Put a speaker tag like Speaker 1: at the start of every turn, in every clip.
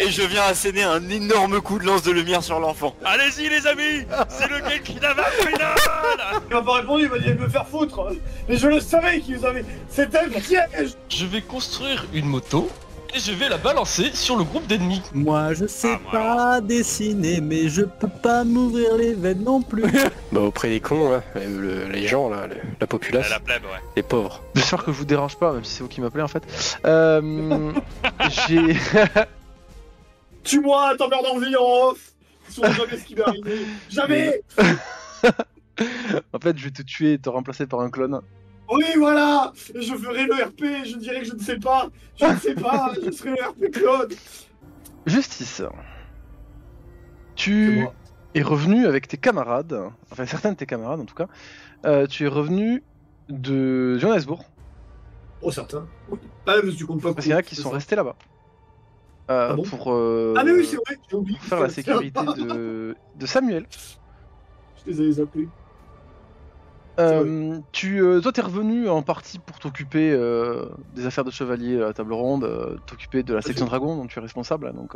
Speaker 1: et je viens asséner un énorme coup de lance de lumière sur l'enfant.
Speaker 2: Allez-y les amis, c'est le Genkidama final.
Speaker 3: Il m'a pas répondu, il m'a dit de me faire foutre. Mais je le savais qu'ils avaient. C'était un piège.
Speaker 4: Je vais construire une moto et je vais la balancer sur le groupe d'ennemis.
Speaker 5: Moi je sais
Speaker 2: moi,
Speaker 5: pas dessiner, mais je peux pas m'ouvrir les veines non plus.
Speaker 6: Bah auprès des cons, là, les gens, là, la populace,
Speaker 2: La plèbe, ouais.
Speaker 6: les pauvres.
Speaker 7: J'espère que je vous dérange pas, même si c'est vous qui m'appelez en fait. J'ai...
Speaker 3: Tue-moi, t'emmerdes en vie en off. Ils sauront jamais ce qui m'est arrivé. Jamais.
Speaker 7: En fait, je vais te tuer et te remplacer par un clone.
Speaker 3: Oui, voilà. Je ferai le RP. Je dirai que je ne sais pas. Je ne sais pas. Je serai le RP clone.
Speaker 7: Justice.
Speaker 3: C'est
Speaker 7: Tu
Speaker 3: moi.
Speaker 7: es revenu avec tes camarades, enfin certains de tes camarades en tout cas. Tu es revenu de Johannesburg,
Speaker 3: Oh, certains. Oui. Ah, mais tu comptes pas.
Speaker 7: parce qu'il y en a qui sont restés là-bas.
Speaker 3: Ah bon
Speaker 7: Pour,
Speaker 3: Ah, mais oui, c'est vrai. J'ai oublié.
Speaker 7: pour faire la sécurité de Samuel.
Speaker 3: Je les avais zappés.
Speaker 7: Toi, t'es revenu en partie pour t'occuper des affaires de chevalier à la table ronde, t'occuper de la section dragon dont tu es responsable, donc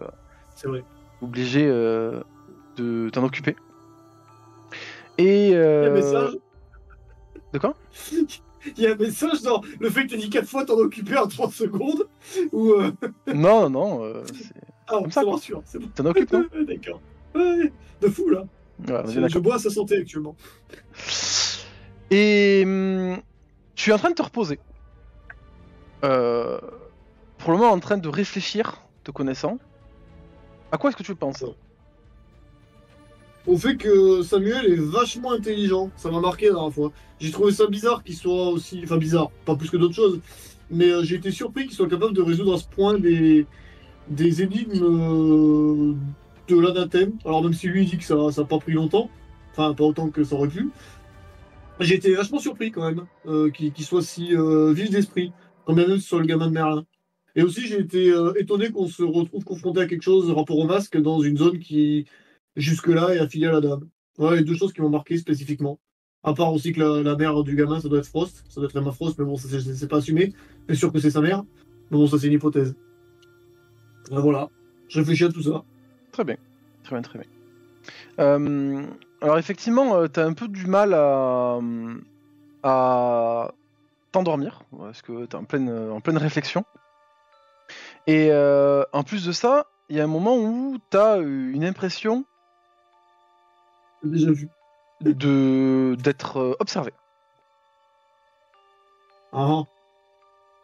Speaker 3: C'est vrai.
Speaker 7: obligé de t'en occuper. Et
Speaker 3: Il y a un message.
Speaker 7: de quoi?
Speaker 3: Il y a un message dans le fait que t'as dit 4 fois t'en occuper en 30 secondes. Ou.
Speaker 7: Non, c'est...
Speaker 3: Ah,
Speaker 7: Comme ça,
Speaker 3: ça
Speaker 7: quoi.
Speaker 3: rassure. C'est bon.
Speaker 7: t'en occupes, non?
Speaker 3: D'accord. Ouais, de fou là.
Speaker 7: Voilà, on est
Speaker 3: Je
Speaker 7: d'accord.
Speaker 3: bois à sa santé actuellement.
Speaker 7: Et tu es en train de te reposer. Pour le moment, en train de réfléchir, te connaissant. À quoi est-ce que tu penses?
Speaker 3: Au fait que Samuel est vachement intelligent, ça m'a marqué la dernière fois. J'ai trouvé ça bizarre qu'il soit aussi. Enfin, bizarre, pas plus que d'autres choses. Mais j'ai été surpris qu'il soit capable de résoudre à ce point des énigmes de l'anathème. Alors, même si lui dit que ça n'a pas pris longtemps, enfin, pas autant que ça aurait pu. J'ai été vachement surpris quand même qu'il soit si vif d'esprit, quand même ce soit le gamin de Merlin. Et aussi, j'ai été étonné qu'on se retrouve confronté à quelque chose rapport au masque dans une zone qui, jusque-là, est affiliée à la dame. Voilà les deux choses qui m'ont marqué spécifiquement. À part aussi que la mère du gamin, ça doit être Frost, ça doit être Emma Frost, mais bon, ça c'est pas assumé. C'est sûr que c'est sa mère, mais bon, ça c'est une hypothèse. Voilà, je réfléchis à tout ça.
Speaker 7: Très bien, très bien, très bien. Alors effectivement, t'as un peu du mal à t'endormir, parce que t'es en pleine réflexion. Et en plus de ça, il y a un moment où t'as une impression
Speaker 3: J'ai déjà vu.
Speaker 7: d'être observé.
Speaker 3: Ah,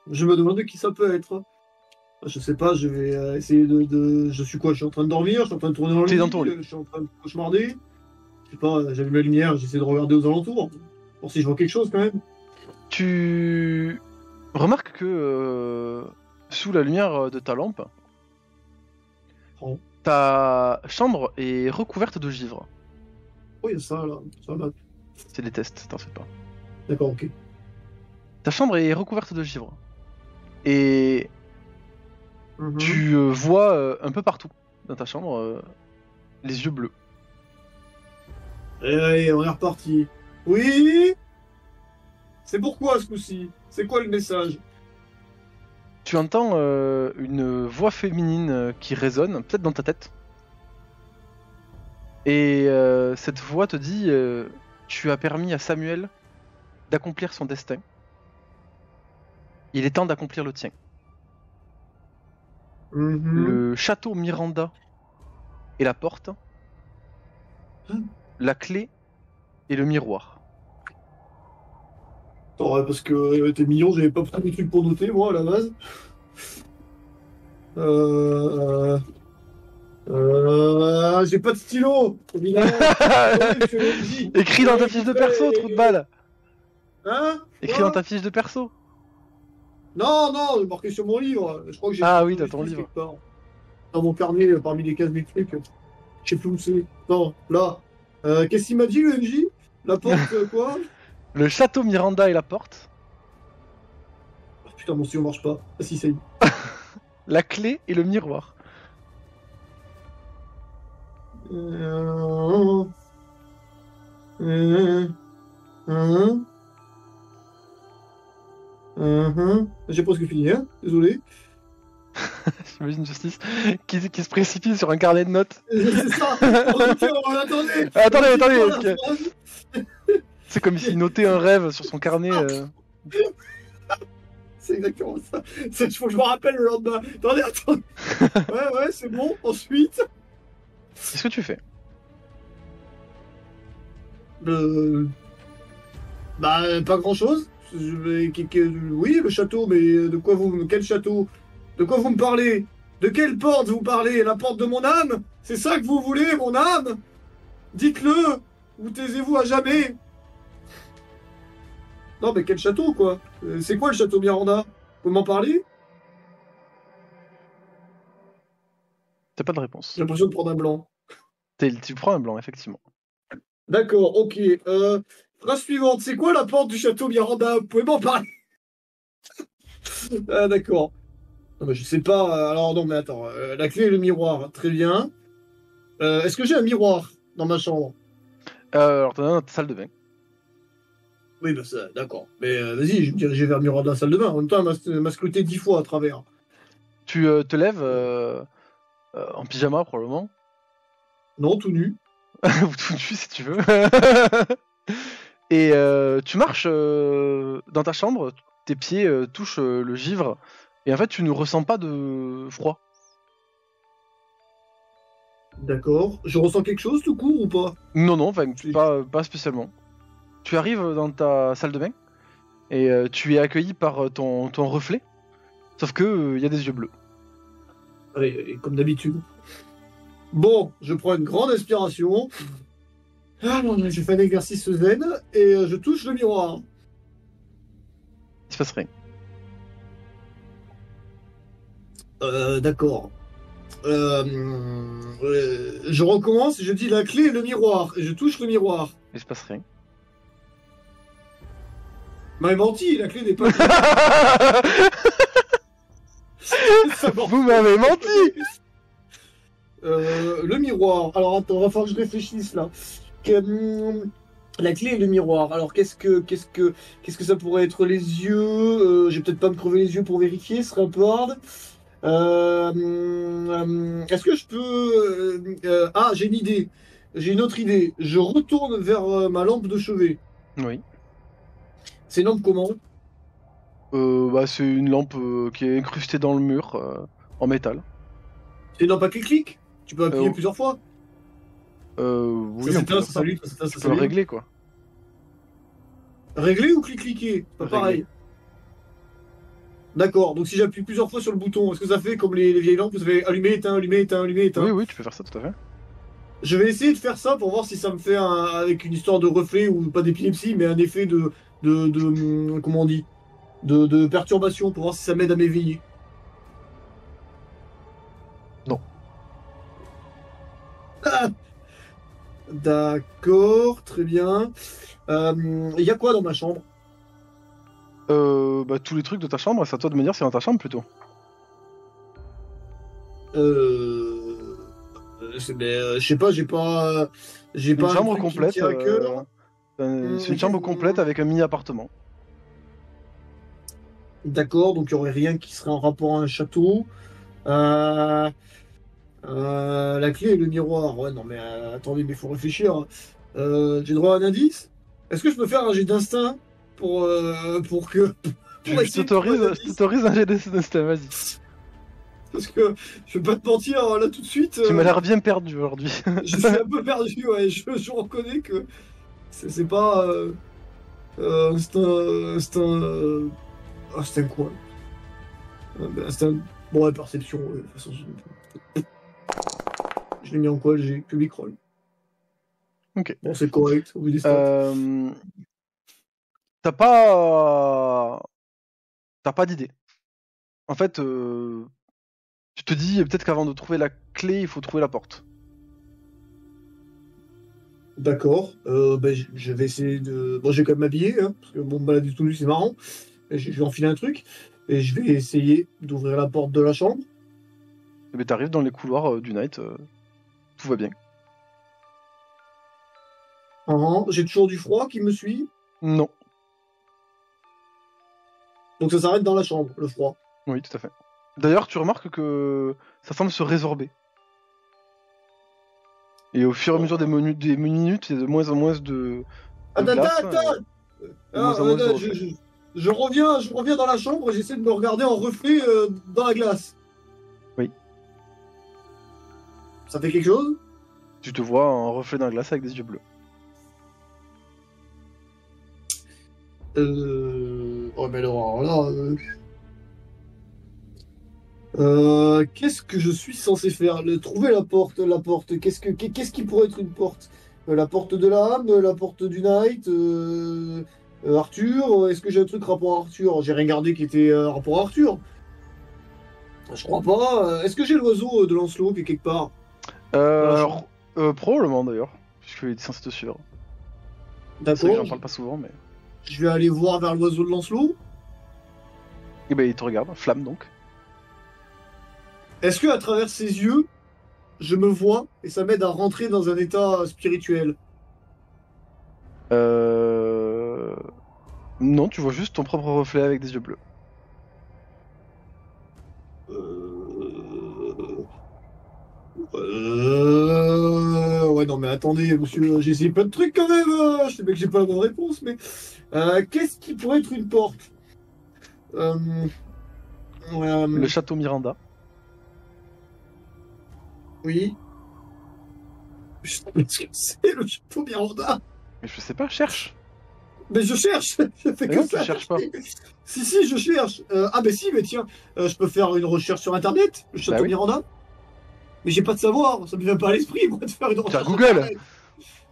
Speaker 3: je me demande qui ça peut être. Je sais pas, je vais essayer de. Je suis quoi? Je suis en train de dormir, je suis en train de tourner dans le
Speaker 7: T'es
Speaker 3: lit,
Speaker 7: dans ton lit.
Speaker 3: je suis en train de cauchemarder. Je sais pas, j'allume la lumière, j'essaie de regarder aux alentours. Pour si je vois quelque chose quand même.
Speaker 7: Tu remarques que sous la lumière de ta lampe,
Speaker 3: Oh,
Speaker 7: ta chambre est recouverte de givre.
Speaker 3: oh, il y a ça là. Ça va.
Speaker 7: C'est des tests, t'en fais pas.
Speaker 3: D'accord, ok.
Speaker 7: Ta chambre est recouverte de givre. Et
Speaker 3: Mhm.
Speaker 7: tu vois un peu partout dans ta chambre les yeux bleus.
Speaker 3: Allez, on est reparti. Oui. C'est pourquoi ce coup-ci? C'est quoi le message?
Speaker 7: Tu entends une voix féminine qui résonne, peut-être dans ta tête. Et cette voix te dit tu as permis à Samuel d'accomplir son destin. Il est temps d'accomplir le tien.
Speaker 3: Mhm.
Speaker 7: Le château Miranda et la porte,
Speaker 3: Hein?
Speaker 7: la clé et le miroir.
Speaker 3: Attends, ouais, parce que t'es mignon, j'avais pas pris des trucs pour noter, moi, à la base. J'ai pas de stylo, évidemment.
Speaker 7: Écris dans ta fiche de perso, trou de balle.
Speaker 3: Hein?
Speaker 7: Écris
Speaker 3: Quoi?
Speaker 7: dans ta fiche de perso.
Speaker 3: Non, non, j'ai marqué sur mon livre. Je crois que j'ai
Speaker 7: Ah
Speaker 3: fait
Speaker 7: oui,
Speaker 3: des
Speaker 7: t'as ton
Speaker 3: trucs
Speaker 7: livre.
Speaker 3: quelque part. Dans mon carnet, parmi les cases des trucs. Je sais plus où c'est. Non, là. Qu'est-ce qu'il m'a dit, le MJ? La porte, quoi?
Speaker 7: Le château Miranda et la porte,
Speaker 3: Oh, putain, mon stylo marche pas. Ah si, ça y est.
Speaker 7: la clé et le miroir.
Speaker 3: Euh, euh, euh, J'ai presque fini, hein? Désolé.
Speaker 7: j'imagine Justice, qui se précipite sur un carnet de notes.
Speaker 3: C'est ça. Attendez.
Speaker 7: Attendez,
Speaker 3: Voilà,
Speaker 7: est-ce que- c'est comme s'il notait un rêve sur son carnet.
Speaker 3: C'est exactement ça. Il faut que je me rappelle le lendemain. Attendez. Ouais, c'est bon. Ensuite.
Speaker 7: Qu'est-ce que tu fais?
Speaker 3: Bah, pas grand-chose. Oui, le château, mais quel château? De quoi vous me parlez? De quelle porte vous parlez? La porte de mon âme? C'est ça que vous voulez, mon âme? Dites-le, ou taisez-vous à jamais. Non, mais quel château, quoi? C'est quoi le château Miranda? Vous pouvez m'en parler?
Speaker 7: T'as pas de réponse.
Speaker 3: J'ai l'impression de prendre un blanc.
Speaker 7: Tu prends un blanc, effectivement.
Speaker 3: D'accord, ok. Phrase suivante, c'est quoi la porte du château Miranda? Vous pouvez m'en parler? Ah, d'accord. Non, mais je sais pas. Alors, non, mais attends. La clé et le miroir, très bien. Est-ce que j'ai un miroir dans ma chambre?
Speaker 7: Alors, t'en as dans ta salle de bain.
Speaker 3: Oui, bah ça, d'accord. Mais vas-y, je me dirigerai vers le miroir de la salle de bain. En même temps, elle m'a scruté 10 fois à travers.
Speaker 7: Tu te lèves en pyjama, probablement.
Speaker 3: Non, tout nu.
Speaker 7: Ou tout nu, si tu veux. Et tu marches dans ta chambre, tes pieds touchent le givre, et en fait, tu ne ressens pas de froid.
Speaker 3: D'accord. Je ressens quelque chose tout court ou pas?
Speaker 7: Non, enfin, pas spécialement. Tu arrives dans ta salle de bain, et tu es accueilli par ton reflet, sauf que y a des yeux bleus.
Speaker 3: Et comme d'habitude. Bon, je prends une grande inspiration. Ah non, j'ai fait un exercice zen et je touche le miroir.
Speaker 7: Il se passe rien.
Speaker 3: D'accord. Je recommence et je dis la clé et le miroir. Et je touche le miroir.
Speaker 7: Il se passe rien.
Speaker 3: M'avez menti, la clé n'est pas. Ça m'en-
Speaker 7: Vous m'avez menti.
Speaker 3: Le miroir. Alors attends, va falloir que je réfléchisse là. La clé et le miroir. Alors qu'est-ce que ça pourrait être? Les yeux. Je vais peut-être pas me crever les yeux pour vérifier, ce serait un peu hard. Est-ce que je peux. Ah, j'ai une idée. J'ai une autre idée. Je retourne vers ma lampe de chevet.
Speaker 7: Oui.
Speaker 3: C'est une lampe comment?
Speaker 7: C'est une lampe qui est incrustée dans le mur en métal.
Speaker 3: C'est une lampe à clic-clic. Tu peux appuyer
Speaker 7: Oh.
Speaker 3: plusieurs fois.
Speaker 7: Oui,
Speaker 3: Ça
Speaker 7: on peut
Speaker 3: s'éteint,
Speaker 7: faire
Speaker 3: ça
Speaker 7: ça.
Speaker 3: s'allume, ça s'éteint, ça
Speaker 7: Tu peux
Speaker 3: s'allume.
Speaker 7: régler quoi.
Speaker 3: Régler ou clic-cliquer? Pas
Speaker 7: Régler.
Speaker 3: pareil. D'accord, donc si j'appuie plusieurs fois sur le bouton, est-ce que ça fait comme les vieilles lampes, ça fait allumer, éteint, allumer, éteint, allumer, éteint?
Speaker 7: Oui, tu peux faire ça tout à fait.
Speaker 3: Je vais essayer de faire ça pour voir si ça me fait avec une histoire de reflet ou pas d'épilepsie, mais un effet comment on dit? De perturbation pour voir si ça m'aide à m'éveiller.
Speaker 7: Non.
Speaker 3: Ah, d'accord, très bien. Il y a quoi dans ma chambre?
Speaker 7: Tous les trucs de ta chambre, c'est à toi de me dire si c'est dans ta chambre plutôt.
Speaker 3: Je sais pas, j'ai pas
Speaker 7: Une
Speaker 3: un
Speaker 7: chambre
Speaker 3: truc qui me
Speaker 7: complète.
Speaker 3: tient à cœur.
Speaker 7: C'est une chambre complète avec un mini appartement.
Speaker 3: D'accord, donc il n'y aurait rien qui serait en rapport à un château. La clé et le miroir. Ouais, non, mais attendez, mais il faut réfléchir. J'ai droit à un indice? Est-ce que je peux faire un jet d'instinct pour que. Pour
Speaker 7: Je
Speaker 3: essayer de trouver un indice?
Speaker 7: t'autorise un jet d'instinct, vas-y.
Speaker 3: Parce que je vais pas te mentir, là tout de suite.
Speaker 7: Tu m'as l'air bien perdu aujourd'hui.
Speaker 3: Je suis un peu perdu, ouais. Je reconnais que c'est pas. C'est un quoi? C'est un. Bon, ouais, perception, de toute façon. Je l'ai mis en quoi? J'ai public roll.
Speaker 7: Ok.
Speaker 3: Bon, c'est correct, au vu des stats.
Speaker 7: T'as pas d'idée. En fait, tu te dis peut-être qu'avant de trouver la clé, il faut trouver la porte.
Speaker 3: D'accord. Je vais essayer de. Bon, je vais quand même m'habiller, hein, parce que bon, me balader tout nu, c'est marrant. Et je vais enfiler un truc. Et je vais essayer d'ouvrir la porte de la chambre.
Speaker 7: Et ben t'arrives dans les couloirs du night, tout va bien.
Speaker 3: J'ai toujours du froid qui me suit.
Speaker 7: Non.
Speaker 3: Donc ça s'arrête dans la chambre, le froid.
Speaker 7: Oui, tout à fait. D'ailleurs, tu remarques que ça semble se résorber. Et au fur et à mesure des minutes, il y a de moins en moins de
Speaker 3: Attends,
Speaker 7: glace,
Speaker 3: attends, attends.
Speaker 7: de moins en moins de reflets.
Speaker 3: Je reviens dans la chambre et j'essaie de me regarder en reflet dans la glace.
Speaker 7: Oui.
Speaker 3: Ça fait quelque chose?
Speaker 7: Tu te vois en reflet dans la glace avec des yeux bleus.
Speaker 3: Oh mais alors là... qu'est-ce que je suis censé faire? Trouver la porte, qu'est-ce qui pourrait être une porte? La porte de l'âme, la porte du Knight, Arthur, est-ce que j'ai un truc rapport à Arthur? J'ai rien gardé qui était rapport à Arthur. Je crois pas. Est-ce que j'ai l'oiseau de Lancelot qui est quelque part?
Speaker 7: Alors, probablement d'ailleurs, puisqu'il est censé te suivre. C'est vrai que
Speaker 3: D'accord.
Speaker 7: j'en parle pas souvent, mais...
Speaker 3: Je vais aller voir vers l'oiseau de Lancelot.
Speaker 7: Et ben il te regarde, flamme donc.
Speaker 3: Est-ce que à travers ses yeux, je me vois et ça m'aide à rentrer dans un état spirituel?
Speaker 7: Non, tu vois juste ton propre reflet avec des yeux bleus.
Speaker 3: Ouais, non, mais attendez, monsieur, j'ai essayé plein de trucs quand même. Je sais bien que j'ai pas la bonne réponse, mais qu'est-ce qui pourrait être une porte?
Speaker 7: Le château Miranda.
Speaker 3: Oui. Je sais pas ce que c'est le château Miranda.
Speaker 7: Mais je sais pas, cherche.
Speaker 3: Mais je cherche, je fais
Speaker 7: Mais
Speaker 3: que
Speaker 7: non, tu
Speaker 3: ça.
Speaker 7: cherches pas.
Speaker 3: Si, je cherche. Ah, ben si, mais tiens, je peux faire une recherche sur internet, le château
Speaker 7: oui.
Speaker 3: Miranda. Mais j'ai pas de savoir, ça me vient pas à l'esprit, moi, de faire une recherche.
Speaker 7: Sur Google.
Speaker 3: sur Internet.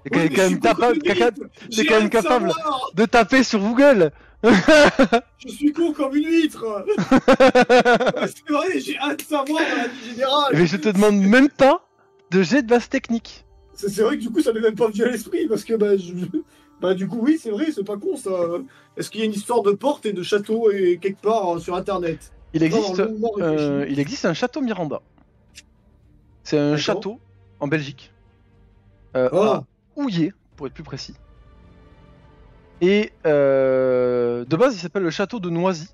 Speaker 7: T'es
Speaker 3: Oui, mais
Speaker 7: quand
Speaker 3: je
Speaker 7: même
Speaker 3: suis con comme une huître.
Speaker 7: t'es
Speaker 3: J'ai
Speaker 7: quand même
Speaker 3: rien de
Speaker 7: capable
Speaker 3: savoir.
Speaker 7: de taper sur Google.
Speaker 3: Je suis con comme une huître. Ouais, c'est vrai, j'ai hâte de savoir dans la vie générale.
Speaker 7: Mais je te demande même pas de jet de base technique.
Speaker 3: C'est vrai que du coup, ça m'est même pas venu à l'esprit, parce que bah, du coup, oui, c'est vrai, c'est pas con ça. Est-ce qu'il y a une histoire de porte et de château et quelque part sur internet?
Speaker 7: Il existe,
Speaker 3: Non, longuement réfléchi.
Speaker 7: il existe un château Miranda. C'est un
Speaker 3: D'accord.
Speaker 7: château en Belgique.
Speaker 3: Ah.
Speaker 7: À Houillé, pour être plus précis. Et de base, il s'appelle le château de Noisy.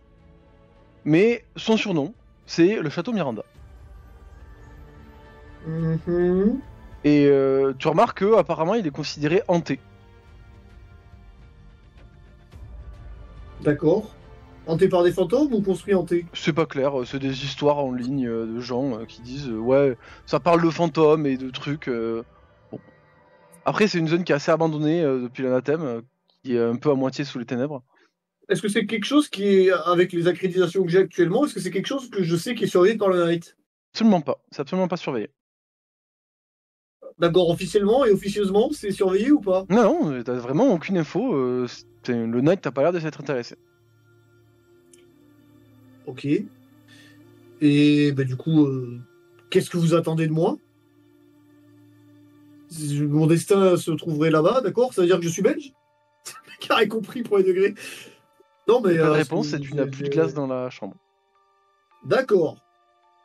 Speaker 7: Mais son surnom, c'est le château Miranda.
Speaker 3: Mhm.
Speaker 7: Et tu remarques que apparemment, il est considéré hanté.
Speaker 3: D'accord. Hanté par des fantômes ou construit hanté?
Speaker 7: C'est pas clair, c'est des histoires en ligne de gens qui disent ouais, ça parle de fantômes et de trucs. Bon. Après, c'est une zone qui est assez abandonnée depuis l'anathème, qui est un peu à moitié sous les ténèbres.
Speaker 3: Est-ce que c'est quelque chose qui est, avec les accréditations que j'ai actuellement, est-ce que c'est quelque chose que je sais qui est surveillé par le Knight?
Speaker 7: Absolument pas, c'est absolument pas surveillé.
Speaker 3: D'accord, officiellement et officieusement, c'est surveillé ou pas?
Speaker 7: Non, non, t'as vraiment aucune info. Le Knight t'as pas l'air de s'être intéressé.
Speaker 3: Ok. Et bah, du coup, qu'est-ce que vous attendez de moi? Mon destin se trouverait là-bas, d'accord? Ça veut dire que je suis belge? Carré compris pour les degrés. Non, mais.
Speaker 7: La réponse, c'est que tu n'as plus de glace dans la chambre.
Speaker 3: D'accord.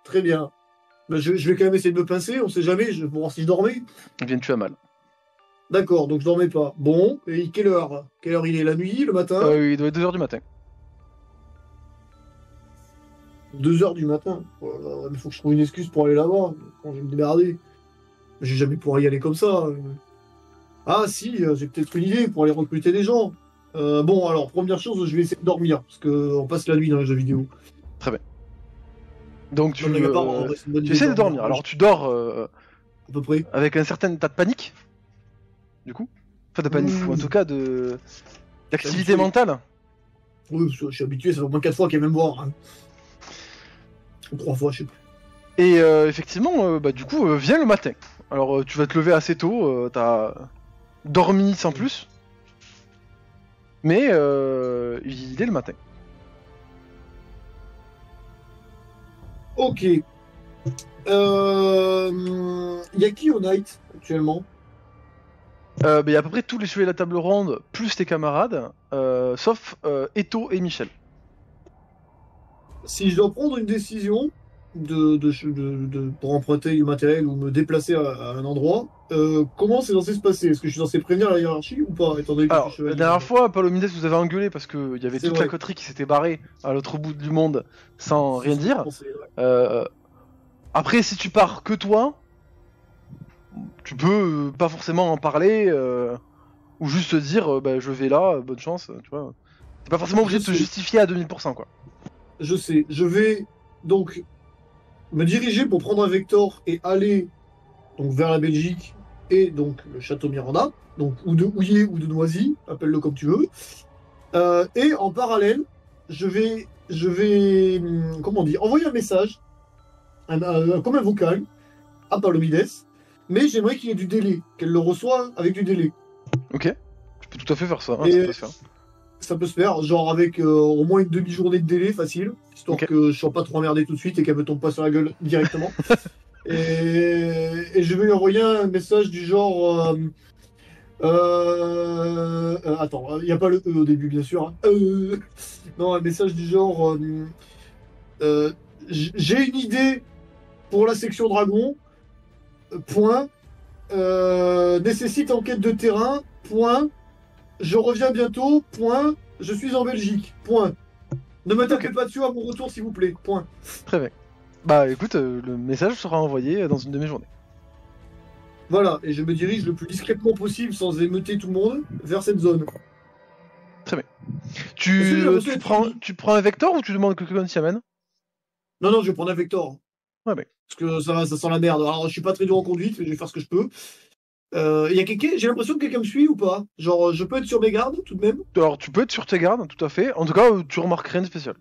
Speaker 3: Très bien. Bah, je vais quand même essayer de me pincer, on sait jamais, pour voir si je dormais.
Speaker 7: Viens-tu à mal.
Speaker 3: D'accord, donc je dormais pas. Bon, et quelle heure? Quelle heure il est? La nuit, le matin?
Speaker 7: Il doit être 2h du matin.
Speaker 3: 2h du matin. Oh, il faut que je trouve une excuse pour aller là-bas. Quand je vais me démerder. J'ai jamais pouvoir y aller comme ça. Ah si, j'ai peut-être une idée pour aller recruter des gens. Bon, alors, première chose, je vais essayer de dormir. Parce qu'on passe la nuit dans les jeux vidéo.
Speaker 7: Très bien. Donc tu,
Speaker 3: Non, mais y a pas, en vrai, c'est une bonne
Speaker 7: tu
Speaker 3: idée
Speaker 7: essaies de dormir. Alors tu dors
Speaker 3: à peu près.
Speaker 7: avec un certain tas de panique. Du coup. Enfin de panique, ou en tout cas de d'activité
Speaker 3: Habitué.
Speaker 7: mentale.
Speaker 3: Oui, parce que je suis habitué, ça fait au moins 4 fois qu'elle vient me voir. Hein. Ou 3 fois, je sais plus.
Speaker 7: Et effectivement, bah, du coup, vient le matin. Alors tu vas te lever assez tôt, t'as dormi sans plus. Mais il est le matin.
Speaker 3: Ok. Y a qui au Night actuellement?
Speaker 7: Bah, y a à peu près tous les chevaliers de la table ronde, plus tes camarades, sauf Eto et Michel.
Speaker 3: Si je dois prendre une décision, pour emprunter du matériel ou me déplacer à un endroit, comment c'est censé se passer? Est-ce que je suis censé prévenir la hiérarchie ou pas, étant donné que je
Speaker 7: Alors,
Speaker 3: suis
Speaker 7: la
Speaker 3: chevalier?
Speaker 7: dernière fois, Palomides vous avez engueulé parce qu'il y avait
Speaker 3: C'est
Speaker 7: toute
Speaker 3: vrai.
Speaker 7: la coterie qui s'était barrée à l'autre bout du monde sans rien dire.
Speaker 3: C'est vrai.
Speaker 7: Après, si tu pars que toi, tu peux pas forcément en parler ou juste te dire bah, je vais là, bonne chance, tu vois. T'es pas forcément obligé de te
Speaker 3: Je sais.
Speaker 7: justifier à 2000%, quoi.
Speaker 3: Je sais. Je vais donc me diriger pour prendre un Vector et aller donc vers la Belgique et donc le château Miranda, donc ou de Houillé ou de Noisy, appelle-le comme tu veux. Et en parallèle, comment dire, envoyer un message, comme un vocal, à Palomides, mais j'aimerais qu'il y ait du délai, qu'elle le reçoive avec du délai.
Speaker 7: Ok. Tu peux tout à fait faire ça, hein,
Speaker 3: Et-
Speaker 7: ça peut se faire.
Speaker 3: Ça peut se faire, genre avec au moins une demi-journée de délai facile, histoire
Speaker 7: Ok.
Speaker 3: que je sois pas trop emmerdé tout de suite et qu'elle me tombe pas sur la gueule directement. et je vais lui envoyer un message du genre. Attends, il n'y a pas le E au début, bien sûr. Hein. Non, un message du genre. J'ai une idée pour la section dragon. Point. Nécessite enquête de terrain. Point. Je reviens bientôt. Point. Je suis en Belgique. Point. Ne me tapez pas dessus à mon retour, s'il vous plaît. Point.
Speaker 7: Très bien. Bah écoute, le message sera envoyé dans une demi-journée.
Speaker 3: Voilà. Et je me dirige le plus discrètement possible, sans émeuter tout le monde, vers cette zone. Est-ce que j'ai reçu un truc
Speaker 7: Tu prends un vecteur ou tu demandes que quelqu'un t'y amène?
Speaker 3: Non, non, je vais prendre un Vector.
Speaker 7: Ouais, mais.
Speaker 3: Parce que ça sent la merde. Alors, je suis pas très dur en conduite, mais je vais faire ce que je peux. Y a quelqu'un, j'ai l'impression que quelqu'un me suit ou pas? Genre, je peux être sur mes gardes tout de même?
Speaker 7: Alors tu peux être sur tes gardes, tout à fait. En tout cas, tu remarques rien de spécial.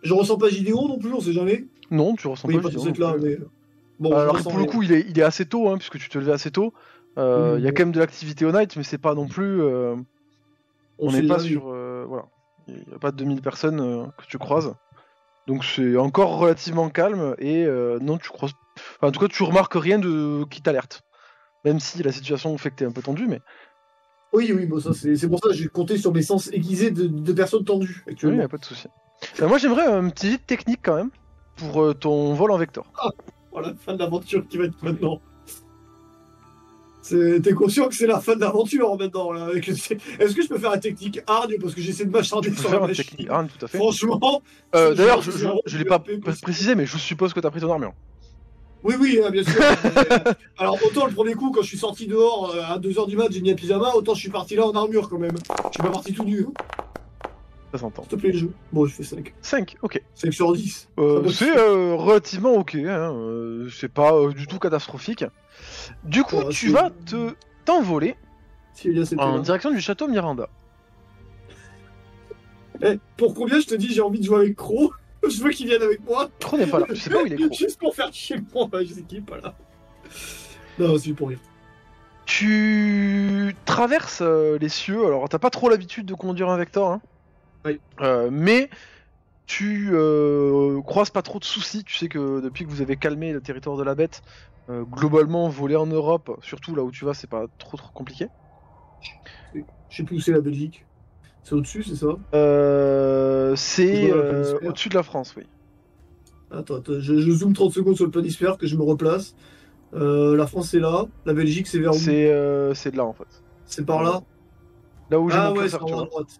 Speaker 3: Je ressens pas Gideon non plus, on sait jamais.
Speaker 7: Non, tu ressens
Speaker 3: Oui,
Speaker 7: pas
Speaker 3: pas
Speaker 7: Gideon
Speaker 3: censé être
Speaker 7: non
Speaker 3: là,
Speaker 7: plus.
Speaker 3: mais. Bon, je
Speaker 7: Alors
Speaker 3: ressens
Speaker 7: pour le
Speaker 3: rien.
Speaker 7: coup, il est assez tôt, hein, puisque tu te levais assez tôt. Il y a quand même de l'activité au night, mais c'est pas non plus. On
Speaker 3: sait
Speaker 7: n'est pas
Speaker 3: jamais.
Speaker 7: sur. Voilà. Il n'y a pas de 2000 personnes que tu croises. Donc c'est encore relativement calme et non, tu croises. Enfin, en tout cas, tu remarques rien de qui t'alerte. Même si la situation fait que t'es un peu tendu, mais.
Speaker 3: Oui, oui, bon, ça, c'est pour ça que j'ai compté sur mes sens aiguisés de personnes tendues
Speaker 7: Oui,
Speaker 3: actuellement.
Speaker 7: y a pas de souci. Moi, j'aimerais un petit jet de technique quand même pour ton vol en vecteur.
Speaker 3: Voilà, fin de l'aventure qui va être maintenant. T'es conscient que c'est la fin de l'aventure maintenant là avec le... Est-ce que je peux faire la technique hargne parce que j'essaie de m'acharner
Speaker 7: Tu peux
Speaker 3: sur
Speaker 7: faire
Speaker 3: la
Speaker 7: une
Speaker 3: mèche.
Speaker 7: technique Arne, tout à fait.
Speaker 3: Franchement.
Speaker 7: D'ailleurs,
Speaker 3: je-
Speaker 7: je l'ai pas précisé, mais je suppose que t'as pris ton armure.
Speaker 3: Oui, oui, bien sûr. Mais, alors autant le premier coup quand je suis sorti dehors à 2h du mat, j'ai mis un pyjama, autant je suis parti là en armure quand même. Je suis pas parti tout nu. Hein.
Speaker 7: Ça s'entend.
Speaker 3: S'il te plaît, le jeu. Bon, je fais 5.
Speaker 7: 5, ok.
Speaker 3: 5 sur 10. Ça va.
Speaker 7: C'est relativement ok, hein. C'est pas du tout catastrophique. Du coup,
Speaker 3: Ouais,
Speaker 7: tu
Speaker 3: c'est-
Speaker 7: vas t'envoler
Speaker 3: Si Elias était
Speaker 7: en
Speaker 3: là.
Speaker 7: direction du château Miranda.
Speaker 3: Eh, pour combien je te dis j'ai envie de jouer avec Crow? Je veux qu'il vienne avec moi.
Speaker 7: Croc n'est pas là, tu sais pas où il est Croc.
Speaker 3: Juste pour faire chier le point, je sais qu'il est pas là. Non, c'est pour rien.
Speaker 7: Tu traverses les cieux, alors t'as pas trop l'habitude de conduire un Vector, hein.
Speaker 3: Oui.
Speaker 7: Mais tu croises pas trop de soucis, tu sais que depuis que vous avez calmé le territoire de la bête, globalement voler en Europe, surtout là où tu vas, c'est pas trop compliqué.
Speaker 3: Je sais plus où c'est la Belgique. C'est au-dessus, c'est ça?
Speaker 7: C'est
Speaker 3: Dans la planisphère.
Speaker 7: au-dessus de la France, oui.
Speaker 3: Attends, je zoome 30 secondes sur le planisphère, que je me replace. La France c'est là, la Belgique c'est vers où?
Speaker 7: C'est de là en fait.
Speaker 3: C'est par là?
Speaker 7: Là où j'ai
Speaker 3: Ah
Speaker 7: mon
Speaker 3: ouais, c'est
Speaker 7: curseur,
Speaker 3: en
Speaker 7: tu
Speaker 3: haut à
Speaker 7: vois.
Speaker 3: droite.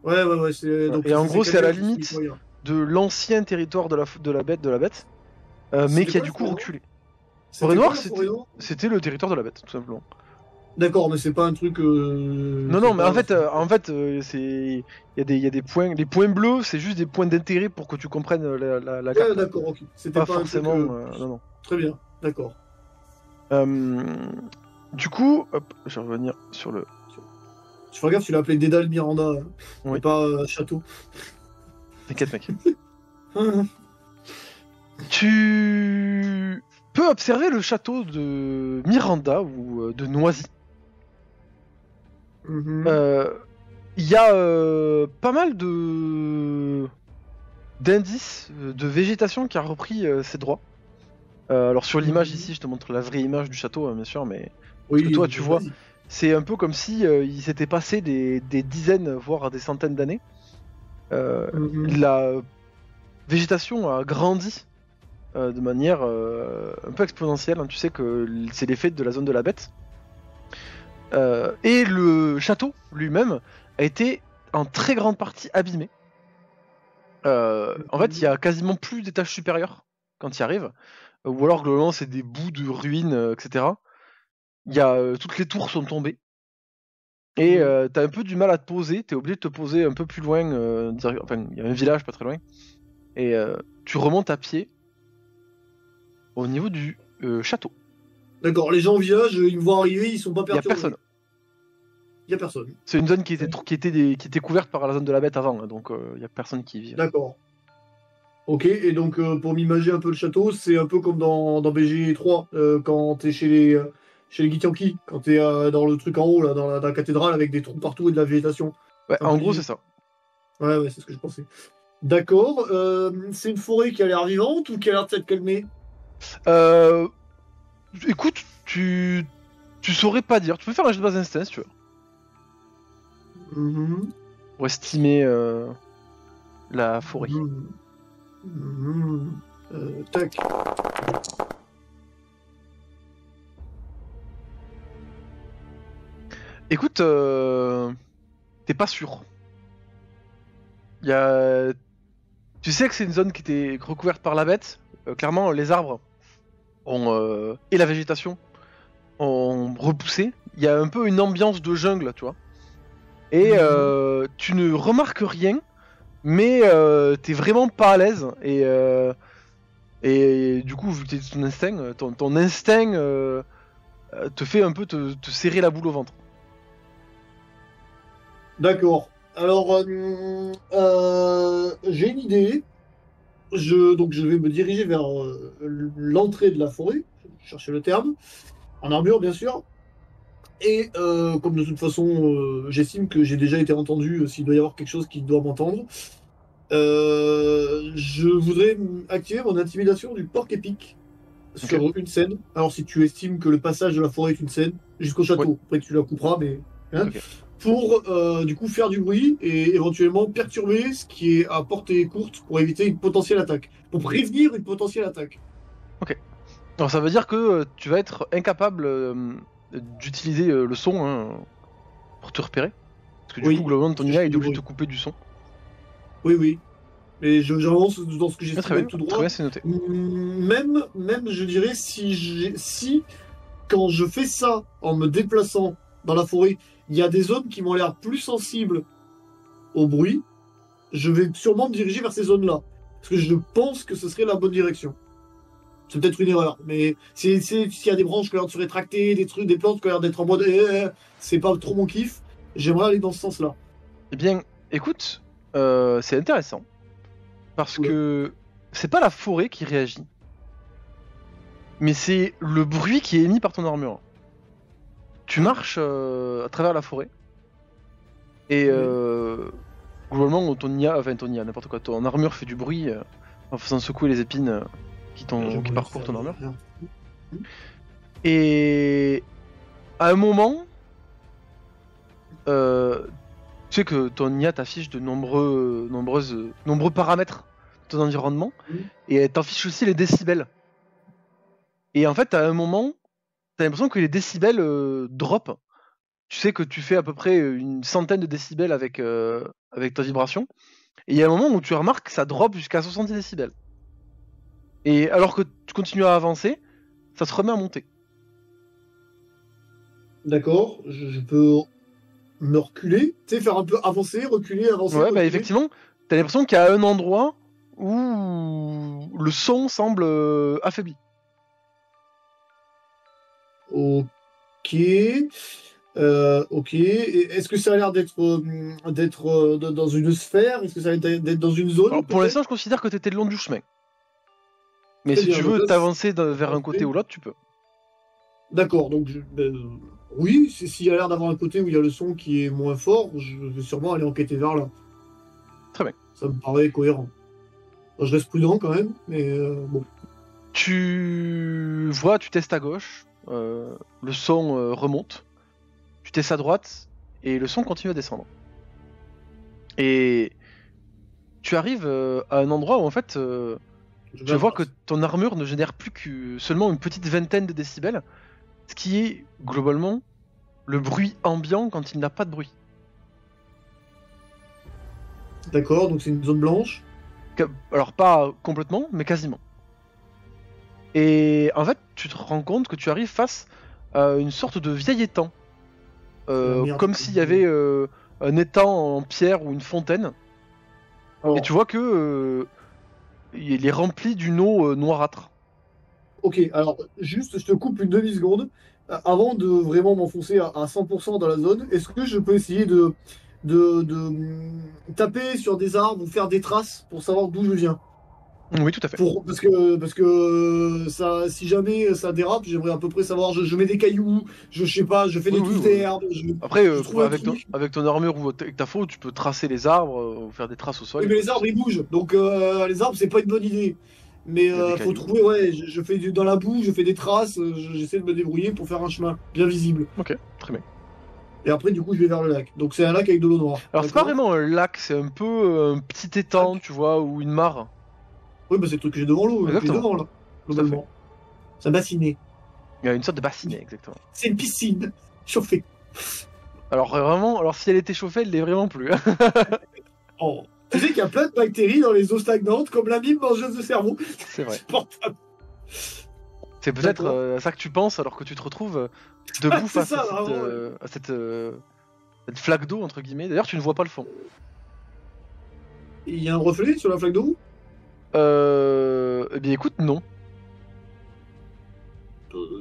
Speaker 3: Ouais, c'est... donc,
Speaker 7: Et en gros, c'est à la
Speaker 3: quelqu'un qui-
Speaker 7: limite
Speaker 3: ouais.
Speaker 7: de l'ancien territoire de la bête, mais
Speaker 3: C'était
Speaker 7: qui a
Speaker 3: quoi,
Speaker 7: du
Speaker 3: la
Speaker 7: coup
Speaker 3: forêt
Speaker 7: reculé.
Speaker 3: C'était
Speaker 7: Forêt
Speaker 3: quoi,
Speaker 7: Noire,
Speaker 3: la forêt noire
Speaker 7: C'était le territoire de la bête, tout simplement.
Speaker 3: D'accord, mais c'est pas un truc...
Speaker 7: Non, non, mais en fait, c'est il y a des points, les points bleus, c'est juste des points d'intérêt pour que tu comprennes la
Speaker 3: Ouais,
Speaker 7: carte.
Speaker 3: d'accord, ok. C'était
Speaker 7: Pas
Speaker 3: pas,
Speaker 7: forcément,
Speaker 3: un truc...
Speaker 7: non, non.
Speaker 3: Très bien, d'accord.
Speaker 7: Du coup, hop, je vais revenir sur le.
Speaker 3: Tu fais gaffe, tu l'as appelé Dédale Miranda, hein,
Speaker 7: Oui.
Speaker 3: et pas Château.
Speaker 7: T'inquiète, mec. Tu peux observer le château de Miranda ou de Noisy.
Speaker 3: Mhm.
Speaker 7: Il y a pas mal de d'indices de végétation qui a repris ses droits. Alors sur l'image
Speaker 3: Mhm.
Speaker 7: ici, je te montre la vraie image du château, bien sûr, mais
Speaker 3: Oui,
Speaker 7: que toi, tu vois,
Speaker 3: vas-y.
Speaker 7: c'est un peu comme si il s'était passé des dizaines, voire des centaines d'années.
Speaker 3: Mhm.
Speaker 7: végétation a grandi de manière un peu exponentielle. Hein. Tu sais que c'est l'effet de la zone de la bête. Et le château lui-même a été en très grande partie abîmé. En fait, il y a quasiment plus d'étages supérieurs quand il arrive. Ou alors, globalement, c'est des bouts de ruines, etc. Il y a, toutes les tours sont tombées. Et t'as un peu du mal à te poser. T'es obligé de te poser un peu plus loin. Enfin, il y a un village pas très loin. Et tu remontes à pied au niveau du château.
Speaker 3: D'accord, les gens au village, ils me voient arriver, ils sont pas
Speaker 7: Il y a
Speaker 3: perturbés.
Speaker 7: personne.
Speaker 3: Il y a personne.
Speaker 7: C'est une zone qui était couverte par la zone de la bête avant. Hein, donc il y a personne qui y vit.
Speaker 3: D'accord. Ok, et donc pour m'imaginer un peu le château, c'est un peu comme dans BG3, quand t'es chez les Githyanki, quand t'es dans le truc en haut, là, dans la cathédrale, avec des trous partout et de la végétation.
Speaker 7: Ouais,
Speaker 3: Un
Speaker 7: en
Speaker 3: peu
Speaker 7: gros,
Speaker 3: l'idée.
Speaker 7: c'est ça.
Speaker 3: Ouais, c'est ce que je pensais. D'accord, c'est une forêt qui a l'air vivante ou qui a l'air de s'être calmée?
Speaker 7: Écoute, tu saurais pas dire. Tu peux faire un jeu de base instinct si tu veux.
Speaker 3: Mhm.
Speaker 7: Pour estimer la forêt.
Speaker 3: Mhm. Mhm. Tac.
Speaker 7: Écoute, t'es pas sûr. Il y a... Tu sais que c'est une zone qui était recouverte par la bête. Clairement, les arbres ont, et la végétation ont repoussé. Il y a un peu une ambiance de jungle, tu vois. Et tu ne remarques rien, mais t'es vraiment pas à l'aise. Et du coup, vu que t'es ton instinct, ton instinct te fait un peu te serrer la boule au ventre.
Speaker 3: D'accord. Alors, j'ai une idée. Donc, je vais me diriger vers l'entrée de la forêt. Je cherchais le terme. En armure, bien sûr. Et comme de toute façon, j'estime que j'ai déjà été entendu, s'il doit y avoir quelque chose qui doit m'entendre, je voudrais activer mon intimidation du porc épique sur une scène. Alors, si tu estimes que le passage de la forêt est une scène, jusqu'au château,
Speaker 7: Ouais.
Speaker 3: après tu la couperas, mais. Hein,
Speaker 7: Ok.
Speaker 3: pour du coup faire du bruit et éventuellement perturber ce qui est à portée courte pour éviter une potentielle attaque. Pour prévenir une potentielle attaque.
Speaker 7: Alors ça veut dire que tu vas être incapable d'utiliser le son hein, pour te repérer. Parce que du
Speaker 3: Oui.
Speaker 7: coup, globalement, ton
Speaker 3: Je
Speaker 7: IA
Speaker 3: suis
Speaker 7: est obligé de
Speaker 3: oui.
Speaker 7: te couper du son.
Speaker 3: Oui, oui. Mais j'avance dans ce que
Speaker 7: Ouais,
Speaker 3: j'estime
Speaker 7: très bien,
Speaker 3: être tout droit.
Speaker 7: très bien, c'est noté.
Speaker 3: Même, je dirais, si quand je fais ça en me déplaçant dans la forêt, il y a des zones qui m'ont l'air plus sensibles au bruit, je vais sûrement me diriger vers ces zones-là. Parce que je pense que ce serait la bonne direction. C'est peut-être une erreur, mais s'il y a des branches qui ont l'air de se rétracter, des trucs, des plantes qui ont l'air d'être en mode c'est pas trop mon kiff, j'aimerais aller dans ce sens-là.
Speaker 7: Eh bien, écoute, c'est intéressant. Parce
Speaker 3: Ouais.
Speaker 7: que c'est pas la forêt qui réagit. Mais c'est le bruit qui est émis par ton armure. Tu marches à travers la forêt. Et globalement, ton IA, n'importe quoi, ton armure fait du bruit en faisant secouer les épines qui parcourent ton armure. Et à un moment, tu sais que ton IA t'affiche de nombreux paramètres de ton environnement, et elle t'affiche aussi les décibels. Et en fait, à un moment, t'as l'impression que les décibels drop. Tu sais que tu fais à peu près une centaine de décibels avec ta vibration, et il y a un moment où tu remarques que ça drop jusqu'à 70 décibels. Et alors que tu continues à avancer, ça se remet à monter.
Speaker 3: D'accord, je peux me reculer, tu sais, faire un peu avancer, reculer, avancer.
Speaker 7: Ouais, bah
Speaker 3: reculer.
Speaker 7: effectivement, t'as l'impression qu'il y a un endroit où le son semble affaibli.
Speaker 3: Ok. Ok. Est-ce que ça a l'air d'être dans une sphère? Est-ce que ça a l'air d'être dans une zone?
Speaker 7: Alors, pour
Speaker 3: peut-être
Speaker 7: l'instant, je considère que t'étais le long du chemin. Mais
Speaker 3: Très
Speaker 7: si
Speaker 3: bien,
Speaker 7: tu
Speaker 3: donc
Speaker 7: veux
Speaker 3: là,
Speaker 7: t'avancer vers un côté ou l'autre, tu peux.
Speaker 3: D'accord, donc oui, s'il y a l'air d'avoir un côté où il y a le son qui est moins fort, je vais sûrement aller enquêter vers là.
Speaker 7: Très bien.
Speaker 3: Ça me paraît cohérent. Enfin, je reste prudent quand même, mais bon.
Speaker 7: Tu testes à gauche, le son remonte. Tu testes à droite, et le son continue à descendre. Et tu arrives à un endroit où en fait
Speaker 3: Je
Speaker 7: tu vois que ton armure ne génère plus que seulement une petite vingtaine de décibels, ce qui est globalement le bruit ambiant quand il n'a pas de bruit.
Speaker 3: D'accord, donc c'est une zone blanche.
Speaker 7: Alors pas complètement, mais quasiment. Et en fait, tu te rends compte que tu arrives face à une sorte de vieil étang.
Speaker 3: Merde.
Speaker 7: Comme s'il y avait un étang en pierre ou une fontaine.
Speaker 3: Alors,
Speaker 7: Et tu vois que il est rempli d'une eau noirâtre.
Speaker 3: ok, alors juste, je te coupe une demi-seconde. Avant de vraiment m'enfoncer à 100% dans la zone, est-ce que je peux essayer de taper sur des arbres ou faire des traces pour savoir d'où je viens?
Speaker 7: Oui, tout à fait.
Speaker 3: Parce que ça, si jamais ça dérape, j'aimerais à peu près savoir. Je mets des cailloux, je sais pas, je fais
Speaker 7: Oui,
Speaker 3: des
Speaker 7: oui,
Speaker 3: touffes
Speaker 7: oui.
Speaker 3: d'herbe.
Speaker 7: Après,
Speaker 3: je trouve un
Speaker 7: avec ton armure ou avec ta faute, tu peux tracer les arbres ou faire des traces au sol.
Speaker 3: Oui, mais les arbres ils bougent, donc les arbres c'est pas une bonne idée. Mais
Speaker 7: Il y a des
Speaker 3: faut
Speaker 7: cailloux.
Speaker 3: trouver, ouais, je fais dans la boue, je fais des traces, j'essaie de me débrouiller pour faire un chemin bien visible.
Speaker 7: Ok, très bien.
Speaker 3: Et après, du coup, je vais vers le lac. Donc c'est un lac avec de l'eau noire.
Speaker 7: Alors c'est pas
Speaker 3: D'accord.
Speaker 7: vraiment un lac, c'est un peu un petit étang, tu vois, ou une mare.
Speaker 3: Oui, bah c'est le truc que j'ai devant l'eau, que j'ai
Speaker 7: Exactement.
Speaker 3: devant là, globalement. C'est un bassinet.
Speaker 7: Il y a une sorte de bassinet, exactement.
Speaker 3: C'est une piscine chauffée.
Speaker 7: Alors vraiment, alors si elle était chauffée, elle l'est vraiment plus.
Speaker 3: Oh. Tu sais qu'il y a plein de bactéries dans les eaux stagnantes, comme la mime mangeuse de cerveau.
Speaker 7: C'est vrai.
Speaker 3: Insupportable.
Speaker 7: C'est peut-être
Speaker 3: D'accord.
Speaker 7: à ça que tu penses alors que tu te retrouves debout
Speaker 3: C'est
Speaker 7: face
Speaker 3: ça,
Speaker 7: à
Speaker 3: vraiment.
Speaker 7: cette flaque d'eau, entre guillemets. D'ailleurs, tu ne vois pas le fond.
Speaker 3: Il y a un reflet sur la flaque d'eau.
Speaker 7: Eh bien écoute, non.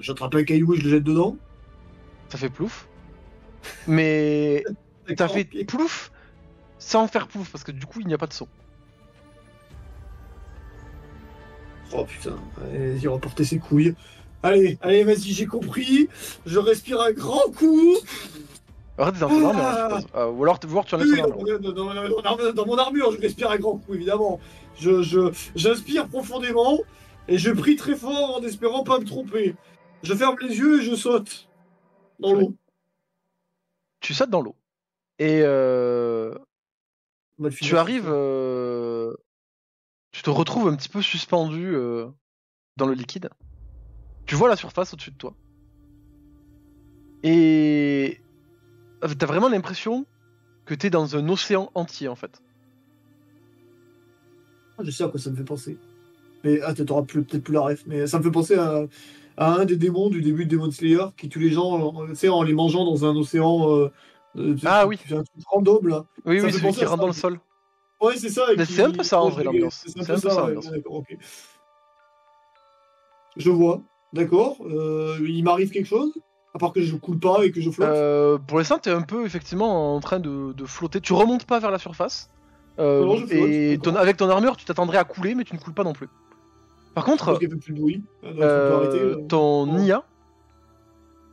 Speaker 3: J'attrape un caillou et je le jette dedans.
Speaker 7: Ça fait plouf. Mais t'as
Speaker 3: D'accord,
Speaker 7: fait
Speaker 3: ok.
Speaker 7: plouf sans faire plouf, parce que du coup, il n'y a pas de son.
Speaker 3: Oh putain, vas-y, on va porter ses couilles. Allez, allez, vas-y, j'ai compris. Je respire un grand coup.
Speaker 7: Arrête dans ton armure, je suppose. Ou alors voir tu enlèves
Speaker 3: Oui,
Speaker 7: ton armure.
Speaker 3: dans mon armure, je respire un grand coup, évidemment. J'inspire profondément et je prie très fort en espérant pas me tromper. Je ferme les yeux et je saute dans l'eau.
Speaker 7: Tu sautes dans l'eau. Et
Speaker 3: Mal fini,
Speaker 7: tu arrives... Tu te retrouves un petit peu suspendu dans le liquide. Tu vois la surface au-dessus de toi. Et t'as vraiment l'impression que t'es dans un océan entier en fait.
Speaker 3: Je sais à quoi ça me fait penser. Mais t'auras peut-être plus la ref, mais ça me fait penser à un des démons du début de Demon Slayer qui tue les gens, tu sais, en les mangeant dans un océan.
Speaker 7: Ah oui.
Speaker 3: C'est un truc random là.
Speaker 7: Oui,
Speaker 3: Ça
Speaker 7: oui,
Speaker 3: fait
Speaker 7: celui
Speaker 3: penser
Speaker 7: qui
Speaker 3: à
Speaker 7: rentre
Speaker 3: ça.
Speaker 7: dans le sol.
Speaker 3: Ouais, c'est ça.
Speaker 7: Mais c'est un peu ça, en vrai, l'ambiance.
Speaker 3: C'est un peu ça, ouais,
Speaker 7: l'ambiance.
Speaker 3: d'accord, ok. Je vois, d'accord. Il m'arrive quelque chose, à part que je coule pas et que je flotte.
Speaker 7: Pour l'instant, t'es un peu effectivement en train de flotter. Tu remontes pas vers la surface.
Speaker 3: Non, je flotte,
Speaker 7: Et
Speaker 3: d'accord.
Speaker 7: avec ton armure, tu t'attendrais à couler, mais tu ne coules pas non plus. Par contre,
Speaker 3: Parce qu'il fait plus de bruit. Donc, on peut arrêter,
Speaker 7: ton
Speaker 3: bon.
Speaker 7: IA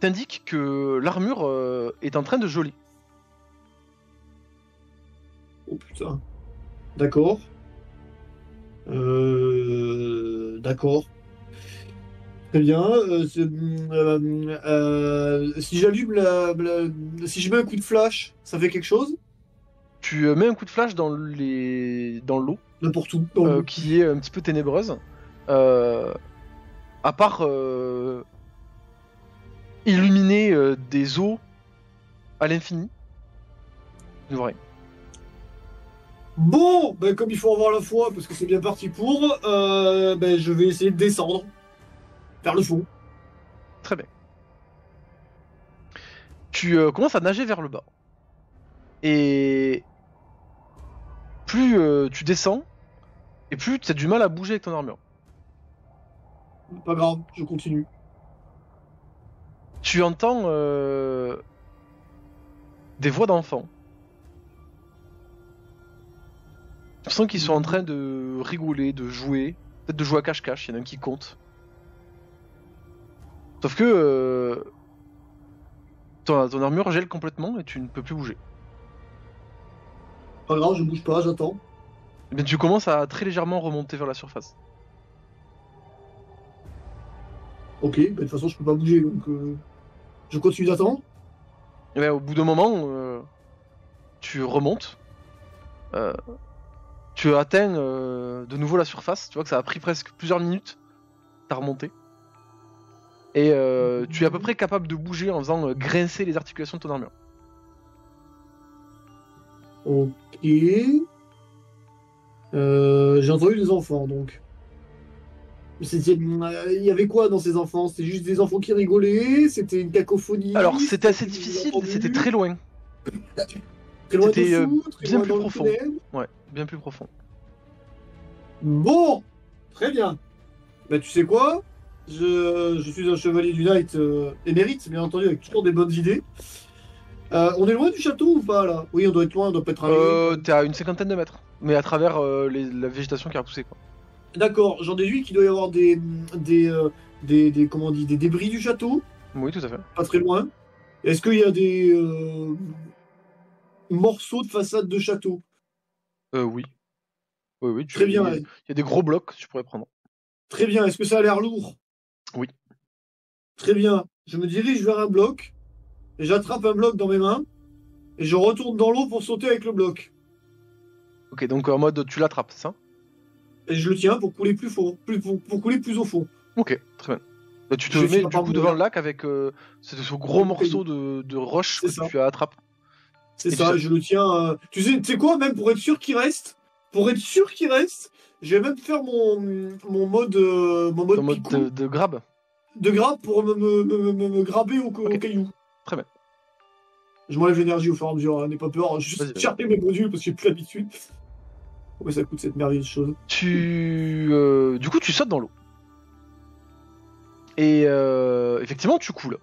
Speaker 7: t'indique que l'armure est en train de geler.
Speaker 3: Oh putain. D'accord. D'accord. Très bien. Si j'allume si je mets un coup de flash, ça fait quelque chose?
Speaker 7: Tu mets un coup de flash dans l'eau,
Speaker 3: N'importe où. Dans l'eau.
Speaker 7: qui est un petit peu ténébreuse. À part illuminer des eaux à l'infini, tu ne vois rien.
Speaker 3: Bon, ben, comme il faut avoir la foi, parce que c'est bien parti pour, ben, je vais essayer de descendre vers le fond.
Speaker 7: Très bien. Tu commences à nager vers le bas. Et plus tu descends, et plus tu as du mal à bouger avec ton armure.
Speaker 3: Pas grave, je continue.
Speaker 7: Tu entends des voix d'enfants. Tu sens qu'ils sont en train de rigoler, de jouer, peut-être de jouer à cache-cache, il y en a un qui compte. Sauf que ton armure gèle complètement et tu ne peux plus bouger.
Speaker 3: Pas grave, je bouge pas, j'attends.
Speaker 7: Mais tu commences à très légèrement remonter vers la surface.
Speaker 3: Ok, ben, de toute façon, je peux pas bouger, donc je continue d'attendre.
Speaker 7: Et ben, au bout d'un moment, tu remontes. Tu atteins de nouveau la surface, tu vois que ça a pris presque plusieurs minutes, t'as remonté. Et tu es à peu près capable de bouger en faisant grincer les articulations de ton armure.
Speaker 3: Ok. J'ai entendu des enfants, donc. Il y avait quoi dans ces enfants? C'était juste des enfants qui rigolaient? C'était une cacophonie?
Speaker 7: Alors c'était assez
Speaker 3: C'était
Speaker 7: difficile,
Speaker 3: entendu
Speaker 7: c'était très loin.
Speaker 3: Très loin
Speaker 7: c'était,
Speaker 3: dessous, très
Speaker 7: bien
Speaker 3: loin
Speaker 7: plus
Speaker 3: dans le
Speaker 7: profond.
Speaker 3: tunnel.
Speaker 7: Ouais, bien plus profond.
Speaker 3: Bon, très bien. Bah tu sais quoi? Je suis un chevalier du Night émérite, bien entendu, avec toujours des bonnes idées. On est loin du château ou pas là? Oui, on doit être loin, on doit pas être arrivé.
Speaker 7: T'es à une 50aine de mètres, mais à travers la végétation qui a poussé quoi.
Speaker 3: D'accord, j'en déduis qu'il doit y avoir comment on dit, des débris du château,
Speaker 7: Oui, tout à fait.
Speaker 3: pas très loin. Est-ce qu'il y a des morceaux de façade de château?
Speaker 7: Oui. Oui,
Speaker 3: Très bien,
Speaker 7: il y a des gros blocs que tu pourrais prendre.
Speaker 3: très bien. Est-ce que ça a l'air lourd?
Speaker 7: Oui.
Speaker 3: Très bien. Je me dirige vers un bloc, et j'attrape un bloc dans mes mains, et je retourne dans l'eau pour sauter avec le bloc.
Speaker 7: Ok, donc en mode tu l'attrapes, c'est ça?
Speaker 3: Et je le tiens pour couler plus fond, pour couler plus au fond.
Speaker 7: Ok, très bien. Bah, tu te
Speaker 3: Je
Speaker 7: mets
Speaker 3: finis
Speaker 7: du
Speaker 3: par
Speaker 7: coup
Speaker 3: mourir.
Speaker 7: devant le lac avec ce gros morceau de roche
Speaker 3: C'est
Speaker 7: que
Speaker 3: ça.
Speaker 7: tu attrapes.
Speaker 3: C'est
Speaker 7: Et
Speaker 3: ça,
Speaker 7: tu-
Speaker 3: je le tiens. Tu sais quoi, même pour être sûr qu'il reste, je vais même faire mon mode
Speaker 7: Ton mode
Speaker 3: picou
Speaker 7: de grab.
Speaker 3: de grab pour me grabber au
Speaker 7: Ok.
Speaker 3: caillou.
Speaker 7: Très bien.
Speaker 3: Je m'enlève l'énergie au fur et à mesure, hein, n'aie pas peur. Je
Speaker 7: Vas-y,
Speaker 3: vais
Speaker 7: vas-y.
Speaker 3: chercher mes modules parce que j'ai plus l'habitude. Combien ça coûte cette merveilleuse chose?
Speaker 7: Du coup, tu sautes dans l'eau. Et effectivement, tu coules.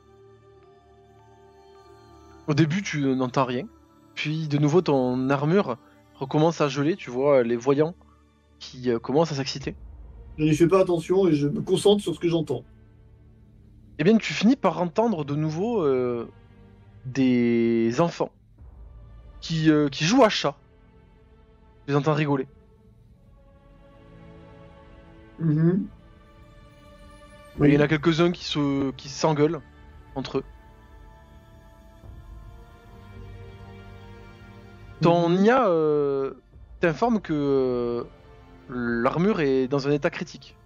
Speaker 7: Au début, tu n'entends rien. Puis, de nouveau, ton armure recommence à geler. Tu vois les voyants qui commencent à s'exciter.
Speaker 3: Je n'y fais pas attention et je me concentre sur ce que j'entends.
Speaker 7: Eh bien, tu finis par entendre de nouveau des enfants qui jouent à chat. Tu les entends rigoler.
Speaker 3: Mhm.
Speaker 7: Il y en a quelques-uns qui s'engueulent entre eux. Ton IA t'informe que l'armure est dans un état critique.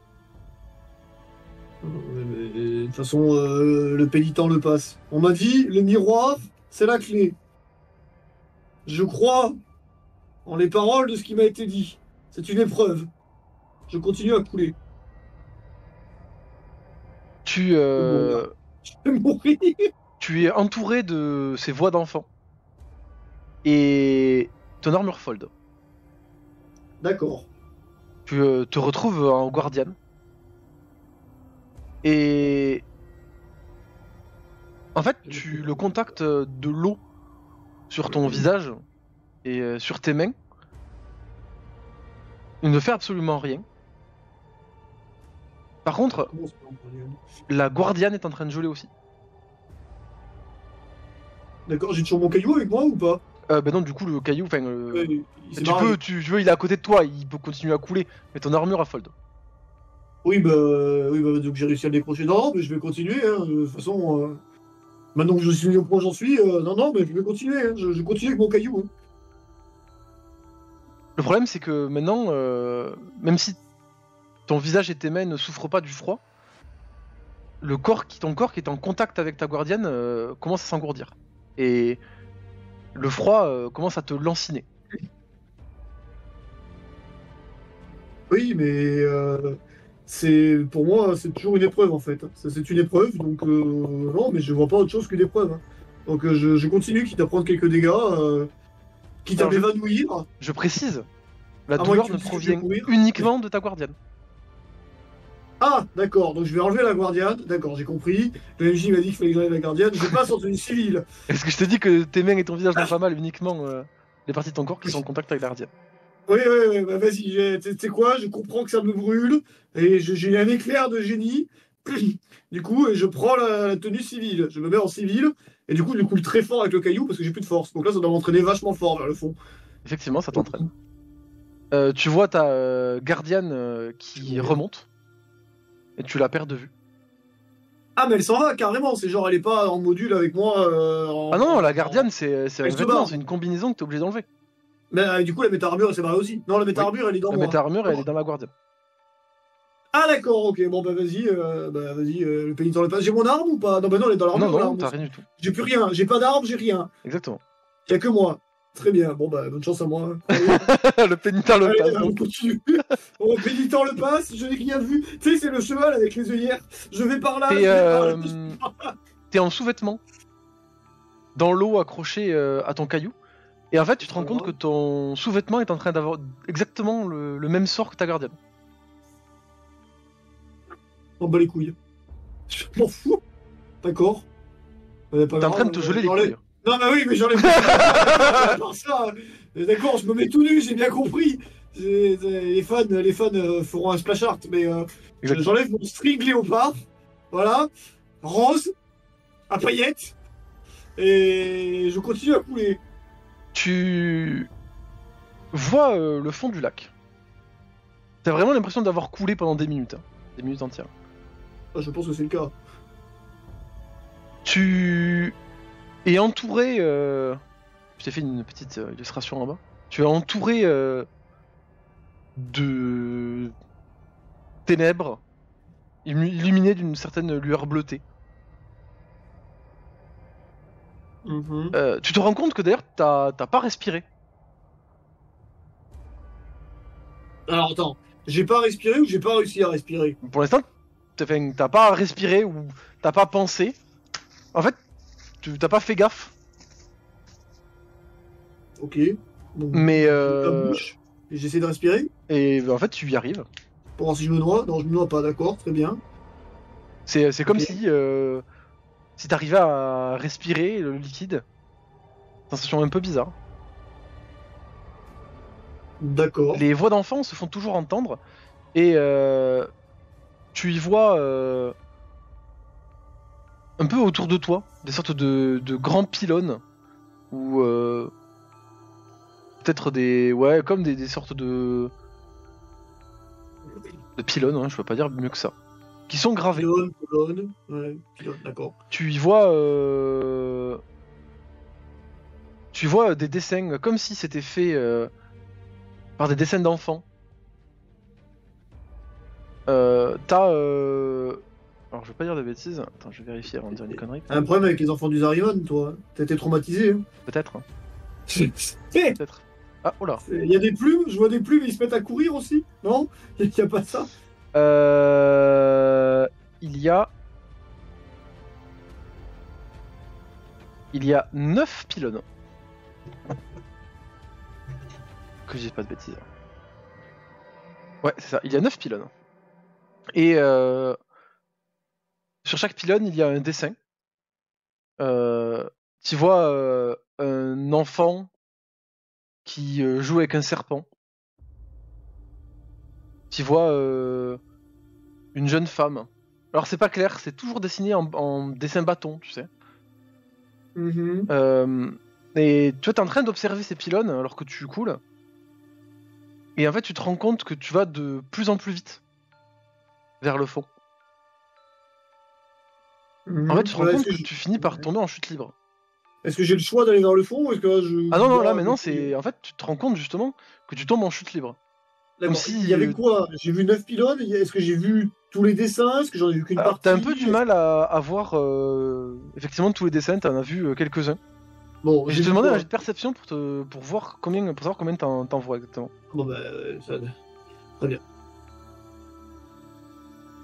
Speaker 3: De toute façon, le pénitent le passe. On m'a dit, le miroir, c'est la clé. Je crois en les paroles de ce qui m'a été dit. C'est une épreuve. Je continue à couler.
Speaker 7: Tu,
Speaker 3: Je vais mourir.
Speaker 7: tu es entouré de ces voix d'enfants. Et ton armure fold.
Speaker 3: D'accord.
Speaker 7: Tu te retrouves en guardian. Et en fait, le contact de l'eau sur ton visage et sur tes mains ne fait absolument rien. Par contre,
Speaker 3: Comment ça va, Guardian?
Speaker 7: la guardiane est en train de geler aussi.
Speaker 3: D'accord, j'ai toujours mon caillou avec moi ou pas?
Speaker 7: Ben non, du coup, le caillou, enfin,
Speaker 3: Ouais, il s'est
Speaker 7: tu
Speaker 3: barré.
Speaker 7: peux, tu veux, il est à côté de toi, il peut continuer à couler, mais ton armure a fold.
Speaker 3: Oui, donc j'ai réussi à le décrocher. Non, mais je vais continuer. Hein. De toute façon, maintenant que je suis au point où j'en suis, non, mais je vais continuer. Hein. Je continue avec mon caillou. Hein.
Speaker 7: Le problème, c'est que maintenant, même si ton visage et tes mains ne souffrent pas du froid, ton corps qui est en contact avec ta guardiane commence à s'engourdir. Et le froid commence à te lanciner.
Speaker 3: Oui, mais pour moi, c'est toujours une épreuve en fait. C'est une épreuve, donc non, mais je vois pas autre chose qu'une épreuve. Hein. Donc je continue, quitte à prendre quelques dégâts, quitte à
Speaker 7: Alors,
Speaker 3: m'évanouir.
Speaker 7: Je précise, la
Speaker 3: À moins
Speaker 7: douleur
Speaker 3: que tu
Speaker 7: ne
Speaker 3: me dises que je vais
Speaker 7: provient
Speaker 3: courir.
Speaker 7: uniquement de ta guardiane.
Speaker 3: Ah, d'accord, donc je vais enlever la gardienne. D'accord, j'ai compris. Le MJ m'a dit qu'il fallait que j'enlève la gardienne. Je passe en tenue civile.
Speaker 7: Est-ce que je te dis que tes mains et ton visage n'ont pas mal uniquement les parties de ton corps qui sont en contact avec la gardienne?
Speaker 3: Oui, bah vas-y, tu sais quoi, je comprends que ça me brûle, et j'ai un éclair de génie. Du coup, et je prends la tenue civile. Je me mets en civile, et du coup, je coule très fort avec le caillou parce que j'ai plus de force. Donc là, ça doit m'entraîner vachement fort vers le fond.
Speaker 7: Effectivement, ça t'entraîne. Tu vois ta gardienne qui remonte, et tu la perds de vue.
Speaker 3: Ah, mais elle s'en va carrément, c'est genre, elle est pas en module avec moi.
Speaker 7: Ah non, la gardienne, c'est un
Speaker 3: Elle se
Speaker 7: vêtement,
Speaker 3: barre.
Speaker 7: c'est une combinaison que t'es obligé d'enlever.
Speaker 3: Mais du coup, la méta-armure, elle s'est barrée aussi. Non, la méta-armure, elle est dans
Speaker 7: La
Speaker 3: moi.
Speaker 7: méta-armure, elle est dans la guardiane.
Speaker 3: Ah, d'accord, ok. Bon, bah, vas-y, le pénitent le passe. J'ai mon arme ou pas? Non, bah, non, elle est dans l'armure.
Speaker 7: Non, non,
Speaker 3: l'arme.
Speaker 7: t'as rien du tout.
Speaker 3: J'ai plus rien. J'ai pas d'arme, j'ai rien.
Speaker 7: Exactement.
Speaker 3: Y'a que moi. Très bien. Bon, bah, bonne chance à moi.
Speaker 7: Le pénitent le
Speaker 3: Allez,
Speaker 7: passe.
Speaker 3: on continue. Bon, pénitent le passe, je n'ai rien vu. Tu sais, c'est le cheval avec les œillères. Je vais par là. je vais par là.
Speaker 7: T'es en sous-vêtements. Dans l'eau accroché à ton caillou. Et en fait, tu te rends compte que ton sous-vêtement est en train d'avoir exactement le même sort que ta gardienne.
Speaker 3: On bat les couilles. Je m'en fous. D'accord.
Speaker 7: T'es en train de te geler les couilles.
Speaker 3: Non, bah oui, mais j'enlève. À part ça, d'accord, je me mets tout nu, j'ai bien compris. Les fans feront un splash art, mais j'enlève mon string léopard. Voilà. Rose. À paillettes. Et je continue à couler.
Speaker 7: Tu vois le fond du lac. T'as vraiment l'impression d'avoir coulé pendant des minutes. Hein. Des minutes entières.
Speaker 3: Ah, je pense que c'est le cas.
Speaker 7: Tu es entouré. Je t'ai fait une petite illustration là-bas. Tu es entouré de ténèbres, illuminé d'une certaine lueur bleutée. Tu te rends compte que d'ailleurs t'as pas respiré.
Speaker 3: Alors attends, j'ai pas respiré ou j'ai pas réussi à respirer?
Speaker 7: Pour l'instant, t'as pas respiré ou t'as pas pensé. En fait, t'as pas fait gaffe.
Speaker 3: Ok. Bon,
Speaker 7: Mais
Speaker 3: la bouche, et j'essaie de respirer
Speaker 7: et en fait, tu y arrives.
Speaker 3: pour voir si je me noie. Non, je me noie pas, d'accord, très bien.
Speaker 7: C'est comme
Speaker 3: Ok.
Speaker 7: si t'arrivais à respirer le liquide. Sensation un peu bizarre.
Speaker 3: D'accord.
Speaker 7: Les voix d'enfants se font toujours entendre et tu y vois un peu autour de toi des sortes de grands pylônes ou peut-être comme des sortes de pylônes, hein, je peux pas dire mieux que ça, qui sont gravés.
Speaker 3: Pylône. Ouais, pylône, d'accord.
Speaker 7: Tu y vois des dessins comme si c'était fait par des dessins d'enfants. Alors je vais pas dire de bêtises. Attends, je vais vérifier avant de dire une connerie.
Speaker 3: T'as un problème avec les enfants du Zariman, toi. T'as été traumatisé, hein.
Speaker 7: Peut-être. Hein.
Speaker 3: Eh,
Speaker 7: Peut-être. Ah, oh là.
Speaker 3: il y a des plumes, je vois des plumes, ils se mettent à courir aussi, non? Il y a pas ça?
Speaker 7: Il y a 9 pylônes. Que je dise pas de bêtises. Ouais, c'est ça. Il y a 9 pylônes. Et sur chaque pylône, il y a un dessin. Tu vois un enfant qui joue avec un serpent. Tu vois une jeune femme. Alors c'est pas clair, c'est toujours dessiné en dessin bâton, tu sais. Et toi t'es en train d'observer ces pylônes alors que tu coules. Et en fait tu te rends compte que tu vas de plus en plus vite vers le fond. En fait tu te rends compte que tu finis par tomber en chute libre.
Speaker 3: Est-ce que j'ai le choix d'aller vers le fond ou est-ce que là je...
Speaker 7: Ah non, là maintenant c'est... En fait tu te rends compte justement que tu tombes en chute libre.
Speaker 3: D'accord.
Speaker 7: Comme si,
Speaker 3: Il y avait quoi? J'ai vu 9 pylônes, est-ce que j'ai vu tous les dessins? Est-ce que j'en ai vu qu'une
Speaker 7: Alors,
Speaker 3: partie?
Speaker 7: t'as un peu du mal à voir effectivement tous les dessins, t'en as vu quelques-uns.
Speaker 3: Bon,
Speaker 7: Et je te demandais un jet de perception pour voir combien, pour savoir combien t'en vois exactement.
Speaker 3: Bon bah, ça... Très bien.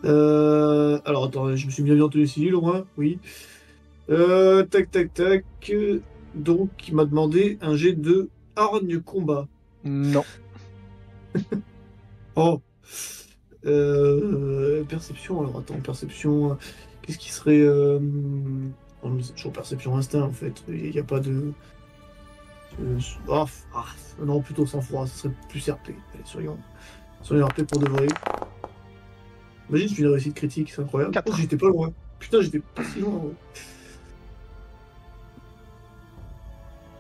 Speaker 3: Alors attends, je me suis bien entendu ici, au moins, oui. Tac. Donc, il m'a demandé un jet de hargne combat.
Speaker 7: Non.
Speaker 3: Oh. Perception, alors attends, perception. Qu'est-ce qui serait. Oh, mais c'est toujours perception instinct en fait. Il n'y a pas de. Non, plutôt sang-froid, ça serait plus RP. Allez, soyons RP pour de vrai. Imagine, je fais une réussite critique, c'est incroyable.
Speaker 7: 4.
Speaker 3: Oh, j'étais pas loin. Putain, j'étais pas si loin.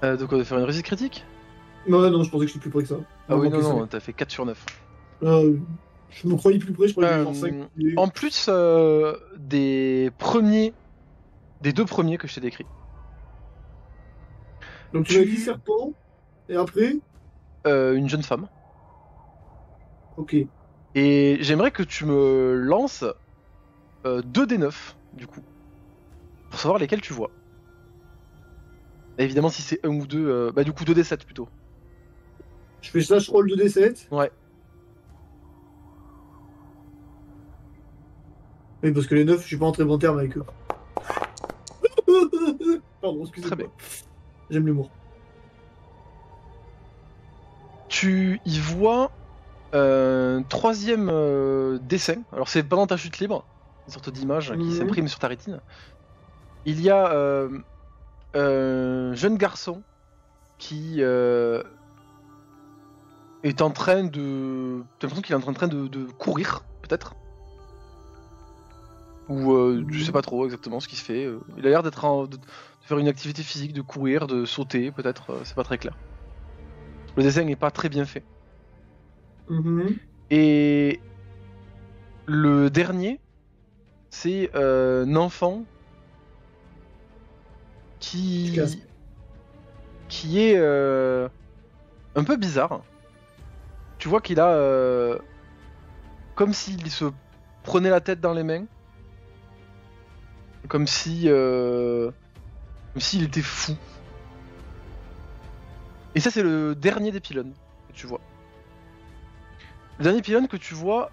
Speaker 3: Ouais.
Speaker 7: De quoi, de faire une réussite critique?
Speaker 3: Non, je pensais que j'étais plus près que ça.
Speaker 7: Ah oui, non, t'as fait 4 sur 9.
Speaker 3: Je me croyais plus près, je croyais que j'avais genre 5.
Speaker 7: En plus des deux premiers que je t'ai décrits.
Speaker 3: Donc tu m'as dit serpent, et après
Speaker 7: une jeune femme.
Speaker 3: Ok.
Speaker 7: Et j'aimerais que tu me lances 2d9, du coup. Pour savoir lesquels tu vois. Et évidemment, si c'est 1 ou 2, bah du coup 2d7 plutôt.
Speaker 3: Je fais slash roll de D7.
Speaker 7: Ouais.
Speaker 3: Oui, parce que les 9, je suis pas en très bon terme avec eux. Pardon, excusez-moi.
Speaker 7: Très bien.
Speaker 3: J'aime l'humour.
Speaker 7: Tu y vois un troisième dessin. Alors c'est pendant ta chute libre, une sorte d'image qui
Speaker 3: Mhm.
Speaker 7: s'imprime sur ta rétine. Il y a un jeune garçon qui est en train de... T'as l'impression qu'il est en train de courir, peut-être. Ou je sais pas trop exactement ce qui se fait. Il a l'air de faire une activité physique, de courir, de sauter, peut-être. C'est pas très clair. Le dessin n'est pas très bien fait.
Speaker 3: Mhm.
Speaker 7: Et le dernier, c'est un enfant
Speaker 3: Je casse.
Speaker 7: qui est un peu bizarre. Tu vois qu'il a comme s'il se prenait la tête dans les mains, comme s'il était fou. Et ça, c'est le dernier des pylônes que tu vois. Le dernier pylône que tu vois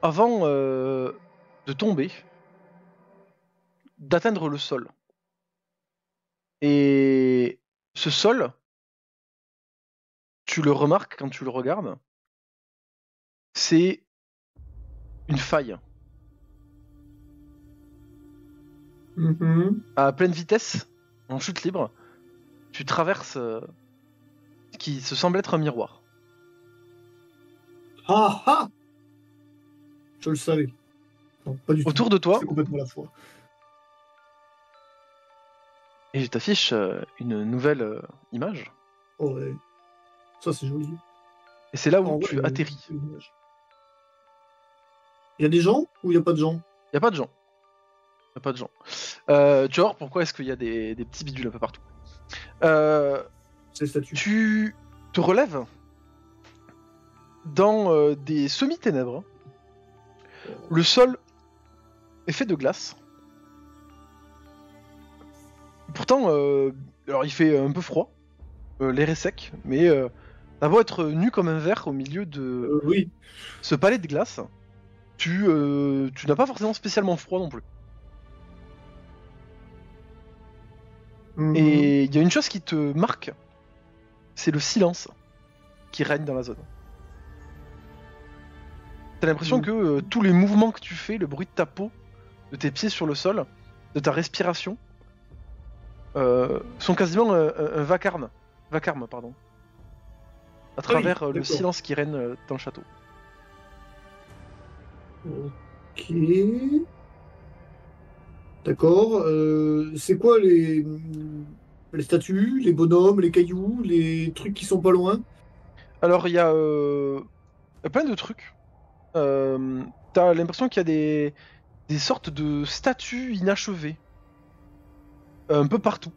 Speaker 7: avant de tomber, d'atteindre le sol. Et ce sol, tu le remarques quand tu le regardes, c'est une faille.
Speaker 3: Mhm.
Speaker 7: À pleine vitesse, en chute libre, tu traverses ce qui se semble être un miroir.
Speaker 3: Ah ah! Je le savais. Non, pas du tout.
Speaker 7: Autour de toi,
Speaker 3: C'est complètement la foi.
Speaker 7: et je t'affiche une nouvelle image.
Speaker 3: Oh ouais. Ça, c'est joli.
Speaker 7: Et c'est là où
Speaker 3: En vrai,
Speaker 7: tu atterris.
Speaker 3: c'est dommage. Il y a des gens ou il n'y a pas de gens?
Speaker 7: Y a pas de gens. Y a pas de gens. Tu vas voir pourquoi est-ce qu'il y a des petits bidules un peu partout.
Speaker 3: C'est statut.
Speaker 7: Tu te relèves dans des semi-ténèbres. Le sol est fait de glace. Pourtant, alors il fait un peu froid. L'air est sec, mais t'as beau être nu comme un verre au milieu de
Speaker 3: Oui.
Speaker 7: ce palais de glace, tu n'as pas forcément spécialement froid non plus.
Speaker 3: Mhm.
Speaker 7: Et il y a une chose qui te marque, c'est le silence qui règne dans la zone. T'as l'impression que tous les mouvements que tu fais, le bruit de ta peau, de tes pieds sur le sol, de ta respiration, sont quasiment un vacarme, pardon, à travers le
Speaker 3: d'accord.
Speaker 7: silence qui règne dans le château.
Speaker 3: Ok. D'accord. C'est quoi les statues, les bonhommes, les cailloux, les trucs qui sont pas loin?
Speaker 7: Alors il y a plein de trucs. T'as l'impression qu'il y a des sortes de statues inachevées un peu partout.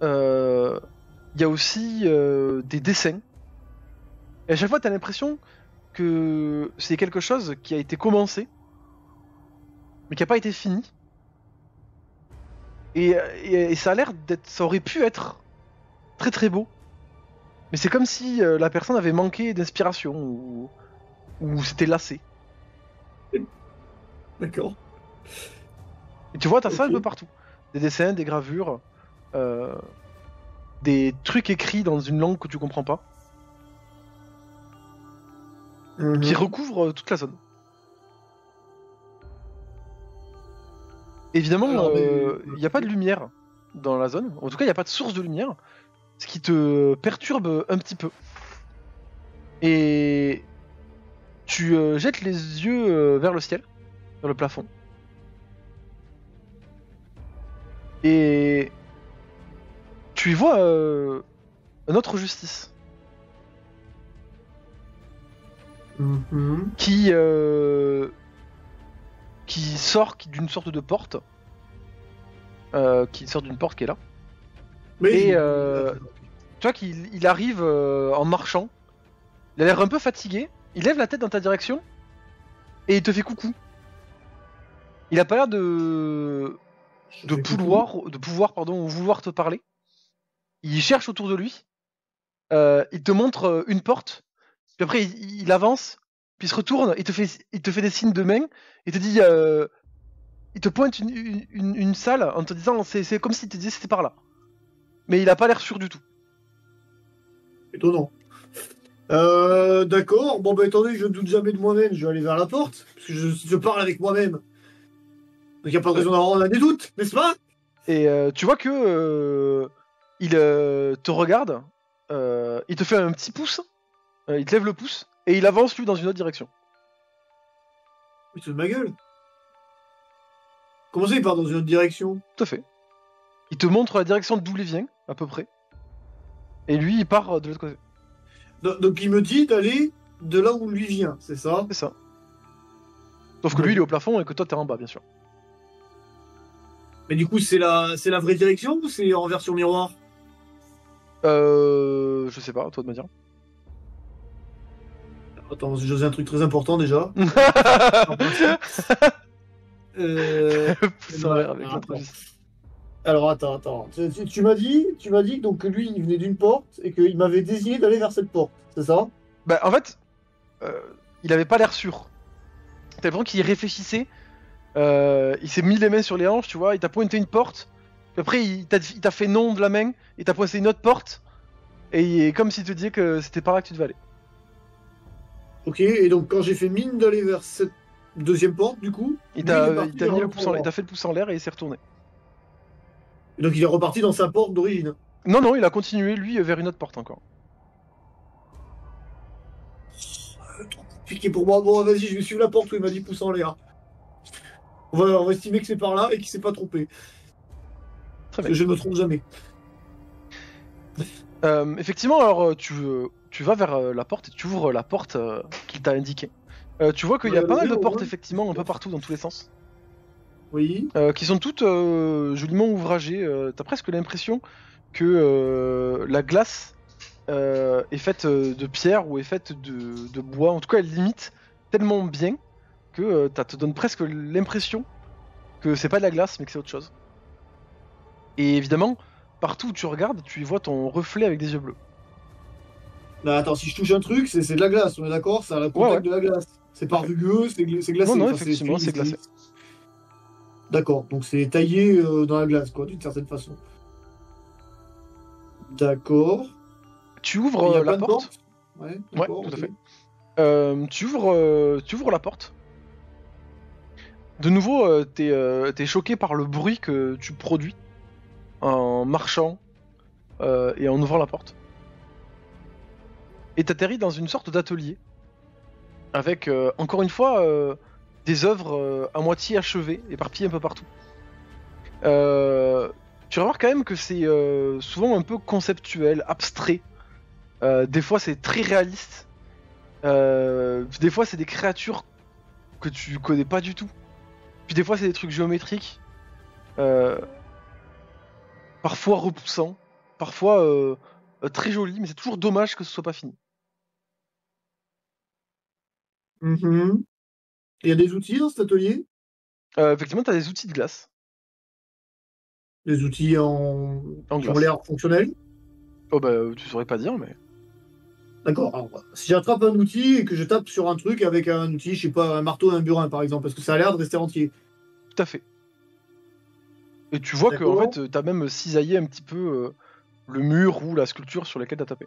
Speaker 7: Il y a aussi des dessins. Et à chaque fois, t'as l'impression que c'est quelque chose qui a été commencé, mais qui n'a pas été fini. Et ça a l'air d'être, ça aurait pu être très très beau. Mais c'est comme si la personne avait manqué d'inspiration ou s'était lassé.
Speaker 3: D'accord.
Speaker 7: Et tu vois, t'as ça un
Speaker 3: Ok.
Speaker 7: peu partout. Des dessins, des gravures, des trucs écrits dans une langue que tu comprends pas,
Speaker 3: Mhm.
Speaker 7: qui recouvrent toute la zone. Évidemment,
Speaker 3: Alors,
Speaker 7: il n'y a pas de lumière dans la zone. En tout cas, il n'y a pas de source de lumière, ce qui te perturbe un petit peu. Et tu jettes les yeux vers le ciel, vers le plafond. Et tu y vois un autre justice
Speaker 3: Mhm.
Speaker 7: qui sort d'une sorte de porte, qui sort d'une porte qui est là.
Speaker 3: Mais
Speaker 7: Et, tu vois qu'il arrive en marchant. Il a l'air un peu fatigué. Il lève la tête dans ta direction et il te fait coucou. Il a pas l'air de pouvoir vouloir te parler. Il cherche autour de lui. Il te montre une porte. Puis après il avance. Puis il se retourne. Il te fait des signes de main. Il te dit. Il te pointe une salle en te disant c'est comme s'il te disait c'était par là. Mais il a pas l'air sûr du tout.
Speaker 3: Étonnant. D'accord. Bon, bah, attendez, je ne doute jamais de moi-même. Je vais aller vers la porte. Parce que je parle avec moi-même. Donc, il n'y a pas de raison d'avoir des doutes, n'est-ce pas?
Speaker 7: Et tu vois que il te regarde. Il te fait un petit pouce. Il te lève le pouce. Et il avance, lui, dans une autre direction.
Speaker 3: Mais c'est de ma gueule. Comment ça, il part dans une autre direction?
Speaker 7: Tout à fait. Il te montre la direction d'où il vient, à peu près. Et lui, il part de l'autre côté.
Speaker 3: Donc, il me dit d'aller de là où lui vient, c'est ça?
Speaker 7: C'est ça. Sauf que lui, il est au plafond et que toi, t'es en bas, bien sûr.
Speaker 3: Mais du coup, c'est la vraie direction ou c'est en version miroir?
Speaker 7: Je sais pas, à toi de me dire.
Speaker 3: Attends, j'ai un truc très important déjà.
Speaker 7: Pouce en l'air avec l'autre.
Speaker 3: Alors attends. Tu m'as dit que donc lui il venait d'une porte et qu'il m'avait désigné d'aller vers cette porte, c'est ça?
Speaker 7: Bah en fait, il avait pas l'air sûr. T'as l'impression qu'il réfléchissait. Il s'est mis les mains sur les hanches, tu vois. Il t'a pointé une porte. Puis après il t'a fait non de la main. Il t'a pointé une autre porte. Et il est comme s'il te disait que c'était par là que tu devais aller.
Speaker 3: Ok, et donc quand j'ai fait mine d'aller vers cette deuxième porte, du coup,
Speaker 7: Il
Speaker 3: lui,
Speaker 7: t'a
Speaker 3: est parti
Speaker 7: mis
Speaker 3: vers
Speaker 7: le pouce en l'air, il t'a fait le pouce en l'air et il s'est retourné.
Speaker 3: Et donc il est reparti dans sa porte d'origine.
Speaker 7: Non, il a continué lui vers une autre porte encore.
Speaker 3: Trop compliqué pour moi. Bon, vas-y, je vais suivre la porte où il m'a dit pouce en l'air. On va estimer que c'est par là et qu'il s'est pas trompé.
Speaker 7: Très
Speaker 3: Parce
Speaker 7: bien.
Speaker 3: que je ne me trompe jamais.
Speaker 7: Effectivement, alors tu vas vers la porte et tu ouvres la porte qu'il t'a indiquée. Tu vois qu'il y a pas mal de portes effectivement un peu partout dans tous les sens.
Speaker 3: Oui.
Speaker 7: Qui sont toutes joliment ouvragées. T'as presque l'impression que la glace est faite de pierre ou est faite de bois. En tout cas, elle limite tellement bien que ça te donne presque l'impression que c'est pas de la glace mais que c'est autre chose. Et évidemment, partout où tu regardes, tu y vois ton reflet avec des yeux bleus.
Speaker 3: Bah attends, si je touche un truc, c'est de la glace, on est d'accord? Ça a le contact de la glace. C'est pas rugueux, c'est glacé.
Speaker 7: Non,
Speaker 3: Enfin,
Speaker 7: effectivement, c'est glacé.
Speaker 3: D'accord, donc c'est taillé dans la glace, quoi, d'une certaine façon. D'accord.
Speaker 7: Tu
Speaker 3: Il y
Speaker 7: ouvres
Speaker 3: a
Speaker 7: la
Speaker 3: plein de
Speaker 7: porte.
Speaker 3: Ouais,
Speaker 7: Ouais,
Speaker 3: d'accord,
Speaker 7: tout à
Speaker 3: ok.
Speaker 7: fait. Tu ouvres la porte. De nouveau, t'es choqué par le bruit que tu produis en marchant et en ouvrant la porte. Et t'atterris dans une sorte d'atelier avec, encore une fois, des œuvres à moitié achevées, éparpillées un peu partout. Tu remarques quand même que c'est souvent un peu conceptuel, abstrait. Des fois, c'est très réaliste. Des fois, c'est des créatures que tu connais pas du tout. Puis des fois, c'est des trucs géométriques. Parfois repoussants. Parfois très jolis, mais c'est toujours dommage que ce soit pas fini.
Speaker 3: Mhm. Il y a des outils dans cet atelier?
Speaker 7: Effectivement, t'as des outils de glace.
Speaker 3: Des outils qui
Speaker 7: En
Speaker 3: ont
Speaker 7: glace.
Speaker 3: l'air fonctionnels?
Speaker 7: Oh bah, tu saurais pas dire, mais...
Speaker 3: D'accord. Alors, si j'attrape un outil et que je tape sur un truc avec un outil, je sais pas, un marteau et un burin par exemple, parce que ça a l'air de rester entier.
Speaker 7: Tout à fait. Et tu vois que en
Speaker 3: D'accord.
Speaker 7: fait, t'as même cisaillé un petit peu le mur ou la sculpture sur laquelle t'as tapé.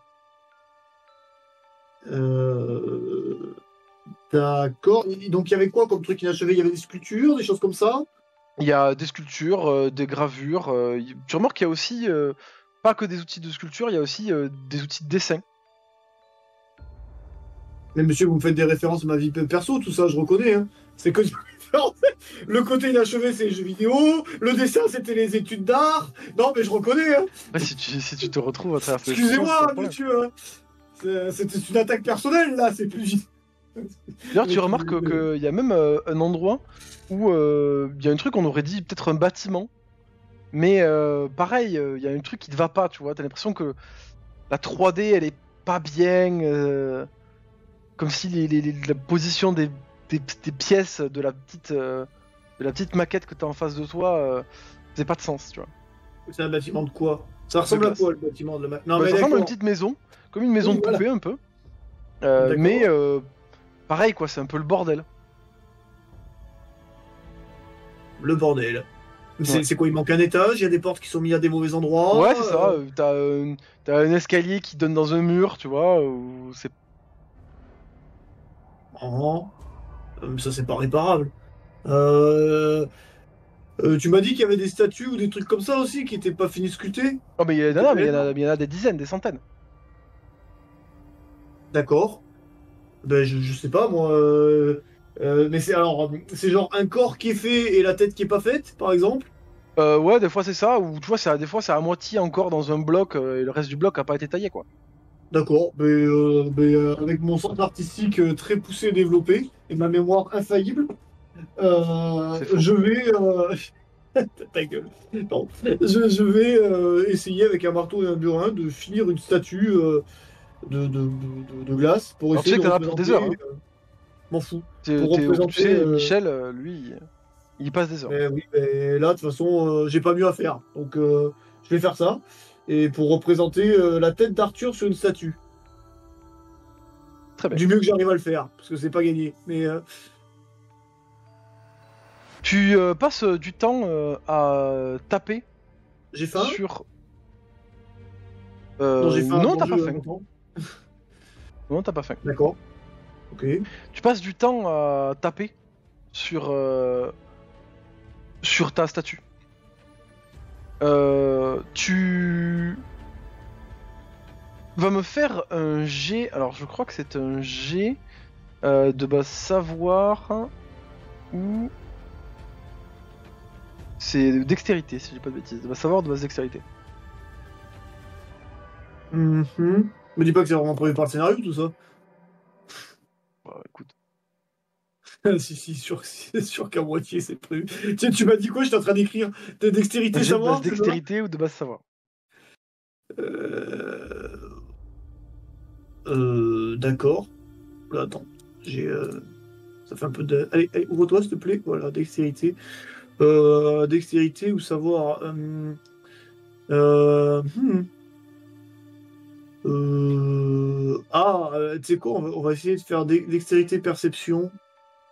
Speaker 3: D'accord. Et donc il y avait quoi comme truc inachevé? Il y avait des sculptures, des choses comme ça?
Speaker 7: Il y a des sculptures, des gravures. Tu remarques qu'il y a aussi, pas que des outils de sculpture, il y a aussi des outils de dessin.
Speaker 3: Mais monsieur, vous me faites des références à ma vie perso, tout ça, je reconnais. Hein. C'est que le côté inachevé, c'est les jeux vidéo. Le dessin, c'était les études d'art. Non, mais je reconnais. Hein.
Speaker 7: Ouais, si tu te retrouves à travers ces
Speaker 3: Excusez-moi,
Speaker 7: choses, c'est pas un
Speaker 3: monsieur. Hein. C'était une attaque personnelle, là. C'est plus...
Speaker 7: D'ailleurs, tu remarques qu'il y a même un endroit où il y a un truc, on aurait dit peut-être un bâtiment, mais pareil, il y a un truc qui te va pas, tu vois. T'as l'impression que la 3D elle est pas bien, comme si la position des pièces de la petite maquette que t'as en face de toi faisait pas de sens, tu vois.
Speaker 3: C'est un bâtiment de quoi? Ça ressemble à
Speaker 7: glace.
Speaker 3: quoi le bâtiment de la Non,
Speaker 7: Bah,
Speaker 3: mais
Speaker 7: ça ressemble à une
Speaker 3: d'accord.
Speaker 7: petite maison, comme une maison
Speaker 3: Oui,
Speaker 7: de
Speaker 3: voilà.
Speaker 7: poupée un peu.
Speaker 3: D'accord.
Speaker 7: Mais pareil quoi, c'est un peu le bordel.
Speaker 3: Le bordel.
Speaker 7: Ouais.
Speaker 3: C'est quoi? Il manque un étage, il y a des portes qui sont mises à des mauvais endroits.
Speaker 7: Ouais, c'est ça. T'as un escalier qui donne dans un mur, tu vois. C'est
Speaker 3: Oh. Ça, c'est pas réparable. Tu m'as dit qu'il y avait des statues ou des trucs comme ça aussi qui étaient pas finis sculptés?
Speaker 7: oh mais non, mais il y en a des dizaines, des centaines.
Speaker 3: D'accord. Ben, je sais pas, moi. Mais c'est genre un corps qui est fait et la tête qui est pas faite, par exemple?
Speaker 7: Ouais, des fois c'est ça, ou tu vois, des fois c'est à moitié encore dans un bloc et le reste du bloc a pas été taillé quoi.
Speaker 3: D'accord. Avec mon sens artistique très poussé et développé et ma mémoire infaillible,
Speaker 7: C'est faux.
Speaker 3: je vais. Ta gueule. Non. Je vais essayer avec un marteau et un burin de finir une statue de glace pour
Speaker 7: Alors, tu
Speaker 3: essayer
Speaker 7: sais
Speaker 3: de
Speaker 7: que t'en as pour des heures, hein.
Speaker 3: M'en fous.
Speaker 7: Tu
Speaker 3: Pour représenter,
Speaker 7: sais, Michel, lui, il y passe des heures.
Speaker 3: Mais oui, mais là, de toute façon, j'ai pas mieux à faire. Donc, je vais faire ça. Et pour représenter la tête d'Arthur sur une statue.
Speaker 7: Très bien.
Speaker 3: Du mieux que j'arrive à le faire, parce que c'est pas gagné. Mais
Speaker 7: Tu passes du temps à taper
Speaker 3: j'ai faim.
Speaker 7: sur.
Speaker 3: Non, j'ai faim.
Speaker 7: non,
Speaker 3: à
Speaker 7: t'as pas
Speaker 3: manger en
Speaker 7: faim.
Speaker 3: même temps.
Speaker 7: Non, t'as pas faim.
Speaker 3: D'accord. Ok.
Speaker 7: Tu passes du temps à taper sur ta statue. Tu vas me faire un jet. Alors, je crois que c'est un jet de base savoir ou c'est dextérité, si j'ai pas de bêtises. De base savoir, de base dextérité.
Speaker 3: Me dis pas que c'est vraiment prévu par le scénario, tout ça.
Speaker 7: Bah, écoute.
Speaker 3: Si, sûr qu'à moitié c'est prévu. Tu m'as dit quoi? J'étais en train d'écrire de dextérité
Speaker 7: Un jet de
Speaker 3: savoir.
Speaker 7: base dextérité ou de base savoir.
Speaker 3: D'accord. Là, attends. Ça fait un peu de. Allez, ouvre-toi s'il te plaît. Voilà, dextérité. Dextérité ou savoir. Tu sais quoi? On va essayer de faire dextérité perception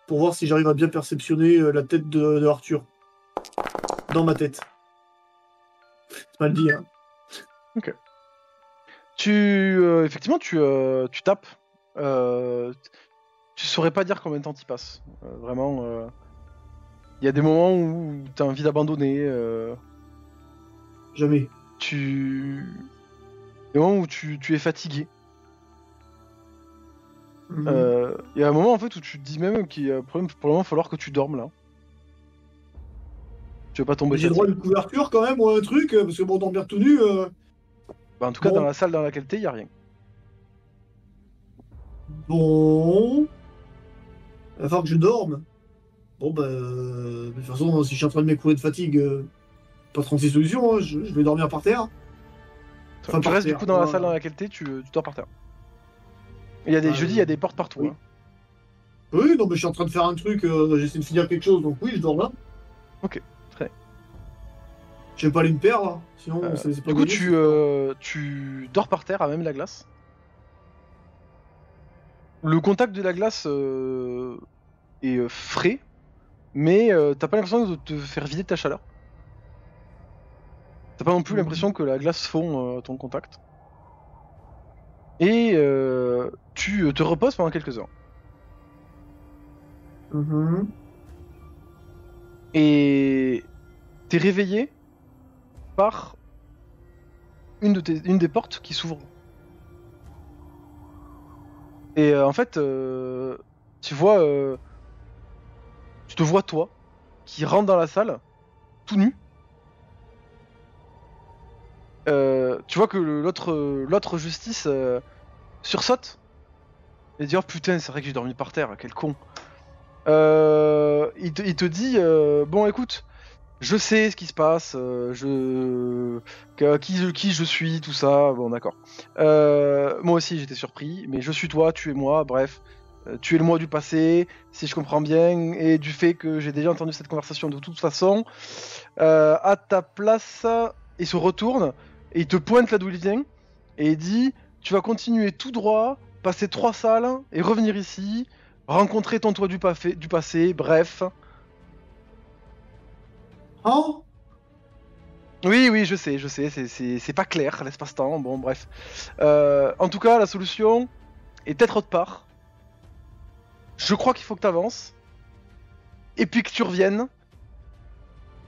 Speaker 3: pour voir si j'arrive à bien perceptionner la tête de Arthur. Dans ma tête. C'est mal dit, hein.
Speaker 7: Ok. Effectivement, tu tapes. Tu saurais pas dire combien de temps t'y passes. Vraiment, il y a des moments où t'as envie d'abandonner.
Speaker 3: Jamais.
Speaker 7: Des moments où tu es fatigué.
Speaker 3: Mhm.
Speaker 7: Il y a un moment en fait où tu te dis même qu'il va pour le moment il va falloir que tu dormes là. Tu veux pas tomber
Speaker 3: J'ai droit à
Speaker 7: fatigué.
Speaker 3: une couverture quand même ou un truc, parce que bon, dormir tout nu.
Speaker 7: Bah, en tout cas,
Speaker 3: Bon.
Speaker 7: dans la salle dans laquelle t'es, y a rien.
Speaker 3: Bon. Il va falloir que je dorme. Bon, bah. De toute façon, si je suis en train de m'écrouler de fatigue, pas 36 solutions, hein, je vais dormir par terre. Enfin,
Speaker 7: Tu
Speaker 3: par
Speaker 7: restes du
Speaker 3: terre,
Speaker 7: coup dans la
Speaker 3: pas-
Speaker 7: salle dans laquelle t'es, tu dors par terre. Il y a des,
Speaker 3: Ah,
Speaker 7: je dis, il y a des portes partout.
Speaker 3: oui.
Speaker 7: Hein.
Speaker 3: Oui, non, mais je suis en train de faire un truc, j'essaie de finir quelque chose, donc oui, je dors là.
Speaker 7: Ok, très.
Speaker 3: Je vais pas aller me perdre, là. Sinon, c'est pas
Speaker 7: Du coup,
Speaker 3: gagné,
Speaker 7: tu dors par terre à même la glace. Le contact de la glace est frais, mais t'as pas l'impression de te faire vider de ta chaleur. T'as pas non plus
Speaker 3: Mhm.
Speaker 7: l'impression que la glace fond à ton contact. Et tu te reposes pendant quelques heures.
Speaker 3: Mhm.
Speaker 7: Et t'es réveillé par une des portes qui s'ouvre. Et en fait, tu te vois toi, qui rentre dans la salle, tout nu. Tu vois que l'autre justice sursaute et dit oh putain c'est vrai que j'ai dormi par terre, quel con. Il te dit bon écoute, Je sais ce qui se passe, qui je suis, tout ça, bon d'accord. Moi aussi j'étais surpris, mais je suis toi, tu es moi, bref. Tu es le moi du passé, si je comprends bien, et du fait que j'ai déjà entendu cette conversation de toute façon. À ta place, il se retourne, et il te pointe là d'où il vient, et il dit, tu vas continuer tout droit, passer 3 salles, et revenir ici, rencontrer ton toi du passé, bref.
Speaker 3: Hein?
Speaker 7: Oui, je sais, c'est pas clair l'espace-temps, bon bref. En tout cas, la solution est peut-être autre part. Je crois qu'il faut que tu avances, et puis que tu reviennes,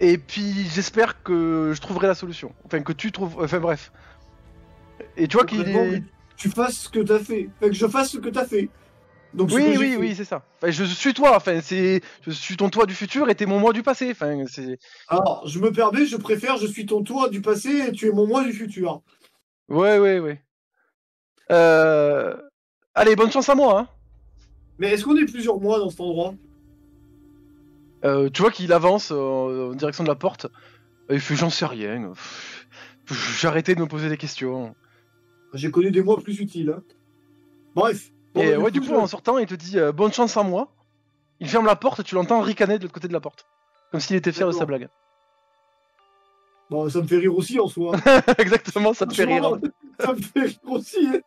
Speaker 7: et puis j'espère que je trouverai la solution. Enfin, que tu trouves... Enfin bref. Et tu vois qu'il
Speaker 3: Complètement,
Speaker 7: est...
Speaker 3: mais tu fasses ce que t'as fait. Enfin, que je fasse ce que t'as fait. Donc, ce que j'ai fait.
Speaker 7: Oui, c'est ça. Enfin, je suis toi, enfin, je suis ton toi du futur et t'es mon moi du passé. Enfin, c'est...
Speaker 3: Alors, je me permets, je préfère, je suis ton toi du passé et tu es mon moi du futur.
Speaker 7: Ouais. Allez, bonne chance à moi, hein.
Speaker 3: Mais est-ce qu'on est plusieurs mois dans cet endroit?
Speaker 7: Tu vois qu'il avance en direction de la porte. Il fait j'en sais rien. J'ai arrêté de me poser des questions.
Speaker 3: J'ai connu des mois plus utiles. Hein. Bref. Bon,
Speaker 7: Et
Speaker 3: bah,
Speaker 7: ouais, du coup, en sortant, il te dit bonne chance à moi. Il ferme la porte et tu l'entends ricaner de l'autre côté de la porte. Comme s'il était fier de sa blague.
Speaker 3: Bon, ça me fait rire aussi en soi.
Speaker 7: Exactement, ça te fait rire.
Speaker 3: Ça me fait rire aussi. Hein.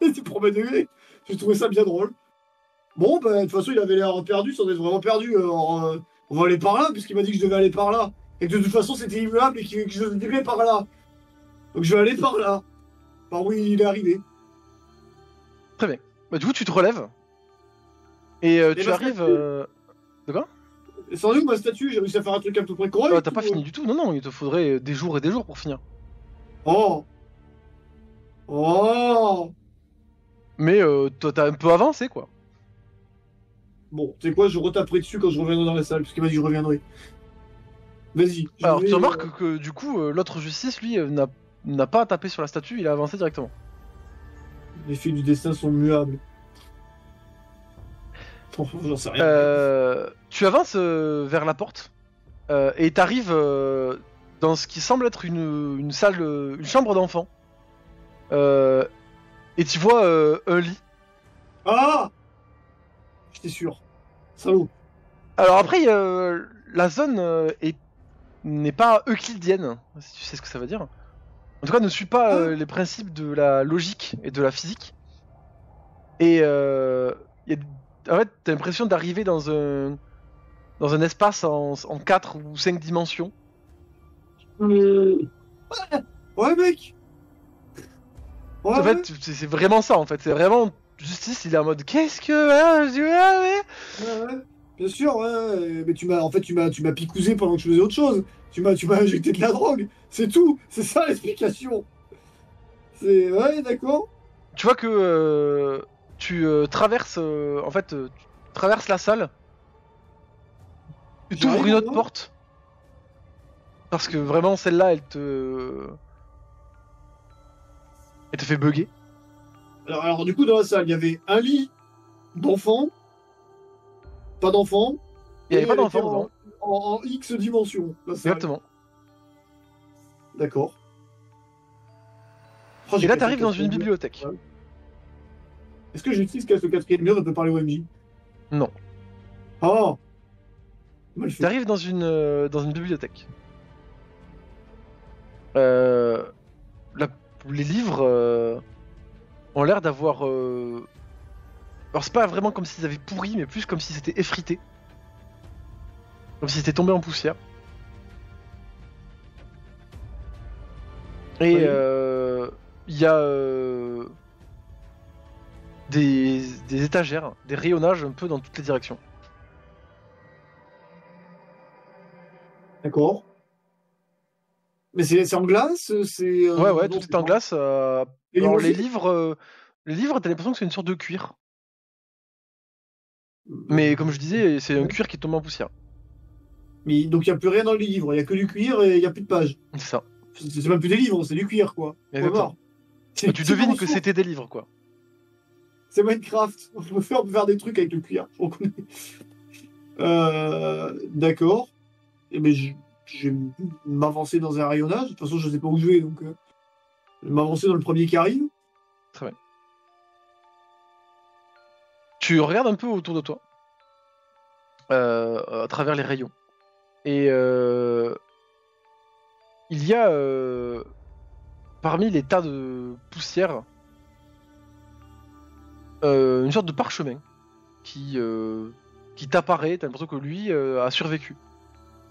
Speaker 3: C'est premier degré. J'ai trouvé ça bien drôle. Bon, bah, de toute façon, il avait l'air perdu, ça doit être vraiment perdu. Alors, on va aller par là, puisqu'il m'a dit que je devais aller par là. Et que de toute façon, c'était immuable et que je devais par là. Donc je vais aller par là. Par où il est arrivé.
Speaker 7: Très bien. Bah, du coup, tu te relèves. Et tu
Speaker 3: ma
Speaker 7: arrives.
Speaker 3: statue
Speaker 7: De quoi?
Speaker 3: Sans doute, ma statue, j'ai réussi à faire un truc à peu près correct.
Speaker 7: T'as pas fini du tout. Non, il te faudrait des jours et des jours pour finir.
Speaker 3: Oh. Oh.
Speaker 7: Mais toi, t'as un peu avancé, quoi.
Speaker 3: Bon, tu sais quoi, je retaperai dessus quand je reviendrai dans la salle, puisqu'il m'a dit que je reviendrai. Vas-y.
Speaker 7: Alors, tu remarques que du coup, l'autre justice, lui, n'a pas tapé sur la statue, il a avancé directement.
Speaker 3: Les fils du destin sont muables. Oh, j'en sais rien.
Speaker 7: Tu avances vers la porte et t'arrives dans ce qui semble être une salle, une chambre d'enfant. Et tu vois un lit.
Speaker 3: Ah. J'étais sûr. Salaud.
Speaker 7: Alors après, la zone n'est pas euclidienne, si tu sais ce que ça veut dire. En tout cas, ne suit pas les principes de la logique et de la physique. Et en fait, t'as l'impression d'arriver dans un espace en 4 ou 5 dimensions.
Speaker 3: Ouais, mec. Ouais,
Speaker 7: En fait, c'est vraiment ça, en fait. C'est vraiment... Justice, il est en mode qu'est-ce que...
Speaker 3: ouais. Bien sûr, ouais. Mais tu m'as picousé pendant que je faisais autre chose. Tu m'as injecté de la drogue. C'est tout. C'est ça l'explication. Ouais, d'accord.
Speaker 7: Tu vois que tu traverses... en fait, tu traverses la salle. Tu ouvres une autre porte. Parce que vraiment, celle-là, elle te fait bugger.
Speaker 3: Alors, du coup, dans la salle, il y avait un lit d'enfant. Pas d'enfant.
Speaker 7: Il n'y avait
Speaker 3: et
Speaker 7: pas
Speaker 3: elle
Speaker 7: d'enfant
Speaker 3: était
Speaker 7: dedans.
Speaker 3: En X dimensions, la salle.
Speaker 7: Exactement.
Speaker 3: D'accord. Oh,
Speaker 7: Et là, t'arrives dans une bibliothèque.
Speaker 3: Ouais. Est-ce que Justice casse le quatrième mur et peut parler au MJ?
Speaker 7: Non.
Speaker 3: Oh. Mal fait.
Speaker 7: T'arrives dans une bibliothèque. Les livres ont l'air d'avoir... Alors c'est pas vraiment comme s'ils avaient pourri, mais plus comme si c'était effrité. Comme si c'était tombé en poussière. Et il y a des étagères, des rayonnages un peu dans toutes les directions.
Speaker 3: D'accord. Mais c'est en glace, c'est.
Speaker 7: Ouais,
Speaker 3: non,
Speaker 7: tout
Speaker 3: c'est
Speaker 7: est en
Speaker 3: pas-
Speaker 7: glace.
Speaker 3: Et
Speaker 7: Alors
Speaker 3: aussi
Speaker 7: les livres, t'as l'impression que c'est une sorte de cuir. Mais comme je disais, c'est un cuir qui tombe en poussière.
Speaker 3: Mais donc il n'y a plus rien dans les livres, il n'y a que du cuir et il n'y a plus de pages.
Speaker 7: C'est ça.
Speaker 3: C'est même plus des livres, c'est du cuir quoi. Faut
Speaker 7: Exactement.
Speaker 3: voir. C'est-
Speaker 7: Tu
Speaker 3: c'est
Speaker 7: devines
Speaker 3: bon
Speaker 7: que
Speaker 3: son.
Speaker 7: c'était des livres, quoi.
Speaker 3: C'est Minecraft. On peut faire des trucs avec le cuir. Je reconnais. D'accord. Et mais je vais m'avancer dans un rayonnage. De toute façon, je sais pas où je vais, donc je vais m'avancer dans le premier qui arrive.
Speaker 7: Très bien. Tu regardes un peu autour de toi, à travers les rayons. Et il y a, parmi les tas de poussière, une sorte de parchemin qui t'apparaît. T'as l'impression que lui a survécu.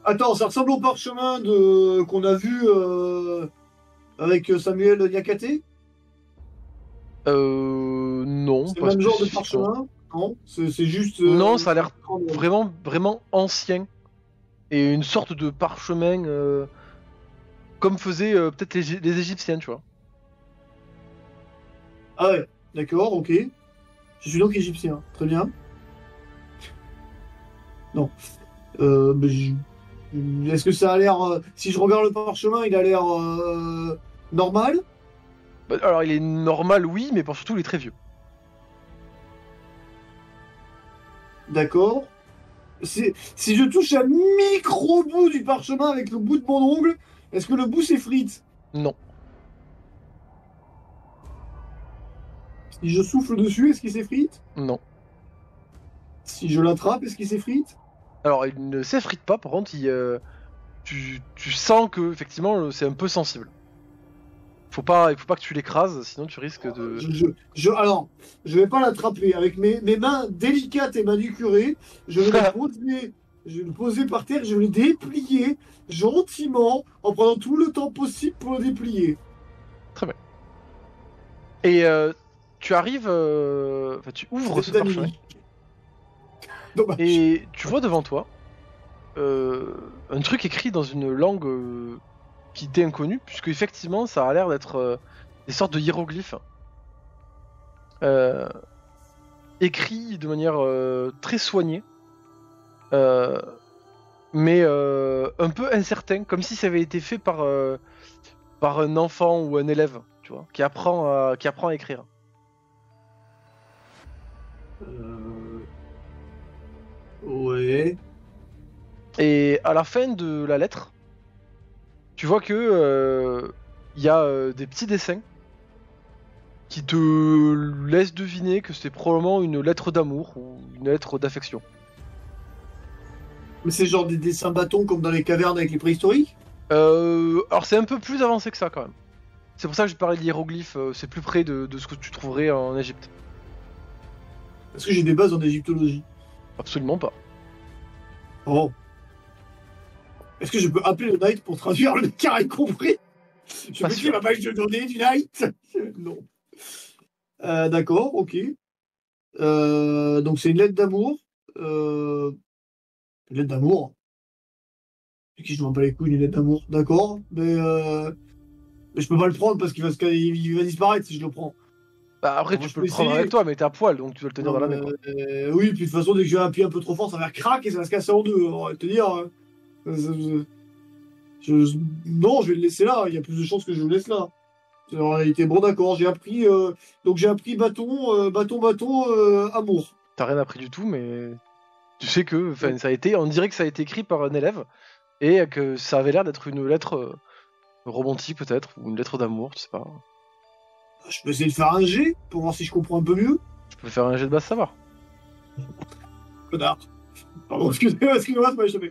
Speaker 3: Attends, ça ressemble au parchemin qu'on a vu avec Samuel Niakate?
Speaker 7: Non,
Speaker 3: C'est
Speaker 7: pas
Speaker 3: le même genre de
Speaker 7: spécifiquement.
Speaker 3: parchemin? Non, c'est juste.
Speaker 7: Non, ça a l'air vraiment, vraiment ancien. Et une sorte de parchemin comme faisaient peut-être les Égyptiens, tu vois.
Speaker 3: Ah ouais, d'accord, ok. Je suis donc égyptien, très bien. Non. Mais est-ce que ça a l'air. Si je regarde le parchemin, il a l'air normal?
Speaker 7: Bah, alors il est normal, oui, mais pour surtout il est très vieux.
Speaker 3: D'accord. Si je touche un micro-bout du parchemin avec le bout de mon ongle, est-ce que le bout s'effrite?
Speaker 7: Non.
Speaker 3: Si je souffle dessus, est-ce qu'il s'effrite?
Speaker 7: Non.
Speaker 3: Si je l'attrape, est-ce qu'il s'effrite?
Speaker 7: Alors il ne s'effrite pas, par contre, tu sens que effectivement c'est un peu sensible. Il faut pas que tu l'écrases, sinon tu risques de.
Speaker 3: Alors, je vais pas l'attraper. Avec mes mains délicates et manucurées, je vais le poser par terre, je vais le déplier gentiment, en prenant tout le temps possible pour le déplier.
Speaker 7: Et tu arrives, enfin tu ouvres ce parchemin
Speaker 3: Dommage.
Speaker 7: et tu vois devant toi un truc écrit dans une langue qui t'est inconnue, puisque effectivement ça a l'air d'être des sortes de hiéroglyphes écrits de manière très soignée, mais un peu incertain, comme si ça avait été fait par un enfant ou un élève, tu vois, qui apprend à écrire.
Speaker 3: Ouais.
Speaker 7: Et à la fin de la lettre, tu vois que y a des petits dessins qui te laissent deviner que c'est probablement une lettre d'amour ou une lettre d'affection.
Speaker 3: Mais c'est genre des dessins bâtons comme dans les cavernes avec les préhistoriques?
Speaker 7: Alors c'est un peu plus avancé que ça quand même. C'est pour ça que je parlais de hiéroglyphes, c'est plus près de ce que tu trouverais en Égypte.
Speaker 3: Est-ce que j'ai des bases en égyptologie?
Speaker 7: Absolument pas.
Speaker 3: Oh. Est-ce que je peux appeler le Knight pour traduire le carré compris? Je
Speaker 7: Pas
Speaker 3: peux
Speaker 7: sûr.
Speaker 3: dire la page de données du Knight? Non. D'accord, ok. Donc c'est une lettre d'amour. Une lettre d'amour? C'est qui je m'en bats les couilles, une lettre d'amour? D'accord, mais je peux pas le prendre parce qu'il va disparaître si je le prends.
Speaker 7: Bah après
Speaker 3: Moi,
Speaker 7: tu
Speaker 3: je
Speaker 7: peux
Speaker 3: peux
Speaker 7: le prendre
Speaker 3: essayer.
Speaker 7: avec toi, mais t'es à poil, donc tu dois le tenir dans la main, quoi.
Speaker 3: Oui, puis de toute façon, dès que j'ai appuyé un peu trop fort, ça va faire crack et ça va se casser en deux. On va te dire. Non, je vais le laisser là. Il y a plus de chances que je le laisse là. En réalité, bon, d'accord. J'ai appris. Donc j'ai appris bâton, amour.
Speaker 7: T'as rien appris du tout, mais tu sais que, enfin, on dirait que ça a été écrit par un élève et que ça avait l'air d'être une lettre romantique peut-être ou une lettre d'amour, je sais pas.
Speaker 3: Je peux essayer de faire un G pour voir si je comprends un peu mieux.
Speaker 7: Je peux faire un jet de base savoir.
Speaker 3: Connard. Pardon, excusez-moi, ça m'a échappé.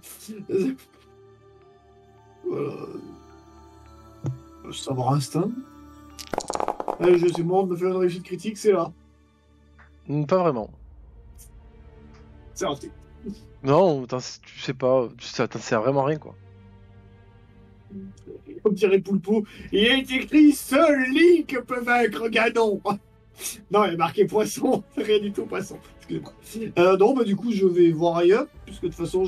Speaker 3: Voilà. Savoir instinct. Allez, c'est bon, de me faire une réussite critique, c'est là.
Speaker 7: Pas vraiment.
Speaker 3: C'est raté.
Speaker 7: Non, tu sais pas, ça t'en sert vraiment à rien quoi.
Speaker 3: Comme dirait Poulpo, il est écrit seul Link peut vaincre Ganon. Non, il est marqué poisson, rien du tout poisson. Excusez-moi. Non, bah du coup, je vais voir ailleurs, puisque de toute façon,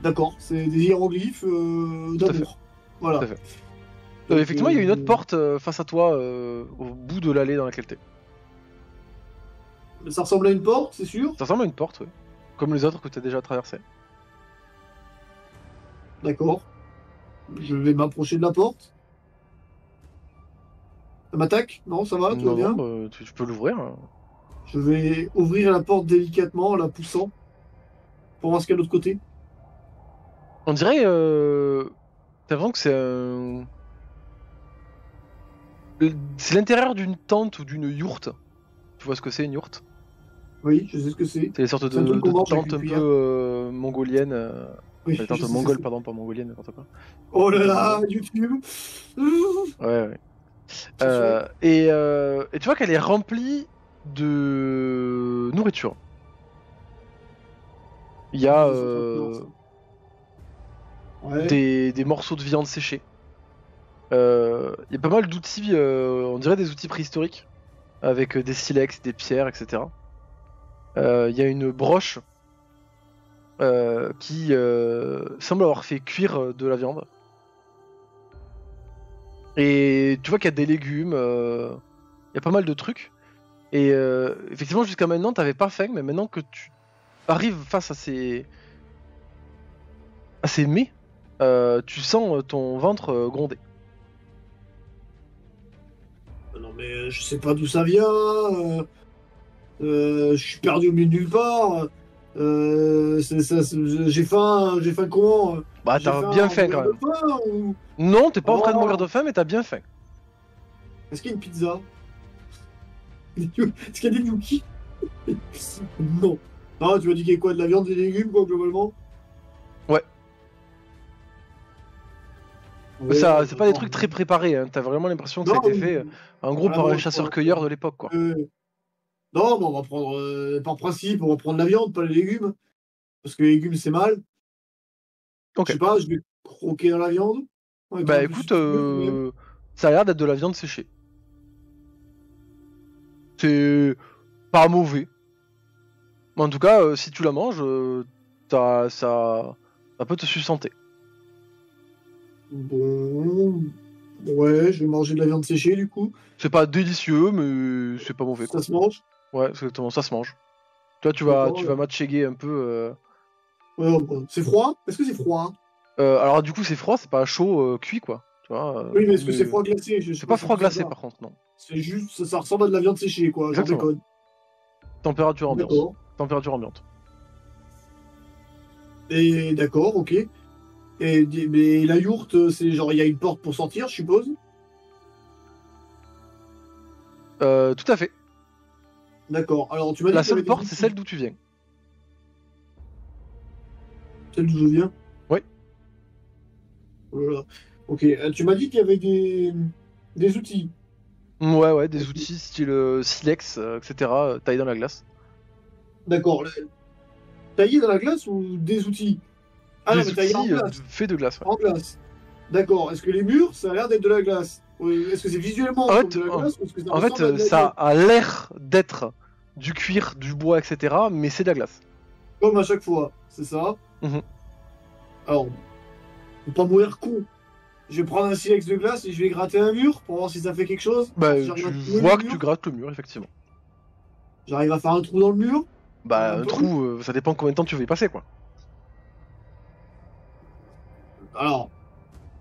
Speaker 3: D'accord, c'est des hiéroglyphes d'amour. Voilà.
Speaker 7: Tout à fait. Effectivement, il y a une autre porte face à toi, au bout de l'allée dans laquelle t'es.
Speaker 3: Ça ressemble à une porte, c'est sûr.
Speaker 7: Ça ressemble à une porte, oui. Comme les autres que t'as déjà traversées.
Speaker 3: D'accord. Je vais m'approcher de la porte. Ça m'attaque? Non, ça va, tout va
Speaker 7: Non,
Speaker 3: bien.
Speaker 7: bah, tu peux l'ouvrir. Hein.
Speaker 3: Je vais ouvrir la porte délicatement en la poussant pour voir ce qu'il y a de l'autre côté.
Speaker 7: On dirait. T'as l'impression que c'est un. C'est l'intérieur d'une tente ou d'une yourte. Tu vois ce que c'est une yourte?
Speaker 3: Oui, je sais ce que c'est.
Speaker 7: C'est les sortes
Speaker 3: C'est un
Speaker 7: de
Speaker 3: truc qu'on mange avec
Speaker 7: tentes un
Speaker 3: une
Speaker 7: peu
Speaker 3: cuillère.
Speaker 7: mongoliennes.
Speaker 3: Oui,
Speaker 7: Enfin,
Speaker 3: je
Speaker 7: tentes
Speaker 3: sais ce que
Speaker 7: mongoles,
Speaker 3: c'est.
Speaker 7: pardon, pas mongoliennes, n'importe quoi.
Speaker 3: Oh là là, YouTube.
Speaker 7: Ouais, ouais.
Speaker 3: Attention.
Speaker 7: Et tu vois qu'elle est remplie de nourriture. Il y a
Speaker 3: Ouais.
Speaker 7: des morceaux de viande séchée. Il y a pas mal d'outils, on dirait des outils préhistoriques, avec des silex, des pierres, etc. Il y a une broche qui semble avoir fait cuire de la viande. Et tu vois qu'il y a des légumes, il y a pas mal de trucs. Et effectivement, jusqu'à maintenant, t'avais pas faim, mais maintenant que tu arrives face à ces mets, tu sens ton ventre gronder.
Speaker 3: Non mais je sais pas d'où ça vient. Je suis perdu au milieu de nulle part. J'ai faim comment?
Speaker 7: Bah,
Speaker 3: J'ai
Speaker 7: t'as bien
Speaker 3: en
Speaker 7: faim
Speaker 3: mourir
Speaker 7: quand même.
Speaker 3: de faim, ou...
Speaker 7: Non, t'es pas en train de
Speaker 3: Oh.
Speaker 7: mourir de faim, mais t'as bien faim.
Speaker 3: Est-ce qu'il y a une pizza? Est-ce qu'il y a des gnocchis? Non. Non, tu m'as dit qu'il y a quoi? De la viande, des légumes, quoi, globalement?
Speaker 7: Ouais.
Speaker 3: Ouais,
Speaker 7: Ça, c'est pas des
Speaker 3: bon.
Speaker 7: trucs très préparés, hein. T'as vraiment l'impression que ça
Speaker 3: Non,
Speaker 7: a été
Speaker 3: oui.
Speaker 7: fait en gros
Speaker 3: Voilà,
Speaker 7: par
Speaker 3: bon,
Speaker 7: un chasseur-cueilleur de l'époque, quoi.
Speaker 3: Non, mais on va prendre, par principe, on va prendre la viande, pas les légumes. Parce que les légumes, c'est mal.
Speaker 7: Ok.
Speaker 3: Je sais pas, je vais croquer dans la viande. Ouais,
Speaker 7: Bah
Speaker 3: toi,
Speaker 7: écoute,
Speaker 3: si tu veux, même.
Speaker 7: ça a l'air d'être de la viande séchée. C'est pas mauvais. Mais en tout cas, si tu la manges, ça peut te sustenter.
Speaker 3: Bon. Ouais, je vais manger de la viande séchée, du coup.
Speaker 7: C'est pas délicieux, mais c'est pas mauvais, quoi.
Speaker 3: Ça se mange.
Speaker 7: Ouais, exactement, ça se mange. Toi, tu
Speaker 3: D'accord,
Speaker 7: vas matchéguer un peu.
Speaker 3: Ouais, bon. C'est froid? Est-ce que c'est froid?
Speaker 7: Alors du coup, c'est froid, c'est pas chaud cuit, quoi. Tu vois,
Speaker 3: Oui, mais est-ce que c'est froid glacé? Je sais
Speaker 7: C'est pas
Speaker 3: si
Speaker 7: froid
Speaker 3: c'est
Speaker 7: glacé,
Speaker 3: ça.
Speaker 7: par contre, non.
Speaker 3: C'est juste, ça ressemble à de la viande séchée, quoi. J'en
Speaker 7: Exactement.
Speaker 3: déconne.
Speaker 7: Température ambiante.
Speaker 3: D'accord.
Speaker 7: Température ambiante.
Speaker 3: Et d'accord, ok. Mais la yourte, c'est genre, il y a une porte pour sortir, je suppose?
Speaker 7: Tout à fait.
Speaker 3: D'accord. Alors, tu m'as dit
Speaker 7: La
Speaker 3: qu'il y avait
Speaker 7: seule
Speaker 3: des
Speaker 7: porte,
Speaker 3: outils.
Speaker 7: c'est celle d'où tu viens.
Speaker 3: Celle d'où je viens?
Speaker 7: Oui.
Speaker 3: Oh là là. Ok. Tu m'as dit qu'il y avait des outils.
Speaker 7: Ouais, des
Speaker 3: Ok.
Speaker 7: outils style silex, etc. Taillés dans la glace.
Speaker 3: D'accord. Taillé dans la glace ou des outils? Ah non,
Speaker 7: Des
Speaker 3: mais taillé en
Speaker 7: outils
Speaker 3: glace.
Speaker 7: faits de glace, ouais.
Speaker 3: En glace. D'accord. Est-ce que les murs, ça a l'air d'être de la glace? Oui. Est-ce que c'est visuellement
Speaker 7: En
Speaker 3: comme
Speaker 7: fait,
Speaker 3: de la glace ou est-ce que ça
Speaker 7: En fait,
Speaker 3: ressemble à de la
Speaker 7: ça
Speaker 3: glace?
Speaker 7: a l'air d'être du cuir, du bois, etc. Mais c'est de la glace.
Speaker 3: Comme à chaque fois, c'est ça?
Speaker 7: Mhm.
Speaker 3: Alors, faut pas mourir con. Je vais prendre un silex de glace et je vais gratter un mur pour voir si ça fait quelque chose.
Speaker 7: Bah,
Speaker 3: Si j'arrive
Speaker 7: tu
Speaker 3: à trouver
Speaker 7: vois
Speaker 3: le
Speaker 7: que
Speaker 3: mur.
Speaker 7: tu grattes le mur, effectivement.
Speaker 3: J'arrive à faire un trou dans le mur.
Speaker 7: Bah,
Speaker 3: Un
Speaker 7: un
Speaker 3: peu.
Speaker 7: trou, ça dépend combien de temps tu veux y passer, quoi.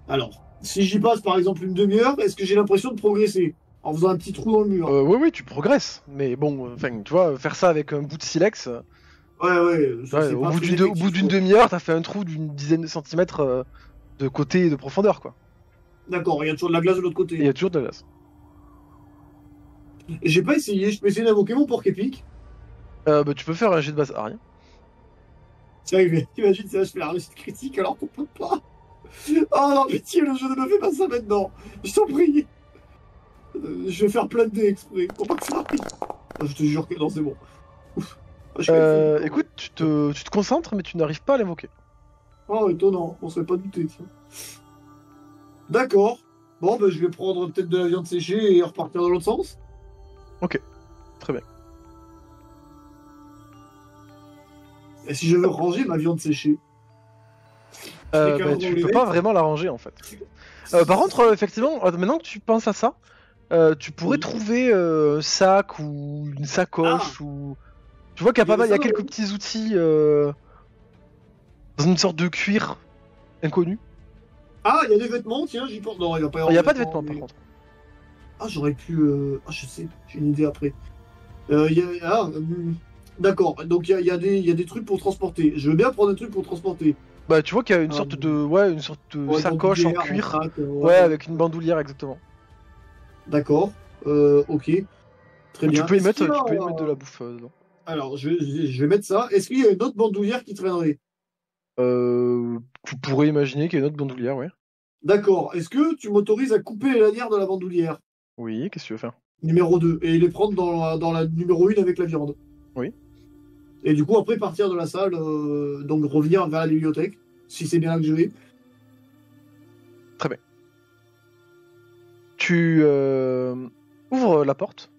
Speaker 3: Alors, si j'y passe par exemple une demi-heure, est-ce que j'ai l'impression de progresser en faisant un petit trou dans le mur?
Speaker 7: Oui, tu progresses. Mais bon, enfin, tu vois, faire ça avec un bout de silex,
Speaker 3: Ouais, ça,
Speaker 7: ouais,
Speaker 3: c'est
Speaker 7: au
Speaker 3: pas
Speaker 7: bout
Speaker 3: très
Speaker 7: au
Speaker 3: effectif,
Speaker 7: bout d'une
Speaker 3: quoi.
Speaker 7: demi-heure, t'as fait un trou d'une dizaine de centimètres de côté et de profondeur, quoi.
Speaker 3: D'accord, il y a toujours de la glace de l'autre
Speaker 7: Et il y
Speaker 3: côté.
Speaker 7: a toujours de la glace.
Speaker 3: Et j'ai pas essayé, je peux essayer d'invoquer mon porc épic.
Speaker 7: Bah, tu peux faire un jet de base arrière.
Speaker 3: Tiens, imagine, ça, je fais la réussite critique alors qu'on peut pas. Oh non, pitié, le jeu ne me fait pas ça maintenant. Je t'en prie. Je vais faire plein de dés exprès pour pas que ça arrive. Ah, je te jure que non, c'est bon. Ouf. Ah, je suis pas une fille.
Speaker 7: Écoute, tu te concentres, mais tu n'arrives pas à l'invoquer.
Speaker 3: Oh, étonnant, on serait pas douté, tiens. D'accord. Bon, bah, je vais prendre peut-être de la viande séchée et repartir dans l'autre sens.
Speaker 7: Très bien.
Speaker 3: Et si je veux ranger ma viande séchée? C'est
Speaker 7: Bah,
Speaker 3: qu'un
Speaker 7: tu
Speaker 3: gros
Speaker 7: peux
Speaker 3: levé.
Speaker 7: pas vraiment l'arranger, en fait. Par contre, effectivement, maintenant que tu penses à ça, tu pourrais
Speaker 3: Oui.
Speaker 7: trouver un sac ou une sacoche ou... Tu vois qu'il y a
Speaker 3: Il y
Speaker 7: pas mal, il y a
Speaker 3: avait ça,
Speaker 7: quelques
Speaker 3: oui.
Speaker 7: petits outils dans une sorte de cuir inconnu.
Speaker 3: Ah, il y a des vêtements, tiens, j'y pense. Non, il va pas y
Speaker 7: Il
Speaker 3: avoir
Speaker 7: n'y a pas de vêtements,
Speaker 3: mais-
Speaker 7: par contre.
Speaker 3: Ah, j'aurais pu. Ah, je sais, j'ai une idée après. D'accord, donc il y a des trucs pour transporter. Je veux bien prendre un truc pour transporter.
Speaker 7: Bah, tu vois qu'il y a une
Speaker 3: Ah,
Speaker 7: sorte de
Speaker 3: Ouais,
Speaker 7: sacoche en
Speaker 3: bandoulière,
Speaker 7: cuir.
Speaker 3: sac,
Speaker 7: Ouais, avec une bandoulière, exactement.
Speaker 3: D'accord. Ok. Très bien.
Speaker 7: Tu peux y
Speaker 3: Est-ce
Speaker 7: mettre,
Speaker 3: qu'il y a,
Speaker 7: de la bouffe dedans.
Speaker 3: Alors, je vais mettre ça. Est-ce qu'il y a une autre bandoulière qui traînerait?
Speaker 7: Tu pourrais imaginer qu'il y a une autre bandoulière, ouais.
Speaker 3: D'accord. Est-ce que tu m'autorises à couper les lanières de la bandoulière?
Speaker 7: Oui, qu'est-ce que tu veux faire?
Speaker 3: Numéro 2. Et les prendre dans la numéro 1 avec la viande.
Speaker 7: Oui.
Speaker 3: Et du coup, après, partir de la salle, donc revenir vers la bibliothèque, si c'est bien là que je vais.
Speaker 7: Tu ouvres la porte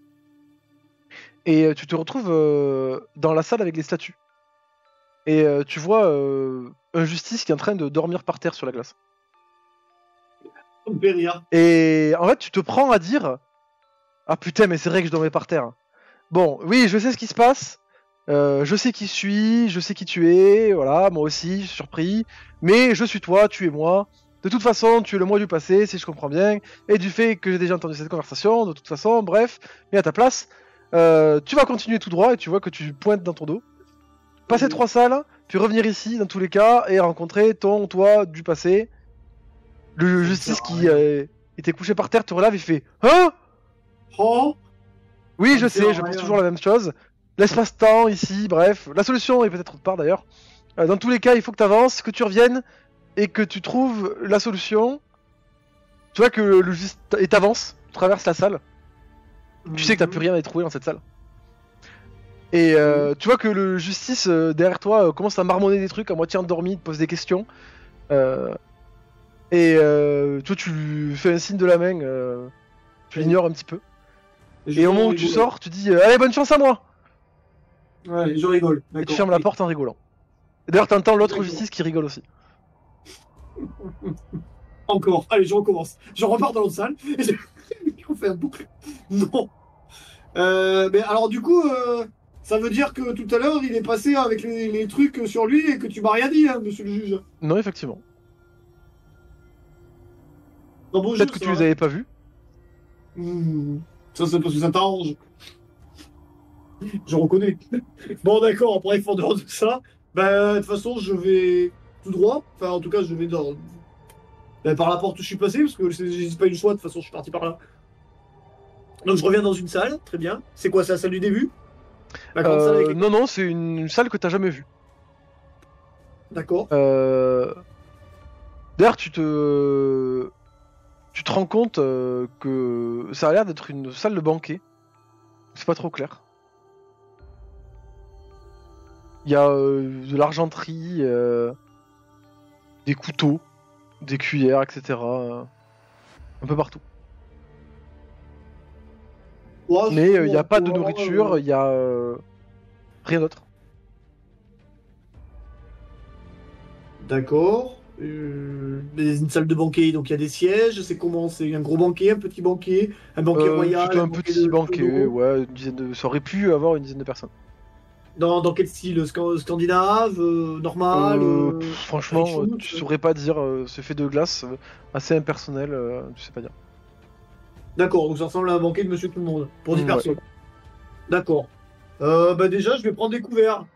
Speaker 7: et tu te retrouves dans la salle avec les statues. Et tu vois un justice qui est en train de dormir par terre sur la glace.
Speaker 3: Ça me fait rire.
Speaker 7: Et en fait, tu te prends à dire ah putain, mais c'est vrai que je dormais par terre. Bon, oui, je sais ce qui se passe. Je sais qui je suis, je sais qui tu es. Voilà, moi aussi, je suis surpris. Mais je suis toi, tu es moi. De toute façon, tu es le moi du passé, si je comprends bien. Et du fait que j'ai déjà entendu cette conversation, de toute façon, bref. Mais à ta place, tu vas continuer tout droit et tu vois que tu pointes dans ton dos. Passer 3 salles, puis revenir ici, dans tous les cas, et rencontrer toi du passé. Le justice qui était couché par terre te relève et fait hein?
Speaker 3: Oh!
Speaker 7: Oui,
Speaker 3: Ça
Speaker 7: je
Speaker 3: me
Speaker 7: sais,
Speaker 3: sert à
Speaker 7: je pense
Speaker 3: rien.
Speaker 7: toujours la même chose. L'espace-temps ici, bref. La solution est peut-être autre part d'ailleurs. Dans tous les cas, il faut que tu avances, que tu reviennes et que tu trouves la solution. Tu vois que le juste et t'avances, tu traverses la salle. Tu sais que t'as plus rien à y trouver dans cette salle. Et tu vois que le justice derrière toi commence à marmonner des trucs à moitié endormi, te pose des questions. Toi tu lui fais un signe de la main, tu l'ignores un petit peu. Et au moment où tu sors, tu dis allez, bonne chance à moi!
Speaker 3: Ouais, je rigole.
Speaker 7: Et tu
Speaker 3: D'accord.
Speaker 7: fermes la porte en rigolant. Et d'ailleurs, t'entends l'autre
Speaker 3: D'accord.
Speaker 7: justice qui rigole aussi.
Speaker 3: Encore. Allez, je recommence. Je repars dans l'autre salle. Et on fait un boucle. Non. Mais alors, du coup, ça veut dire que tout à l'heure, il est passé avec les trucs sur lui et que tu m'as rien dit, hein, monsieur le juge.
Speaker 7: Non, effectivement.
Speaker 3: Non, bon
Speaker 7: Peut-être
Speaker 3: jeu,
Speaker 7: que
Speaker 3: ça,
Speaker 7: tu les
Speaker 3: hein.
Speaker 7: avais pas vus.
Speaker 3: Ça, c'est parce que ça t'arrange. Je reconnais. Bon, d'accord, bref, en dehors de ça, bah, de toute façon, je vais tout droit. Enfin, en tout cas, je vais par la porte où je suis passé, parce que j'ai pas eu le choix, de toute façon, je suis parti par là. Donc, je reviens dans une salle, très bien. C'est quoi, c'est la salle du début? La grande salle avec les...
Speaker 7: Non, c'est une salle que t'as jamais vue.
Speaker 3: D'accord.
Speaker 7: D'ailleurs, tu te rends compte que ça a l'air d'être une salle de banquet. C'est pas trop clair. Il y a de l'argenterie, des couteaux, des cuillères, etc. Un peu partout.
Speaker 3: Ouais,
Speaker 7: Mais il n'y a
Speaker 3: bon,
Speaker 7: pas de
Speaker 3: ouais,
Speaker 7: nourriture, il y a rien d'autre.
Speaker 3: D'accord. Une salle de banquet, donc il y a des sièges, c'est comment? C'est un gros banquet, un petit banquet, un banquet royal,
Speaker 7: C'était un
Speaker 3: banquet
Speaker 7: petit
Speaker 3: de
Speaker 7: banquet,
Speaker 3: d'euros.
Speaker 7: ouais, ça aurait pu avoir une dizaine de personnes.
Speaker 3: Dans quel style? Scandinave, normal,
Speaker 7: Franchement,
Speaker 3: richoux,
Speaker 7: tu saurais pas dire, c'est fait de glace, assez impersonnel, tu sais pas dire.
Speaker 3: D'accord, donc ça ressemble à un banquet de Monsieur Tout le Monde, pour 10
Speaker 7: Ouais.
Speaker 3: personnes. D'accord. Bah déjà, je vais prendre des couverts.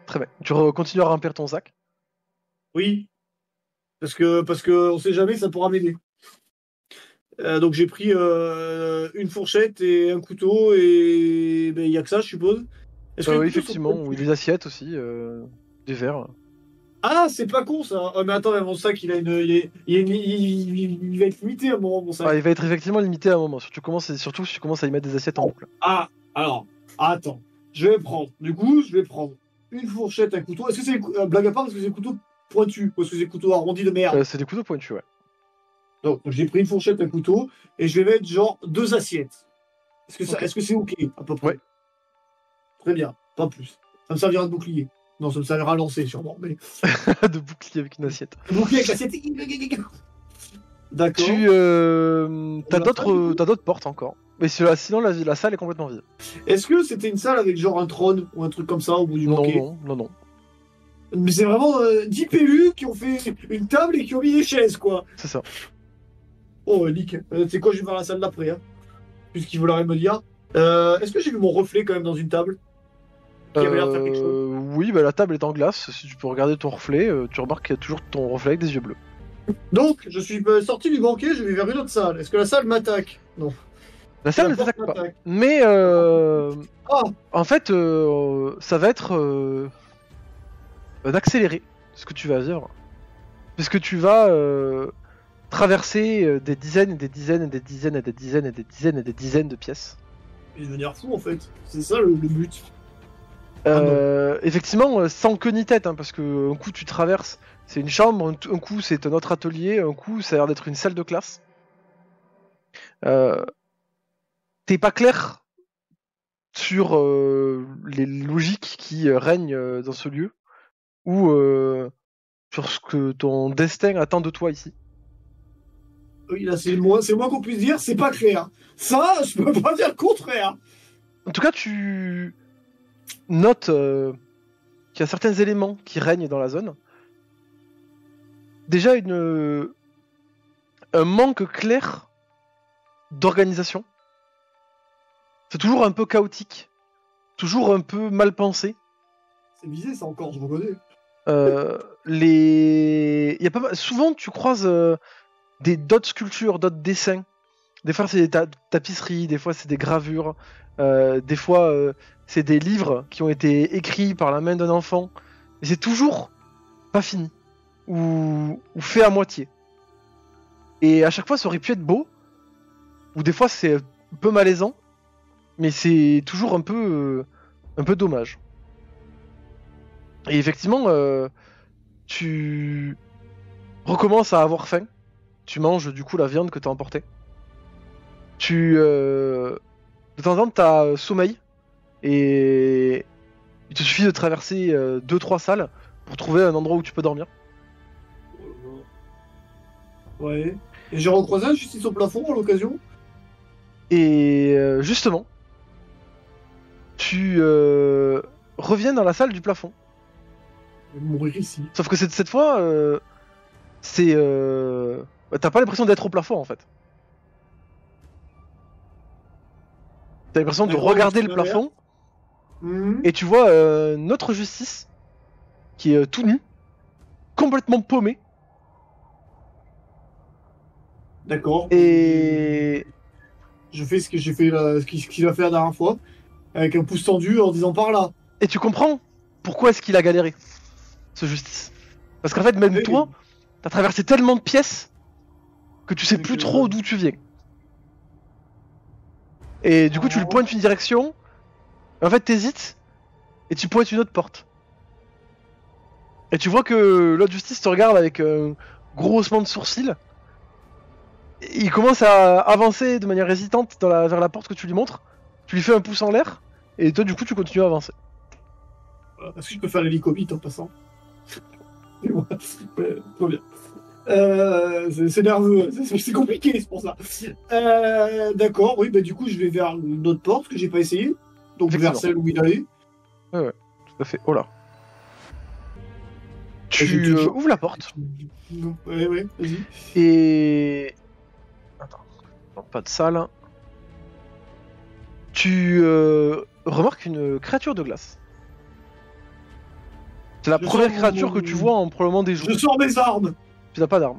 Speaker 7: Très bien. Tu continues à remplir ton sac.
Speaker 3: Oui. Parce que on sait jamais, ça pourra m'aider. Donc j'ai pris une fourchette et un couteau et ben, il y a que ça, je suppose. Est-ce que les
Speaker 7: Oui,
Speaker 3: couteaux sont
Speaker 7: effectivement,
Speaker 3: pointus?
Speaker 7: oui, des assiettes aussi, des verres.
Speaker 3: Ah, c'est pas con ça. Oh, mais attends, mais mon sac, il va être limité à un moment, mon sac.
Speaker 7: Ah, il va être effectivement limité à un moment, surtout si tu commences à y mettre des assiettes en boucle.
Speaker 3: Ah, alors, attends. Je vais prendre une fourchette, un couteau. Est-ce que c'est blague à part, est-ce que c'est des couteaux pointus ou est-ce que c'est des couteaux arrondis de merde?
Speaker 7: C'est des couteaux pointus, ouais.
Speaker 3: Donc j'ai pris une fourchette, un couteau et je vais mettre genre 2 assiettes.
Speaker 7: Ok.
Speaker 3: Est-ce que c'est ok à peu près?
Speaker 7: Ouais.
Speaker 3: Très bien, pas plus. Ça me servira de bouclier. Non, ça me servira à lancer sûrement. Mais...
Speaker 7: De bouclier avec une assiette.
Speaker 3: bouclier avec l'assiette. D'accord.
Speaker 7: T'as d'autres portes encore. Mais sinon, la salle est complètement vide.
Speaker 3: Est-ce que c'était une salle avec genre un trône ou un truc comme ça au bout du banquet?
Speaker 7: Non.
Speaker 3: Mais c'est vraiment 10 PU qui ont fait une table et qui ont mis des chaises, quoi.
Speaker 7: C'est ça.
Speaker 3: Oh, Nick. Tu sais quoi, je vais voir la salle d'après, hein. Puisqu'il voulait rien me dire. Est-ce que j'ai vu mon reflet quand même dans une table? Qui avait l'air de faire quelque chose.
Speaker 7: oui, bah, la table est en glace. Si tu peux regarder ton reflet, tu remarques qu'il y a toujours ton reflet avec des yeux bleus.
Speaker 3: Donc, je suis sorti du banquet, je vais vers une autre salle. Est-ce que la salle m'attaque? Non.
Speaker 7: La salle
Speaker 3: La
Speaker 7: ne
Speaker 3: porte
Speaker 7: t'attaque pas.
Speaker 3: m'attaque.
Speaker 7: Mais
Speaker 3: Ah,
Speaker 7: en fait, ça va être d'accélérer ce que tu vas vivre. Puisque tu vas traverser des dizaines et des dizaines et des dizaines et des dizaines et des dizaines et des dizaines de pièces.
Speaker 3: je vais devenir fou en fait. C'est ça le but.
Speaker 7: Effectivement, sans queue ni tête, hein, parce que un coup tu traverses, c'est une chambre, un coup c'est un autre atelier, un coup ça a l'air d'être une salle de classe. T'es pas clair sur les logiques qui règnent dans ce lieu, ou sur ce que ton destin attend de toi ici.
Speaker 3: Oui, là, c'est le moins qu'on puisse dire, c'est pas clair. Ça, je peux pas dire le contraire.
Speaker 7: En tout cas, tu notes qu'il y a certains éléments qui règnent dans la zone. Déjà, un manque clair d'organisation. C'est toujours un peu chaotique, toujours un peu mal pensé.
Speaker 3: C'est visé, ça encore, je reconnais.
Speaker 7: Il y a pas mal... Souvent, tu croises d'autres sculptures, d'autres dessins. Des fois, c'est des tapisseries, des fois, c'est des gravures, des fois, c'est des livres qui ont été écrits par la main d'un enfant. Et c'est toujours pas fini, ou fait à moitié. Et à chaque fois, ça aurait pu être beau, ou des fois, c'est un peu malaisant, mais c'est toujours un peu dommage. Et effectivement, tu recommences à avoir faim. Tu manges du coup la viande que t'as emportée. De temps en temps, t'as sommeil. Et il te suffit de traverser 2-3 salles pour trouver un endroit où tu peux dormir.
Speaker 3: Ouais. Et j'ai recroisé un justice au plafond à l'occasion.
Speaker 7: Et justement, tu reviens dans la salle du plafond.
Speaker 3: Je vais mourir ici.
Speaker 7: Sauf que cette fois, t'as pas l'impression d'être au plafond en fait. T'as l'impression de
Speaker 3: D'accord,
Speaker 7: regarder
Speaker 3: je
Speaker 7: le
Speaker 3: suis derrière.
Speaker 7: plafond
Speaker 3: Mhm.
Speaker 7: et tu vois notre justice qui est tout nu, complètement paumé.
Speaker 3: D'accord.
Speaker 7: Et
Speaker 3: Je fais ce que j'ai fait ce qu'il a fait la dernière fois. Avec un pouce tendu en disant par là.
Speaker 7: tu comprends pourquoi est-ce qu'il a galéré, ce justice. Parce qu'en fait, même
Speaker 3: Oui.
Speaker 7: toi, t'as traversé tellement de pièces que tu sais
Speaker 3: Donc,
Speaker 7: plus trop d'où tu viens. Et du coup, tu lui pointes une direction. En fait, t'hésites et tu pointes une autre porte. Et tu vois que l'autre justice te regarde avec un gros haussement de sourcils. Et il commence à avancer de manière hésitante vers la porte que tu lui montres. Tu lui fais un pouce en l'air. Et toi, du coup, tu continues à avancer.
Speaker 3: Voilà. Est-ce que je peux faire l'hélicobite en passant? Et moi, ouais, tout va bien. C'est nerveux, c'est compliqué, c'est pour ça. D'accord, oui, bah du coup je vais vers une autre porte que j'ai pas essayé. Donc vers celle où il allait.
Speaker 7: Tout à fait. Oh là.
Speaker 3: j'ai
Speaker 7: Tu
Speaker 3: toujours-
Speaker 7: ouvres la porte.
Speaker 3: Ouais, vas-y.
Speaker 7: Et... Attends. Non, pas de salle. Tu remarques une créature de glace. C'est la
Speaker 3: Je
Speaker 7: première
Speaker 3: sors
Speaker 7: créature
Speaker 3: mon-
Speaker 7: que tu vois en probablement des jours.
Speaker 3: Je sors mes armes.
Speaker 7: Tu n'as pas d'arme.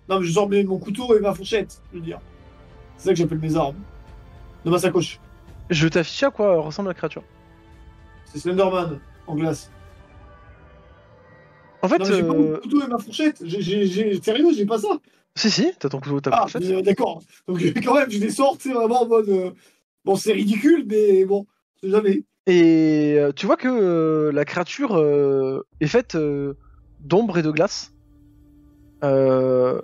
Speaker 3: Non, mais je sors mon couteau et ma fourchette, je veux dire. C'est ça que j'appelle mes armes. De ma sacoche.
Speaker 7: Je t'affiche à quoi ressemble la créature.
Speaker 3: C'est Slenderman, en glace.
Speaker 7: En fait,
Speaker 3: Non, mais j'ai pas mon couteau et ma fourchette. Sérieux, j'ai pas ça.
Speaker 7: si, t'as ton couteau, ta
Speaker 3: Ah,
Speaker 7: fourchette.
Speaker 3: mais, d'accord. Donc quand même, je les sors, c'est vraiment en mode... Bon, c'est ridicule, mais bon, c'est jamais.
Speaker 7: Et tu vois que la créature est faite d'ombre et de glace. Un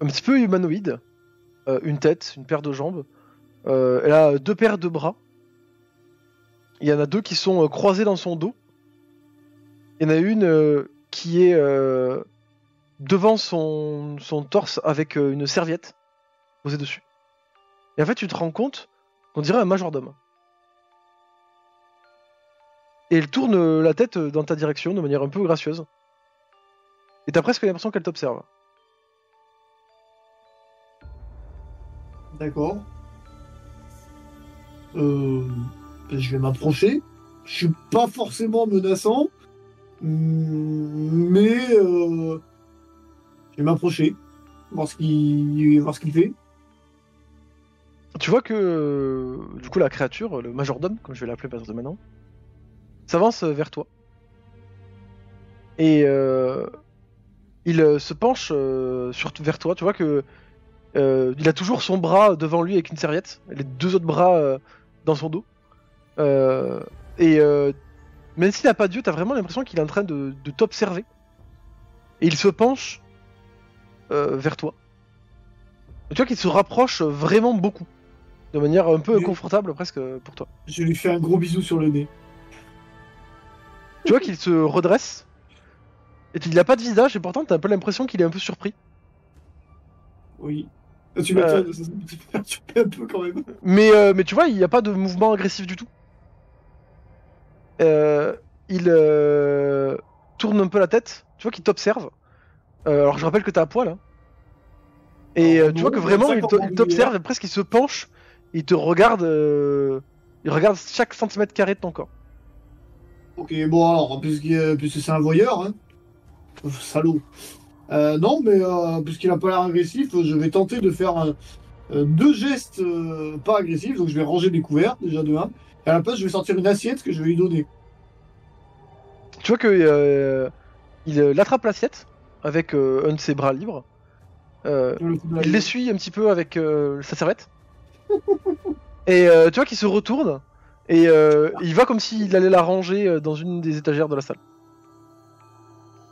Speaker 7: petit peu humanoïde. Une tête, une paire de jambes. Elle a 2 paires de bras. Il y en a 2 qui sont croisés dans son dos. Il y en a une qui est devant son torse avec une serviette posée dessus. Et en fait, tu te rends compte qu'on dirait un majordome. Et elle tourne la tête dans ta direction de manière un peu gracieuse. Et t'as presque l'impression qu'elle t'observe.
Speaker 3: D'accord. Je vais m'approcher. Je suis pas forcément menaçant, mais je vais m'approcher, voir ce qu'il fait.
Speaker 7: Tu vois que du coup la créature, le majordome, comme je vais l'appeler à partir de maintenant, s'avance vers toi. Et il se penche vers toi. Tu vois que il a toujours son bras devant lui avec une serviette, les deux autres bras dans son dos. Même s'il n'a pas d'yeux, t'as vraiment l'impression qu'il est en train de t'observer. Et il se penche vers toi. Et tu vois qu'il se rapproche vraiment beaucoup. De manière un peu
Speaker 3: Oui.
Speaker 7: confortable presque pour toi.
Speaker 3: Je lui fais un gros bisou sur le nez.
Speaker 7: Tu vois qu'il se redresse. Et il a pas de visage et pourtant t'as un peu l'impression qu'il est un peu surpris.
Speaker 3: Oui. Tu m'étonnes, ça me fait perturber un peu quand même.
Speaker 7: Mais tu vois, il n'y a pas de mouvement agressif du tout. Il tourne un peu la tête. Tu vois qu'il t'observe. Alors je rappelle que t'as à poil. Hein. Et
Speaker 3: Alors,
Speaker 7: tu vois
Speaker 3: non,
Speaker 7: que vraiment
Speaker 3: ça,
Speaker 7: il
Speaker 3: quand on
Speaker 7: t'observe
Speaker 3: dit,
Speaker 7: et presque il se penche. Il te regarde. Il regarde chaque centimètre carré de ton corps.
Speaker 3: Ok, bon alors, puisque c'est un voyeur, hein. Salaud. Non, mais puisqu'il a pas l'air agressif, je vais tenter de faire deux gestes pas agressifs. Donc je vais ranger mes couverts, déjà de 1. Et à la place, je vais sortir une assiette que je vais lui donner.
Speaker 7: Tu vois que il attrape l'assiette avec un de ses bras libres.
Speaker 3: Je le fous dans la
Speaker 7: Il
Speaker 3: gueule.
Speaker 7: l'essuie un petit peu avec sa serviette. Et tu vois qu'il se retourne et il va comme s'il allait la ranger dans une des étagères de la salle.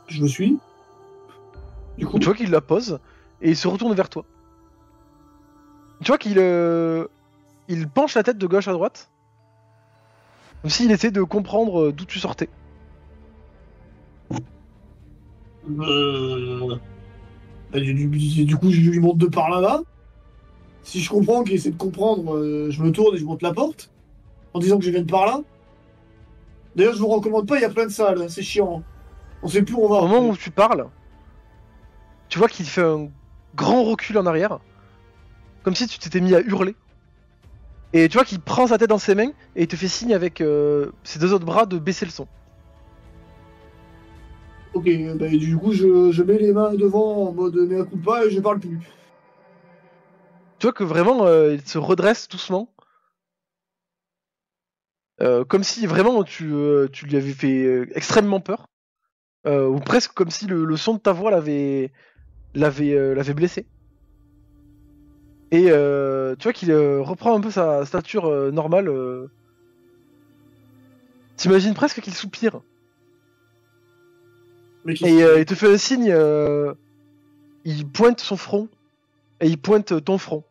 Speaker 3: Je me suis. Du coup,
Speaker 7: Tu vois qu'il la pose et il se retourne vers toi. Tu vois qu'il il penche la tête de gauche à droite. Comme s'il essaie de comprendre d'où tu sortais.
Speaker 3: du coup, je lui monte de par là-bas. Si je comprends qu'il essaie de comprendre, je me tourne et je monte la porte. En disant que je viens de par là. D'ailleurs, je vous recommande pas, il y a plein de salles, hein, c'est chiant. On sait plus où on va.
Speaker 7: Au moment où tu parles, tu vois qu'il fait un grand recul en arrière. Comme si tu t'étais mis à hurler. Et tu vois qu'il prend sa tête dans ses mains et il te fait signe avec ses deux autres bras de baisser le son.
Speaker 3: Ok, bah, du coup, je mets les mains devant en mode mea culpa et je parle plus.
Speaker 7: Tu vois que vraiment il se redresse doucement. Comme si vraiment tu lui avais fait extrêmement peur. Ou presque comme si le son de ta voix l'avait blessé. Et tu vois qu'il reprend un peu sa stature normale. T'imagines presque qu'il soupire.
Speaker 3: Mais
Speaker 7: Et il te fait un signe. Il pointe son front. Et il pointe ton front.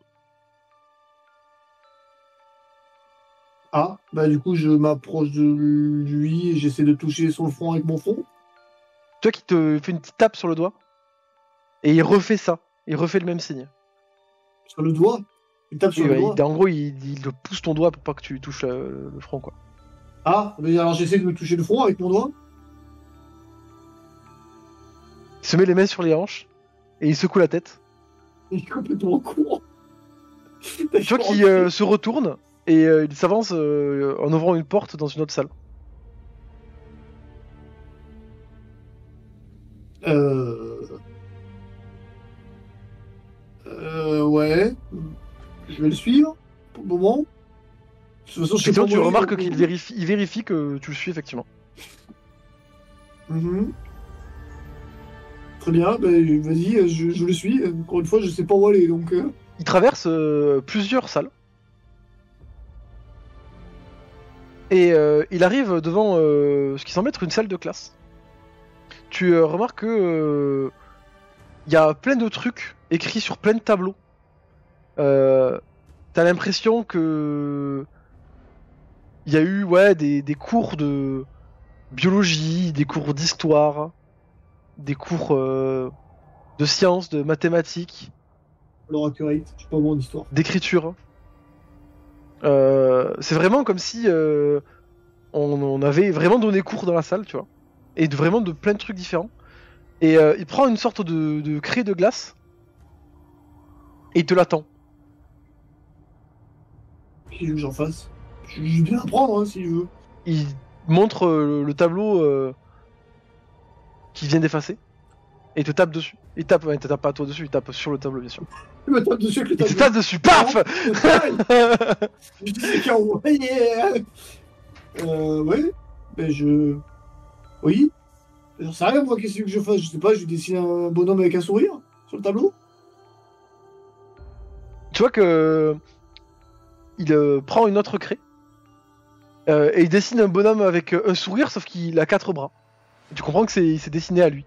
Speaker 3: Ah, bah du coup, je m'approche de lui et j'essaie de toucher son front avec mon front.
Speaker 7: Tu vois qu'il te fait une petite tape sur le doigt. Et il refait ça. Il refait le même signe.
Speaker 3: Sur le doigt. Il tape sur
Speaker 7: Oui,
Speaker 3: le
Speaker 7: ouais,
Speaker 3: doigt.
Speaker 7: en gros, il te pousse ton doigt pour pas que tu touches le front, quoi.
Speaker 3: Ah, mais alors j'essaie de me toucher le front avec mon doigt.
Speaker 7: Il se met les mains sur les hanches. Et il secoue la tête.
Speaker 3: Il est complètement con.
Speaker 7: Tu vois qu'il se retourne. Et il s'avance en ouvrant une porte dans une autre salle.
Speaker 3: Ouais. Je vais le suivre pour le moment. De toute façon, je sais pas
Speaker 7: Effectivement, tu
Speaker 3: où aller,
Speaker 7: remarques
Speaker 3: donc,
Speaker 7: qu'il vérifie que tu le suis, effectivement.
Speaker 3: Mhm. Très bien, bah, vas-y, je le suis. Encore une fois, je sais pas où aller, donc...
Speaker 7: Il traverse plusieurs salles. Et il arrive devant ce qui semble être une salle de classe. Tu remarques que il y a plein de trucs écrits sur plein de tableaux. T'as l'impression que il y a eu des cours de biologie, des cours d'histoire, des cours de sciences, de mathématiques,
Speaker 3: Alors, accurate, je sais pas moi en histoire.
Speaker 7: d'écriture. C'est vraiment comme si on avait vraiment donné cours dans la salle, tu vois. Et vraiment de plein de trucs différents. Et il prend une sorte de craie de glace. Et il te l'attend.
Speaker 3: Qui veut que j'en fasse? Je vais bien apprendre, hein, s'il veut.
Speaker 7: Il montre le tableau qu'il vient d'effacer et il te tape dessus. Il tape, ouais, il te tape pas toi dessus, il tape sur le tableau bien sûr.
Speaker 3: Il me tape dessus avec le
Speaker 7: Il te
Speaker 3: tableau.
Speaker 7: tape dessus, paf.
Speaker 3: Je disais qu'il envoyait. Ouais. Mais je. Oui. J'en sais rien, moi, qu'est-ce que je fasse? Je sais pas, je dessine un bonhomme avec un sourire sur le tableau.
Speaker 7: Tu vois que il prend une autre craie et il dessine un bonhomme avec un sourire, sauf qu'il a 4 bras. Et tu comprends que c'est dessiné à lui.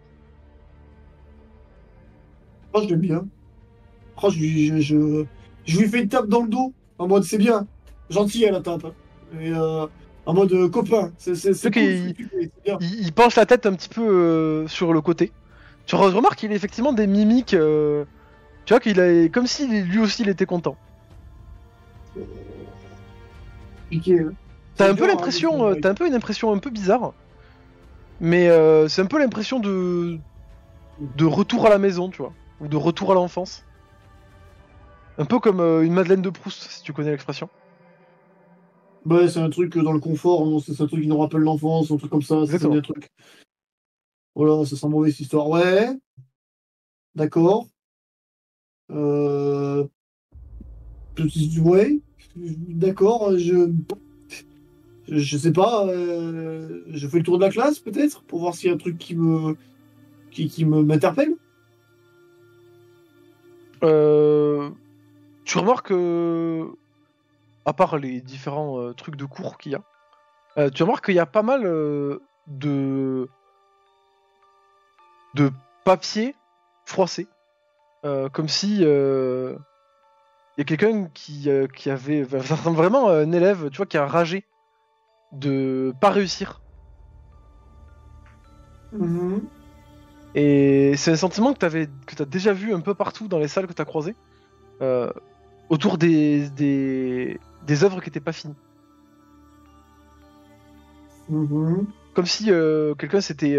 Speaker 3: Oh, je l'aime bien. Oh, je lui fais une tape dans le dos. En mode, c'est bien. Gentil à la tape. Et en mode copain. C'est cool,
Speaker 7: qu'il-
Speaker 3: c'est bien.
Speaker 7: Il penche la tête un petit peu sur le côté. Tu remarques qu'il a effectivement des mimiques. Tu vois qu'il a comme si lui aussi il était content.
Speaker 3: Piqué, hein.
Speaker 7: T'as
Speaker 3: C'est
Speaker 7: un peu
Speaker 3: dur,
Speaker 7: l'impression,
Speaker 3: hein,
Speaker 7: t'as un peu une impression un peu bizarre, mais c'est un peu l'impression de retour à la maison, tu vois, ou de retour à l'enfance. Un peu comme une Madeleine de Proust, si tu connais l'expression.
Speaker 3: Ouais, c'est un truc dans le confort, non, c'est un truc qui nous rappelle l'enfance, un truc comme ça, c'est
Speaker 7: Exactement.
Speaker 3: un truc. Voilà, ça sent mauvais cette histoire. Ouais, d'accord. Euh... Ouais, d'accord, je sais pas, je fais le tour de la classe peut-être pour voir s'il y a un truc qui m'interpelle.
Speaker 7: Tu remarques à part les différents trucs de cours qu'il y a, tu remarques qu'il y a pas mal de papier froissé, comme si il y a quelqu'un qui avait ça ressemble vraiment à un élève, tu vois, qui a ragé de pas réussir.
Speaker 3: Mhm.
Speaker 7: Et c'est un sentiment que t'as déjà vu un peu partout dans les salles que t'as croisées, autour des œuvres qui étaient pas finies.
Speaker 3: Mhm.
Speaker 7: Comme si quelqu'un s'était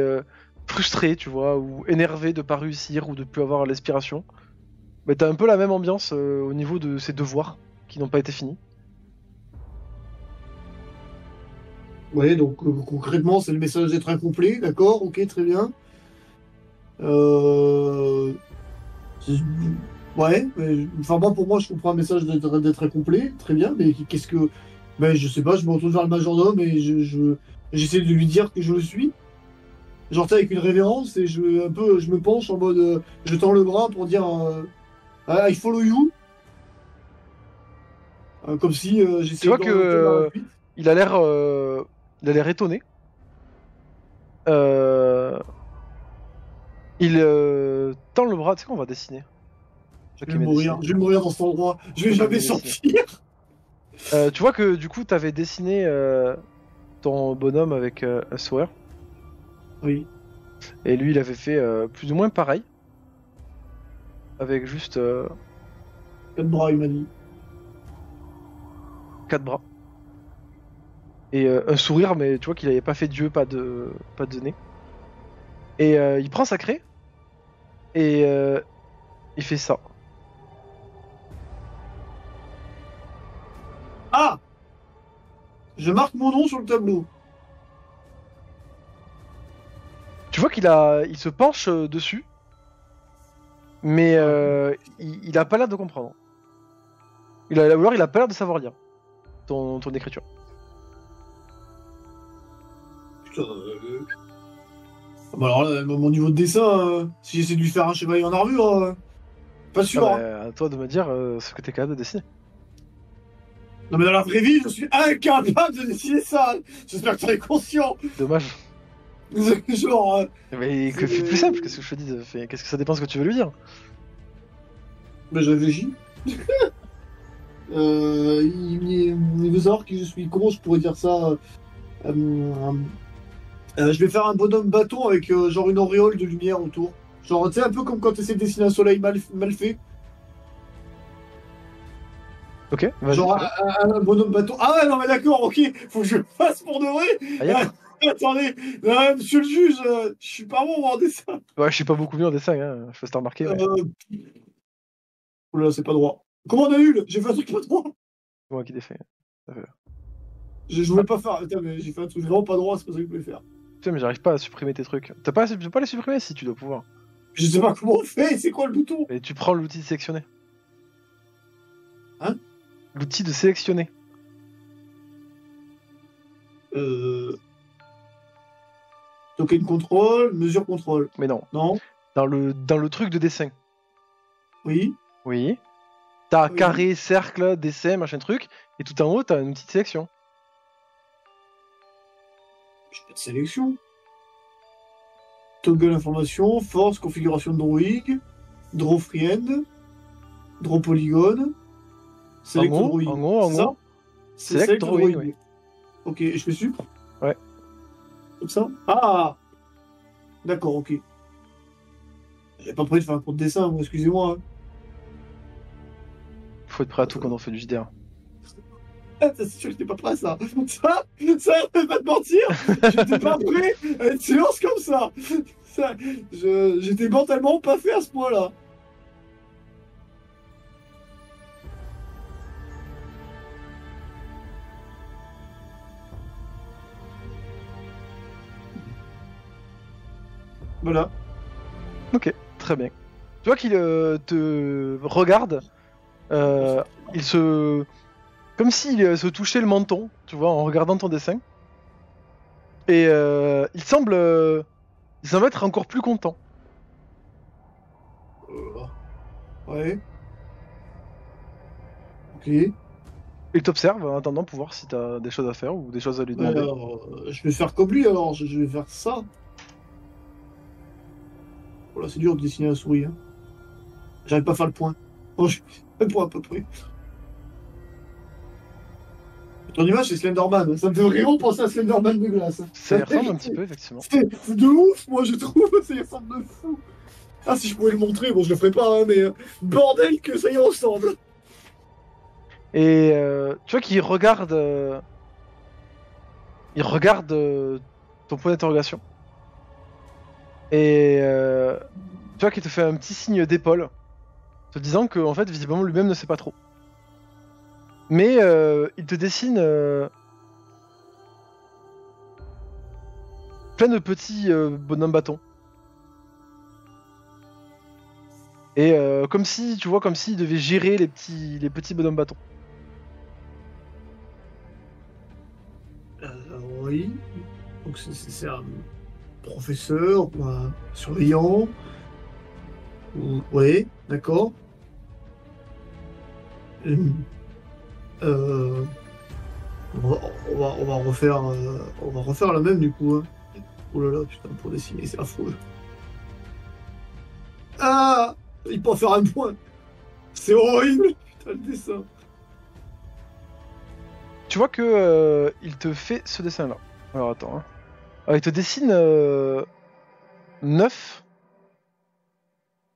Speaker 7: frustré, tu vois, ou énervé de pas réussir ou de plus avoir l'inspiration. Mais t'as un peu la même ambiance au niveau de ces devoirs qui n'ont pas été finis.
Speaker 3: Ouais, donc concrètement, c'est le message d'être incomplet, d'accord, ok, très bien. Euh... c'est- Ouais, enfin moi pour moi je comprends un message d'être incomplet, très bien, mais qu'est-ce que... Ben je sais pas, je me retourne vers le majordome et j'essaie de lui dire que je le suis. Genre tu sais, avec une révérence et je me penche en mode je tends le bras pour dire I follow you. Comme si j'essayais
Speaker 7: Tu vois
Speaker 3: de
Speaker 7: que
Speaker 3: l'orienter vers la fuite.
Speaker 7: il a l'air étonné. Il tend le bras, tu sais qu'on va dessiner.
Speaker 3: Je vais mourir dans cet endroit, je vais jamais sortir.
Speaker 7: Tu vois que du coup t'avais dessiné ton bonhomme avec un sourire.
Speaker 3: Oui.
Speaker 7: Et lui il avait fait plus ou moins pareil. Avec juste
Speaker 3: 4 bras, il m'a dit.
Speaker 7: 4 bras. Et un sourire, mais tu vois qu'il avait pas fait d'yeux, pas de nez. Et il prend sa craie. Et il fait ça.
Speaker 3: Ah! Je marque mon nom sur le tableau.
Speaker 7: Tu vois il se penche dessus. Mais il a pas l'air de comprendre. Ou alors il a pas l'air de savoir lire ton écriture.
Speaker 3: Putain. Bah alors là, mon niveau de dessin, si j'essaie de lui faire un chevalier en armure, pas sûr.
Speaker 7: Ah
Speaker 3: Hein.
Speaker 7: bah, à toi de me dire ce que t'es capable de dessiner.
Speaker 3: Non mais dans la vraie vie, je suis incapable de dessiner ça. J'espère que tu es conscient.
Speaker 7: Dommage.
Speaker 3: Genre.
Speaker 7: Mais que fais plus simple, qu'est-ce que je te dis qu'est-ce que ça dépend ce que tu veux lui dire.
Speaker 3: Mais je réfléchis. Il veut savoir qui je suis. Comment je pourrais dire ça je vais faire un bonhomme bâton avec genre une auréole de lumière autour. Genre, tu sais, un peu comme quand tu essaies de dessiner un soleil mal fait.
Speaker 7: Ok, vas-y.
Speaker 3: Genre un bonhomme bâton. Ah ouais, non mais d'accord, ok. Faut que je le fasse pour de vrai.
Speaker 7: Ah, y'a-
Speaker 3: Attendez, monsieur le juge, je suis pas bon en dessin.
Speaker 7: Ouais, je suis pas beaucoup mieux en dessin, hein. Je peux te remarquer. Ouais.
Speaker 3: Oula, c'est pas droit. Comment on annule? J'ai fait un truc pas droit.
Speaker 7: C'est moi qui l'ai fait.
Speaker 3: Je voulais pas faire. Attends, mais j'ai fait un truc vraiment pas droit, c'est pas ça que je voulais faire.
Speaker 7: Putain, mais j'arrive pas à supprimer tes trucs. Tu peux pas les supprimer si tu dois pouvoir.
Speaker 3: Je sais pas comment on fait, c'est quoi le bouton?
Speaker 7: Et tu prends l'outil de sélectionner.
Speaker 3: Hein?
Speaker 7: L'outil de sélectionner.
Speaker 3: Token contrôle, mesure contrôle.
Speaker 7: Mais non.
Speaker 3: Non?
Speaker 7: Dans le truc de dessin.
Speaker 3: Oui?
Speaker 7: Oui. T'as
Speaker 3: Oui.
Speaker 7: carré, cercle, dessin, machin truc. Et tout en haut, t'as une petite sélection.
Speaker 3: J'ai pas de sélection. Toggle information, force, configuration de drawing, draw friend, draw polygone, select
Speaker 7: En haut,
Speaker 3: drawing.
Speaker 7: en haut, en
Speaker 3: C'est ça?
Speaker 7: haut.
Speaker 3: C'est
Speaker 7: Select drawing, oui.
Speaker 3: Ok, je fais sup?
Speaker 7: Ouais.
Speaker 3: Comme ça? Ah! D'accord, ok. J'ai pas prévu de faire un cours de dessin, moi, excusez-moi. Hein.
Speaker 7: Faut être prêt à tout quand on fait du JDR.
Speaker 3: Ah, c'est sûr que j'étais pas prêt à ça. Ça, je vais pas te mentir, j'étais pas prêt à une séance comme ça. J'étais mentalement pas fait à ce point-là. Voilà.
Speaker 7: Ok, très bien. Tu vois qu'il te regarde. Il se... Comme s'il se touchait le menton, tu vois, en regardant ton dessin. Et il semble être encore plus content.
Speaker 3: Ouais. Ok.
Speaker 7: Il t'observe en attendant pour voir si t'as des choses à faire ou des choses à lui demander.
Speaker 3: Alors, je vais faire comme lui alors, je vais faire ça. Voilà, c'est dur de dessiner la souris. Hein. J'arrive pas à faire le point. Oh, je fais le point à peu près. Ton image, c'est Slenderman. Ça me fait vraiment penser à Slenderman de glace.
Speaker 7: Ça y ressemble un petit peu, effectivement.
Speaker 3: C'est de ouf, moi, je trouve. Ça y ressemble de fou. Ah, si je pouvais le montrer, bon, je le ferais pas, hein, mais bordel que ça y ressemble.
Speaker 7: Et tu vois qu'il regarde... il regarde ton point d'interrogation. Et tu vois qu'il te fait un petit signe d'épaule, te disant que en fait visiblement lui-même ne sait pas trop. Mais il te dessine plein de petits bonhommes bâtons. Et comme si, tu vois, comme s'il devait gérer les petits bonhommes bâtons.
Speaker 3: Oui. Donc c'est un professeur, ou un surveillant. Oui, d'accord. On va refaire la même du coup. Hein. Oh là là, putain, pour dessiner, c'est affreux. Ah, il peut en faire un point. C'est horrible, putain, le dessin.
Speaker 7: Tu vois que il te fait ce dessin-là. Alors attends. Hein. Alors, il te dessine 9.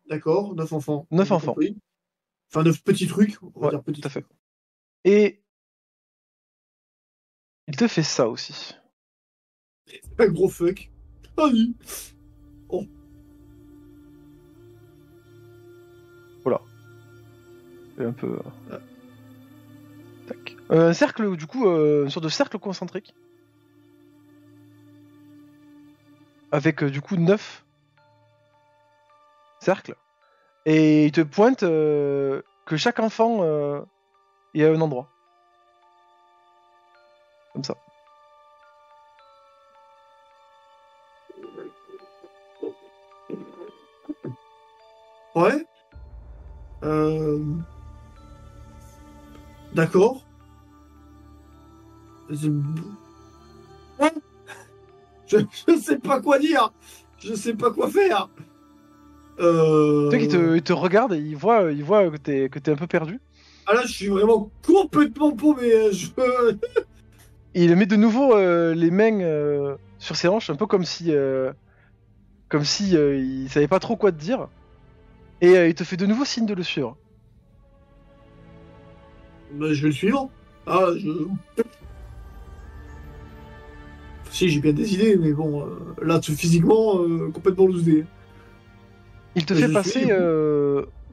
Speaker 3: D'accord, 9 enfants.
Speaker 7: 9
Speaker 3: J'ai
Speaker 7: enfants.
Speaker 3: compris. Enfin, 9 petits trucs. On va
Speaker 7: Ouais,
Speaker 3: dire petits
Speaker 7: tout à fait.
Speaker 3: trucs.
Speaker 7: Et il te fait ça aussi.
Speaker 3: Un gros fuck. Ah oui. Oh.
Speaker 7: Voilà. Et un peu. Tac. Un cercle, du coup, une sorte de cercle concentrique. Avec du coup 9 cercles. Et il te pointe que chaque enfant est à un endroit. Comme ça.
Speaker 3: Ouais. D'accord. Ouais. Je sais pas quoi dire. Je sais pas quoi faire.
Speaker 7: Tu sais qu'il te regarde et il voit que t'es un peu perdu.
Speaker 3: Ah là, je suis vraiment complètement paumé.
Speaker 7: Et il met de nouveau les mains sur ses hanches, un peu comme si il savait pas trop quoi te dire. Et il te fait de nouveau signe de le suivre.
Speaker 3: Bah, je vais le suivre. Ah, Si, j'ai bien des idées, mais bon, là, physiquement, complètement loosé.
Speaker 7: Il te
Speaker 3: Je
Speaker 7: fait
Speaker 3: suis-
Speaker 7: passer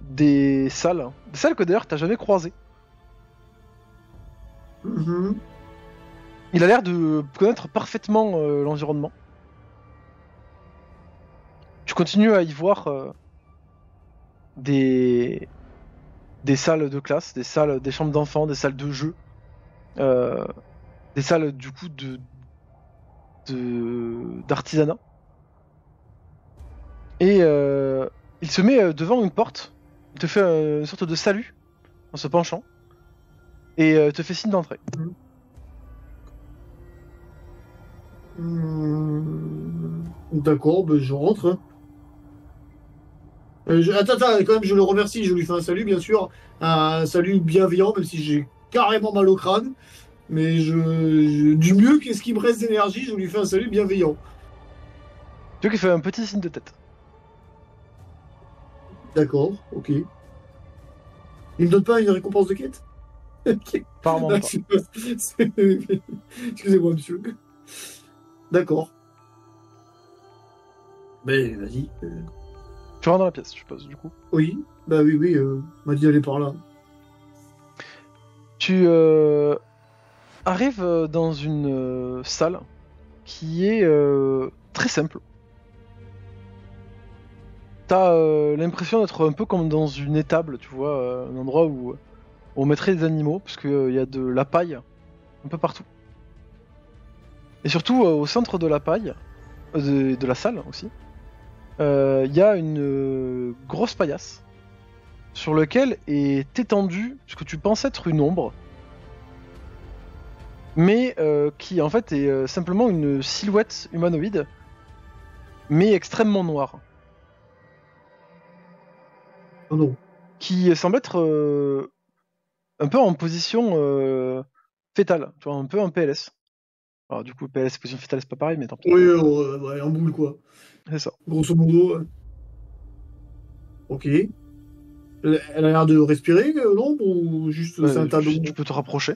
Speaker 7: des salles que d'ailleurs t'as jamais croisées.
Speaker 3: Mhm.
Speaker 7: Il a l'air de connaître parfaitement l'environnement. Tu continues à y voir des salles de classe, des chambres d'enfants, des salles de jeu, des salles du coup d'artisanat. Et il se met devant une porte, il te fait une sorte de salut en se penchant et te fait signe d'entrée.
Speaker 3: D'accord, ben je rentre. Hein. Attends, quand même, je le remercie, je lui fais un salut, bien sûr. Un salut bienveillant, même si j'ai carrément mal au crâne. Mais du mieux qu'est-ce qui me reste d'énergie, je lui fais un salut bienveillant.
Speaker 7: Tu vois qu'il fait un petit signe de tête.
Speaker 3: D'accord, ok. Il me donne pas une récompense de quête? Ok.
Speaker 7: Apparemment pas.
Speaker 3: Excusez-moi, monsieur. D'accord. Ben, vas-y.
Speaker 7: Tu rentres dans la pièce, je suppose, du coup.
Speaker 3: Oui, bah oui, m'a dit d'aller par là.
Speaker 7: Tu arrives dans une salle qui est très simple. T'as l'impression d'être un peu comme dans une étable, tu vois, un endroit où on mettrait des animaux, parce qu'il y a de la paille un peu partout. Et surtout, au centre de la paille, de la salle aussi, il y a une grosse paillasse sur laquelle est étendue ce que tu penses être une ombre, mais qui en fait est simplement une silhouette humanoïde, mais extrêmement noire.
Speaker 3: Oh non.
Speaker 7: Qui semble être un peu en position fétale, tu vois, un peu en PLS. Alors du coup, PLS, position fétale, c'est pas pareil, mais tant pis.
Speaker 3: Oui, ouais, en boule, quoi.
Speaker 7: C'est ça.
Speaker 3: Grosso modo. Ok. Elle a l'air de respirer, l'ombre, ou juste c'est un tas d'ombre?
Speaker 7: Tu peux te rapprocher.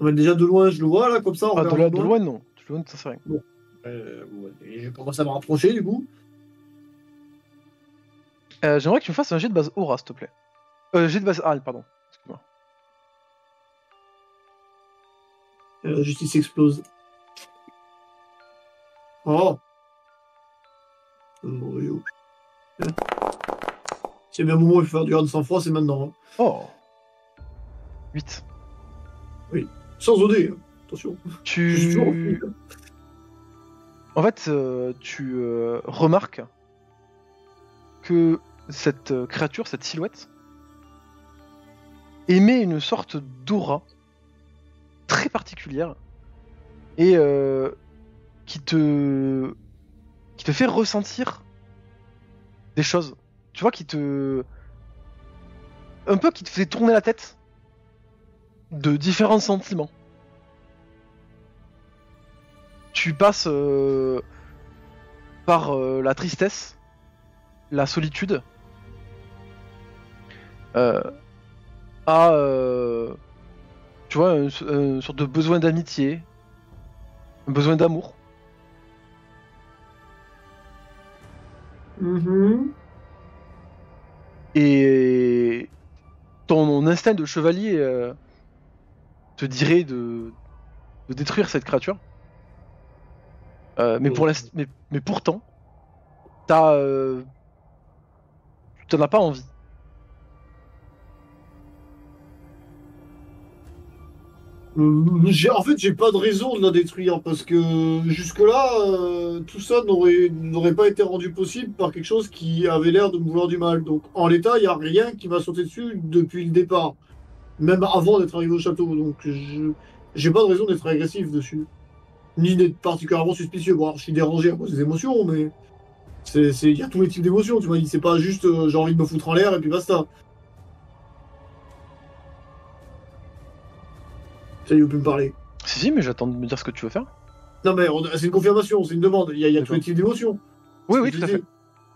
Speaker 3: Ouais, déjà de loin, je le vois, là, comme ça.
Speaker 7: Ah, de loin, non. De loin, ça sert à rien.
Speaker 3: Bon. Ouais, je commence à me rapprocher, du coup.
Speaker 7: J'aimerais que tu me fasses un jet de base aura, s'il te plaît. Jet de base AL, pardon. Excuse-moi.
Speaker 3: Justice explose. Oh. C'est bien un moment où il faut faire du hard sang-froid, c'est maintenant. Hein.
Speaker 7: Oh 8.
Speaker 3: Sans OD, hein. Attention. Je suis toujours en fil.
Speaker 7: En fait, tu remarques que cette créature, cette silhouette, émet une sorte d'aura très particulière et qui te fait ressentir des choses. Tu vois, qui te fait tourner la tête de différents sentiments. Tu passes par la tristesse, la solitude, tu vois, une sorte de besoin d'amitié, un besoin d'amour. Et ton instinct de chevalier te dirait de détruire cette créature. Mais pourtant, tu n'en as pas envie.
Speaker 3: En fait, j'ai pas de raison de la détruire parce que jusque-là, tout ça n'aurait pas été rendu possible par quelque chose qui avait l'air de me vouloir du mal. Donc, en l'état, il n'y a rien qui m'a sauté dessus depuis le départ, même avant d'être arrivé au château. Donc, j'ai pas de raison d'être agressif dessus, ni d'être particulièrement suspicieux. Bon, alors, je suis dérangé à cause des émotions, mais il y a tous les types d'émotions. Tu vois, c'est pas juste j'ai envie de me foutre en l'air et puis basta. Ça y est, vous pouvez me parler.
Speaker 7: Si, mais j'attends de me dire ce que tu veux faire.
Speaker 3: Non, mais c'est une confirmation, c'est une demande. Il y a tous les types d'émotions.
Speaker 7: Oui, tout à fait.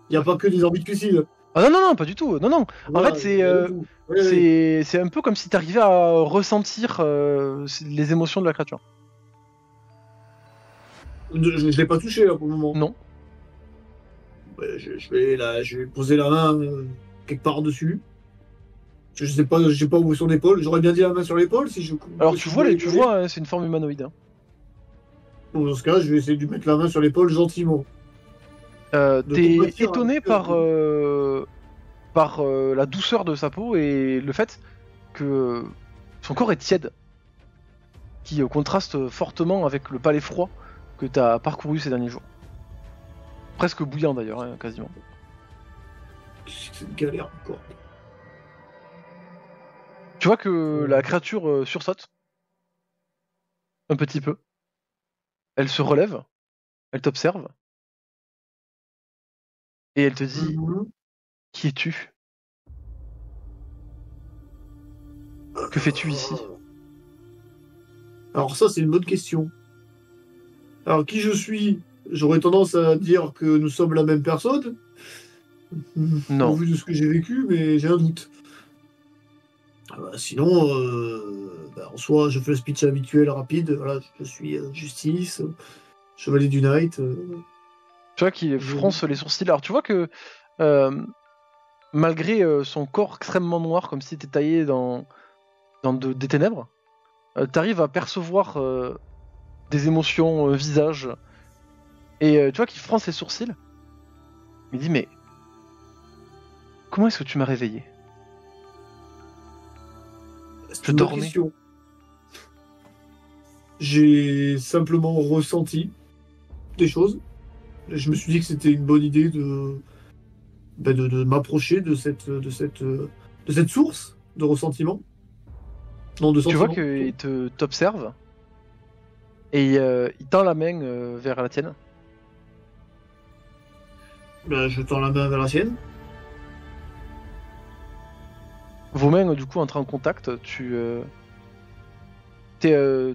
Speaker 3: Il n'y a pas que des orbites cuciles.
Speaker 7: Ah non, pas du tout. Non.
Speaker 3: Voilà,
Speaker 7: en fait, c'est un peu comme si tu arrivais à ressentir les émotions de la créature.
Speaker 3: Je l'ai pas touché là pour le moment.
Speaker 7: Non.
Speaker 3: Ouais, je vais poser la main quelque part dessus. Je sais pas, j'ai pas où est son épaule. J'aurais bien dit la main sur l'épaule si je.
Speaker 7: Alors
Speaker 3: si
Speaker 7: tu
Speaker 3: je
Speaker 7: vois,
Speaker 3: voulais
Speaker 7: tu
Speaker 3: voler.
Speaker 7: vois, hein, c'est une forme humanoïde. Hein.
Speaker 3: Bon, dans ce cas, je vais essayer de lui mettre la main sur l'épaule gentiment. De
Speaker 7: T'es
Speaker 3: compatir
Speaker 7: étonné
Speaker 3: avec,
Speaker 7: par la douceur de sa peau et le fait que son corps est tiède, qui contraste fortement avec le palais froid que t'as parcouru ces derniers jours. Presque bouillant d'ailleurs, hein, quasiment.
Speaker 3: C'est une galère encore.
Speaker 7: Tu vois que la créature sursaute un petit peu. Elle se relève, elle t'observe et elle te dit qui es-tu? Que fais-tu ici?
Speaker 3: Alors ça, c'est une bonne question. Alors qui je suis? J'aurais tendance à dire que nous sommes la même personne.
Speaker 7: Non.
Speaker 3: Au vu de ce que j'ai vécu, mais j'ai un doute. Sinon, en soi, je fais le speech habituel rapide. Voilà, je suis Justice, Chevalier du Night.
Speaker 7: Tu vois qu'il fronce les sourcils. Alors tu vois que malgré son corps extrêmement noir, comme s'il était taillé dans des ténèbres, t'arrives à percevoir des émotions, un visage. Et tu vois qu'il fronce les sourcils. Il dit mais comment est-ce que tu m'as réveillé?
Speaker 3: C'est
Speaker 7: Je
Speaker 3: une bonne
Speaker 7: dormais.
Speaker 3: question. J'ai simplement ressenti des choses. Je me suis dit que c'était une bonne idée de m'approcher de cette source de ressentiment. Non, de
Speaker 7: Tu vois
Speaker 3: sentiment.
Speaker 7: qu'il t'observe et il tend la main vers la tienne.
Speaker 3: Je tends la main vers la sienne.
Speaker 7: Vos mains du coup entrent en contact. Tu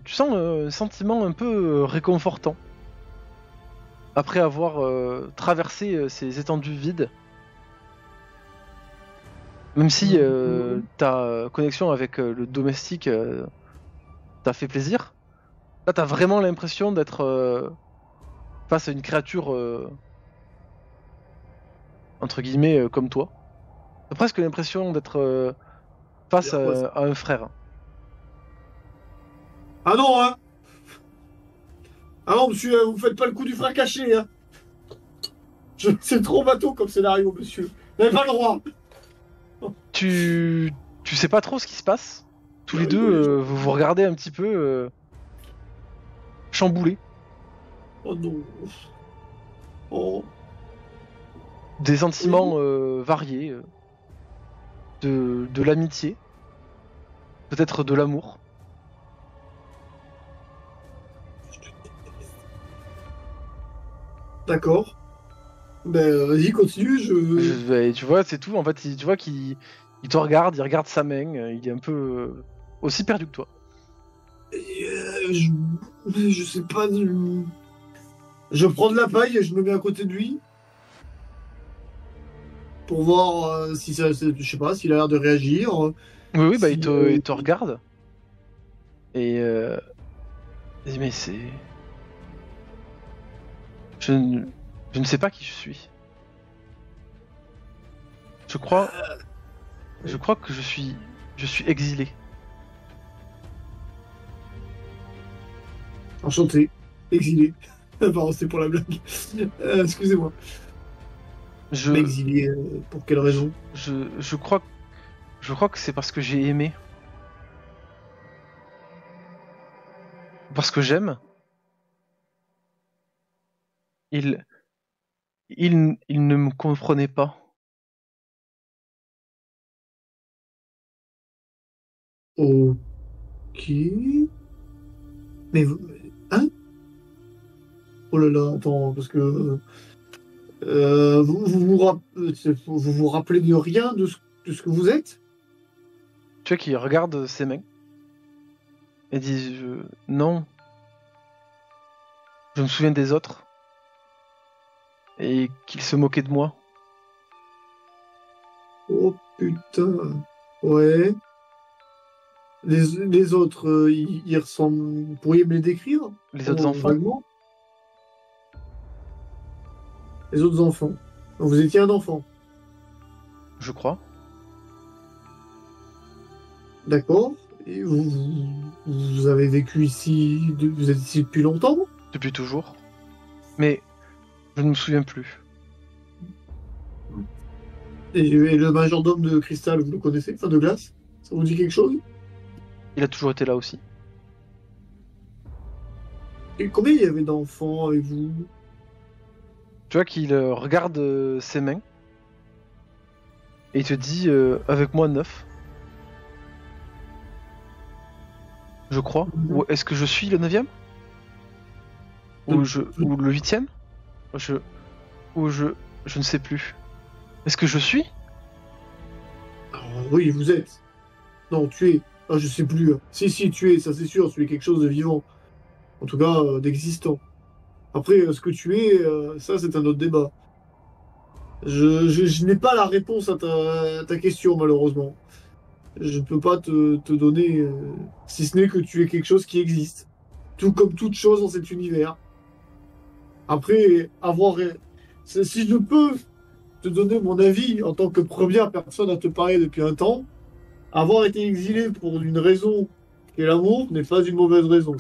Speaker 7: sens un sentiment un peu réconfortant après avoir traversé ces étendues vides. Même si ta connexion avec le domestique t'a fait plaisir, là t'as vraiment l'impression d'être face à une créature entre guillemets comme toi. T'as presque l'impression d'être face
Speaker 3: C'est-à-dire quoi, ça
Speaker 7: à un frère.
Speaker 3: Ah non, hein! Ah non, monsieur, vous faites pas le coup du frère caché, hein! C'est trop bateau comme scénario, monsieur. Vous n'avez pas le droit!
Speaker 7: Tu sais pas trop ce qui se passe. Tous les
Speaker 3: Ah,
Speaker 7: deux,
Speaker 3: oui,
Speaker 7: vous vous regardez un petit peu chamboulés.
Speaker 3: Oh non. Oh.
Speaker 7: Des sentiments variés. De l'amitié. Peut-être de l'amour.
Speaker 3: D'accord. Vas-y, continue,
Speaker 7: Et tu vois, c'est tout. En fait, tu vois qu'il te regarde, il regarde sa main. Il est un peu aussi perdu que toi.
Speaker 3: je sais pas. Je prends de la paille et je me mets à côté de lui. Pour voir si ça. Je sais pas, s'il a l'air de réagir.
Speaker 7: Oui, bah
Speaker 3: Si,
Speaker 7: il te regarde. Et il dit, mais c'est. Je ne sais pas qui je suis. Je crois que je suis exilé.
Speaker 3: Enchanté. Exilé. Pardon, c'était pour la blague. Excusez-moi.
Speaker 7: Je,
Speaker 3: Mais exilé, pour quelle raison?
Speaker 7: je crois que c'est parce que j'ai aimé. Parce que j'aime. Il ne me comprenait pas.
Speaker 3: Ok. Mais. Hein? Oh là là, attends, parce que. Vous vous rappelez de rien de ce que vous êtes?
Speaker 7: Tu vois qu'il regarde ses mains. Et dit non. Je me souviens des autres. Et qu'il se moquait de moi.
Speaker 3: Oh putain. Ouais. Les autres, ils ressemblent. Vous pourriez me les décrire?
Speaker 7: Les autres enfants.
Speaker 3: Vaguement. Les autres enfants. Vous étiez un enfant.
Speaker 7: Je crois.
Speaker 3: D'accord. Et vous avez vécu ici, vous êtes ici depuis longtemps?
Speaker 7: Depuis toujours. Mais je ne me souviens plus.
Speaker 3: Et le majordome de cristal, vous le connaissez? Enfin, de glace? Ça vous dit quelque chose?
Speaker 7: Il a toujours été là aussi.
Speaker 3: Et combien il y avait d'enfants avec vous?
Speaker 7: Tu vois qu'il regarde ses mains. Et il te dit avec moi 9. Je crois. Ou est-ce que je suis le 9e? Ou le 8e? Je ne sais plus. Est-ce que je suis?
Speaker 3: Alors, oui, vous êtes. Non, tu es. Ah, je sais plus. Si, tu es, ça c'est sûr, tu es quelque chose de vivant. En tout cas, d'existant. Après, ce que tu es, ça c'est un autre débat. Je n'ai pas la réponse à ta question, malheureusement. Je ne peux pas te donner, si ce n'est que tu es quelque chose qui existe. Tout comme toute chose dans cet univers. Après, si je peux te donner mon avis en tant que première personne à te parler depuis un temps, avoir été exilé pour une raison qui est l'amour n'est pas une mauvaise raison.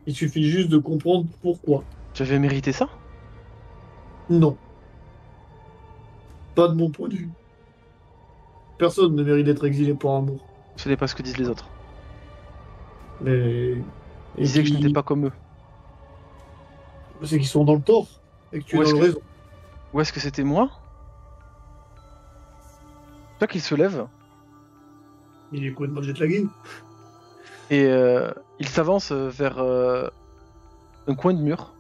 Speaker 3: Il suffit juste de comprendre pourquoi.
Speaker 7: J'avais mérité ça?
Speaker 3: Non. Pas de mon point de vue. Personne ne mérite d'être exilé pour amour.
Speaker 7: Ce n'est pas ce que disent les autres.
Speaker 3: Mais...
Speaker 7: Ils disaient que je n'étais pas comme eux.
Speaker 3: C'est qu'ils sont dans le tort. Et que tu es dans le raison.
Speaker 7: Ou est-ce que c'était moi? Tu vois qu'il se lève.
Speaker 3: Il est complètement jetlagué.
Speaker 7: Et il s'avance vers un coin de mur.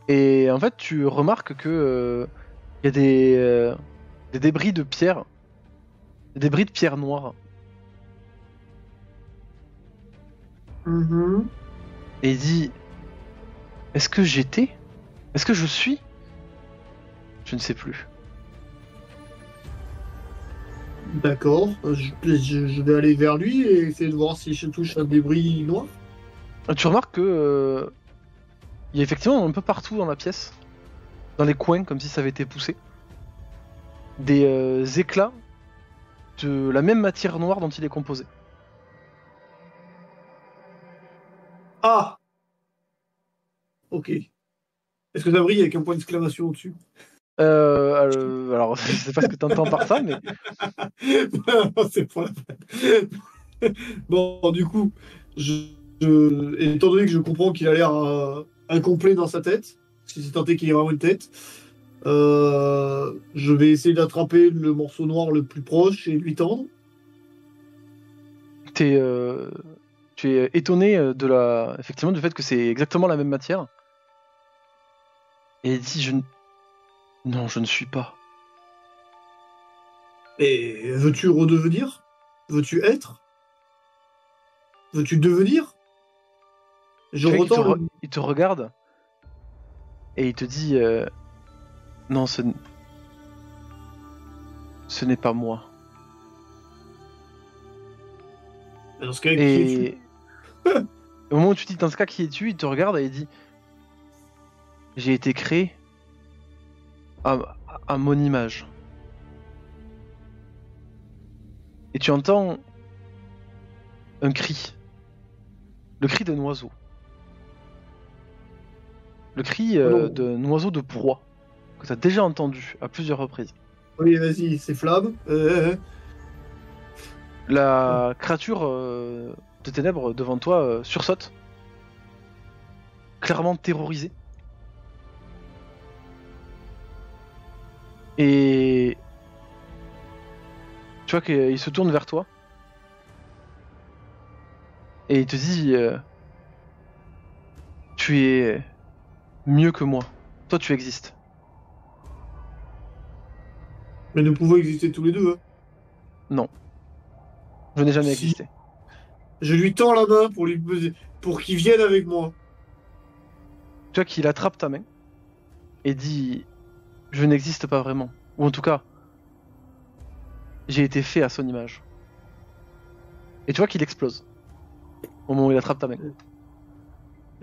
Speaker 7: Et en fait, tu remarques que il y a des débris de pierre. Des débris de pierre noire. Et il dit... Est-ce que j'étais? Est-ce que je suis? Je ne sais plus.
Speaker 3: D'accord. Je vais aller vers lui et essayer de voir si je touche un débris noir.
Speaker 7: Tu remarques que... il y a effectivement un peu partout dans la pièce. Dans les coins, comme si ça avait été poussé. Des éclats de la même matière noire dont il est composé.
Speaker 3: Ah! Ok. Est-ce que ça brille avec un point d'exclamation au-dessus?
Speaker 7: Alors, je sais pas ce que tu entends par ça, mais...
Speaker 3: Non, c'est pas la peine. Bon, du coup, étant donné que je comprends qu'il a l'air incomplet dans sa tête, si c'est tenté qu'il ait vraiment une tête, je vais essayer d'attraper le morceau noir le plus proche et lui tendre.
Speaker 7: Tu es étonné effectivement du fait que c'est exactement la même matière. Et il dit non, je ne suis pas.
Speaker 3: Et veux-tu redevenir? Veux-tu être? Veux-tu devenir?
Speaker 7: Il te regarde et il te dit non, ce n'est pas moi.
Speaker 3: Dans ce cas, qui es-tu?
Speaker 7: Au moment où tu dis dans ce cas qui es-tu, il te regarde et il dit j'ai été créé à mon image. Et tu entends un cri. Le cri d'un oiseau. Le cri d'un oiseau de proie que tu as déjà entendu à plusieurs reprises.
Speaker 3: Oui, vas-y, c'est Flamme.
Speaker 7: La créature de ténèbres devant toi sursaute, clairement terrorisée. Et tu vois qu'il se tourne vers toi et il te dit tu es mieux que moi. Toi, tu existes.
Speaker 3: Mais nous pouvons exister tous les deux. Hein.
Speaker 7: Non. Je n'ai jamais
Speaker 3: Si.
Speaker 7: existé.
Speaker 3: Je lui tends la main pour qu'il vienne avec moi.
Speaker 7: Tu vois qu'il attrape ta main et dit je n'existe pas vraiment. Ou en tout cas, j'ai été fait à son image. Et tu vois qu'il explose au moment où il attrape ta main.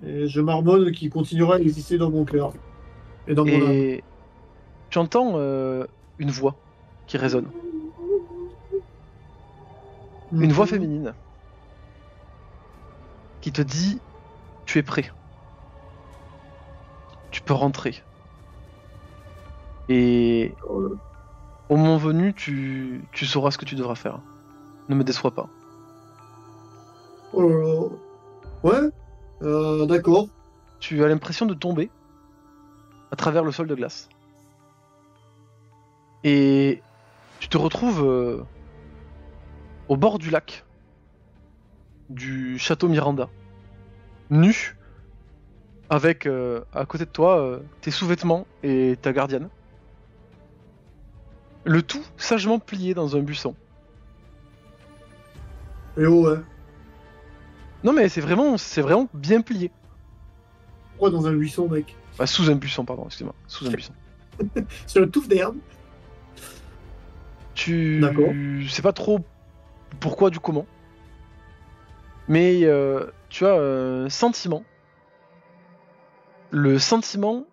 Speaker 3: Et je marmonne qu'il continuera à exister dans mon cœur. Et dans mon âme.
Speaker 7: Et tu entends une voix qui résonne. Une voix féminine qui te dit tu es prêt. Tu peux rentrer. Et au moment venu, tu sauras ce que tu devras faire. Ne me déçois pas.
Speaker 3: Oh là là. Ouais, d'accord.
Speaker 7: Tu as l'impression de tomber à travers le sol de glace. Et tu te retrouves au bord du lac du château Miranda, nu, avec à côté de toi tes sous-vêtements et ta gardienne. Le tout sagement plié dans un buisson.
Speaker 3: Et oh, ouais.
Speaker 7: Non mais c'est vraiment bien plié.
Speaker 3: Pourquoi dans un buisson, mec?
Speaker 7: Bah, sous un buisson, pardon, excuse-moi. Sous un buisson.
Speaker 3: Sur une touffe d'herbe.
Speaker 7: Tu
Speaker 3: D'accord.
Speaker 7: sais pas trop pourquoi du comment. Mais tu as un sentiment. Le sentiment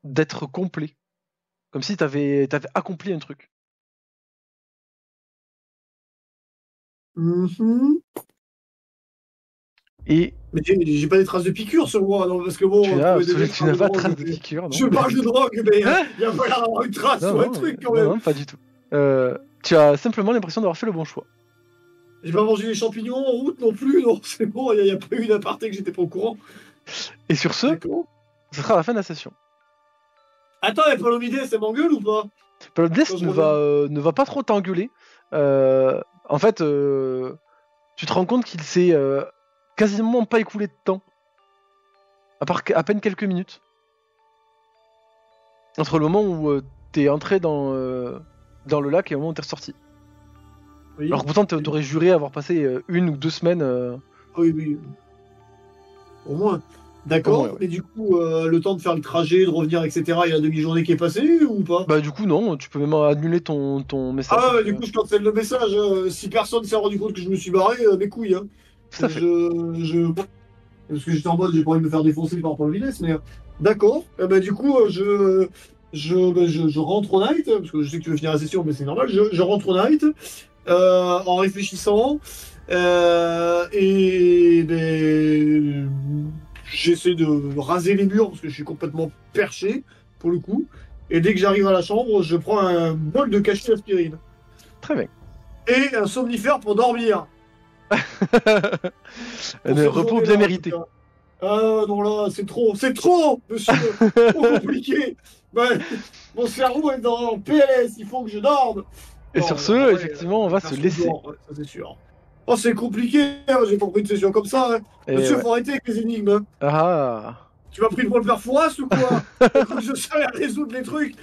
Speaker 7: d'être complet. Comme si t'avais accompli un truc.
Speaker 3: Mhm.
Speaker 7: Et
Speaker 3: Mais j'ai pas des traces de piqûre sur moi, non, parce que bon.
Speaker 7: tu n'as pas de trace de
Speaker 3: piqûre.
Speaker 7: piqûre, non?
Speaker 3: Je parle de drogue, mais
Speaker 7: Hein
Speaker 3: il y a pas l'air d'avoir une trace
Speaker 7: Non,
Speaker 3: ou un
Speaker 7: non,
Speaker 3: truc quand
Speaker 7: non,
Speaker 3: même.
Speaker 7: non, pas du tout. Tu as simplement l'impression d'avoir fait le bon choix.
Speaker 3: J'ai pas mangé des champignons en route non plus, non, c'est bon, il y a pas eu d'aparté que j'étais pas au courant.
Speaker 7: Et sur ce,
Speaker 3: D'accord.
Speaker 7: ce sera la fin de la session.
Speaker 3: Attends, et Palomides, elle m'engueule ou pas?
Speaker 7: Palomides
Speaker 3: Quand je
Speaker 7: ne va pas trop t'engueuler. En fait, tu te rends compte qu'il s'est quasiment pas écoulé de temps. À peine quelques minutes. Entre le moment où t'es entré dans le lac et le moment où t'es ressorti.
Speaker 3: Oui.
Speaker 7: Alors que pourtant t'aurais juré avoir passé 1 ou 2 semaines.
Speaker 3: Oui, oui. Au moins. D'accord,
Speaker 7: Au moins, ouais.
Speaker 3: mais du coup, le temps de faire le trajet, de revenir, etc., il y a la demi-journée qui est passée ou pas?
Speaker 7: Bah du coup non, tu peux même annuler ton message.
Speaker 3: Ah ouais, du coup, je cancelle le message. Si personne s'est rendu compte que je me suis barré, mes couilles. Hein.
Speaker 7: Tout à fait.
Speaker 3: Parce que j'étais en mode, j'ai pas envie de me faire défoncer par Paul Villes, mais d'accord. Du coup, je rentre au night, parce que je sais que tu veux finir la session, mais c'est normal. Je rentre au night en réfléchissant. Et ben, j'essaie de raser les murs parce que je suis complètement perché pour le coup. Et dès que j'arrive à la chambre, je prends un bol de cachet d'aspirine
Speaker 7: Très bien.
Speaker 3: et un somnifère pour dormir.
Speaker 7: Un
Speaker 3: Pour
Speaker 7: repos
Speaker 3: cette
Speaker 7: bien
Speaker 3: journée-là,
Speaker 7: mérité.
Speaker 3: en tout cas. Ah non là, c'est trop, monsieur, trop compliqué. Ben, mon cerveau est dans PLS, il faut que je dorme.
Speaker 7: Et
Speaker 3: Non,
Speaker 7: sur ce,
Speaker 3: ouais,
Speaker 7: effectivement, on va se
Speaker 3: personne
Speaker 7: laisser.
Speaker 3: dort, ouais, ça c'est sûr. Oh, c'est compliqué, hein, j'ai pas pris une session comme ça. Hein.
Speaker 7: Et
Speaker 3: Monsieur,
Speaker 7: ouais.
Speaker 3: faut arrêter avec les énigmes. Hein.
Speaker 7: Ah.
Speaker 3: Tu m'as pris pour le faire Fouras ou quoi? Il faut que je sache résoudre les trucs.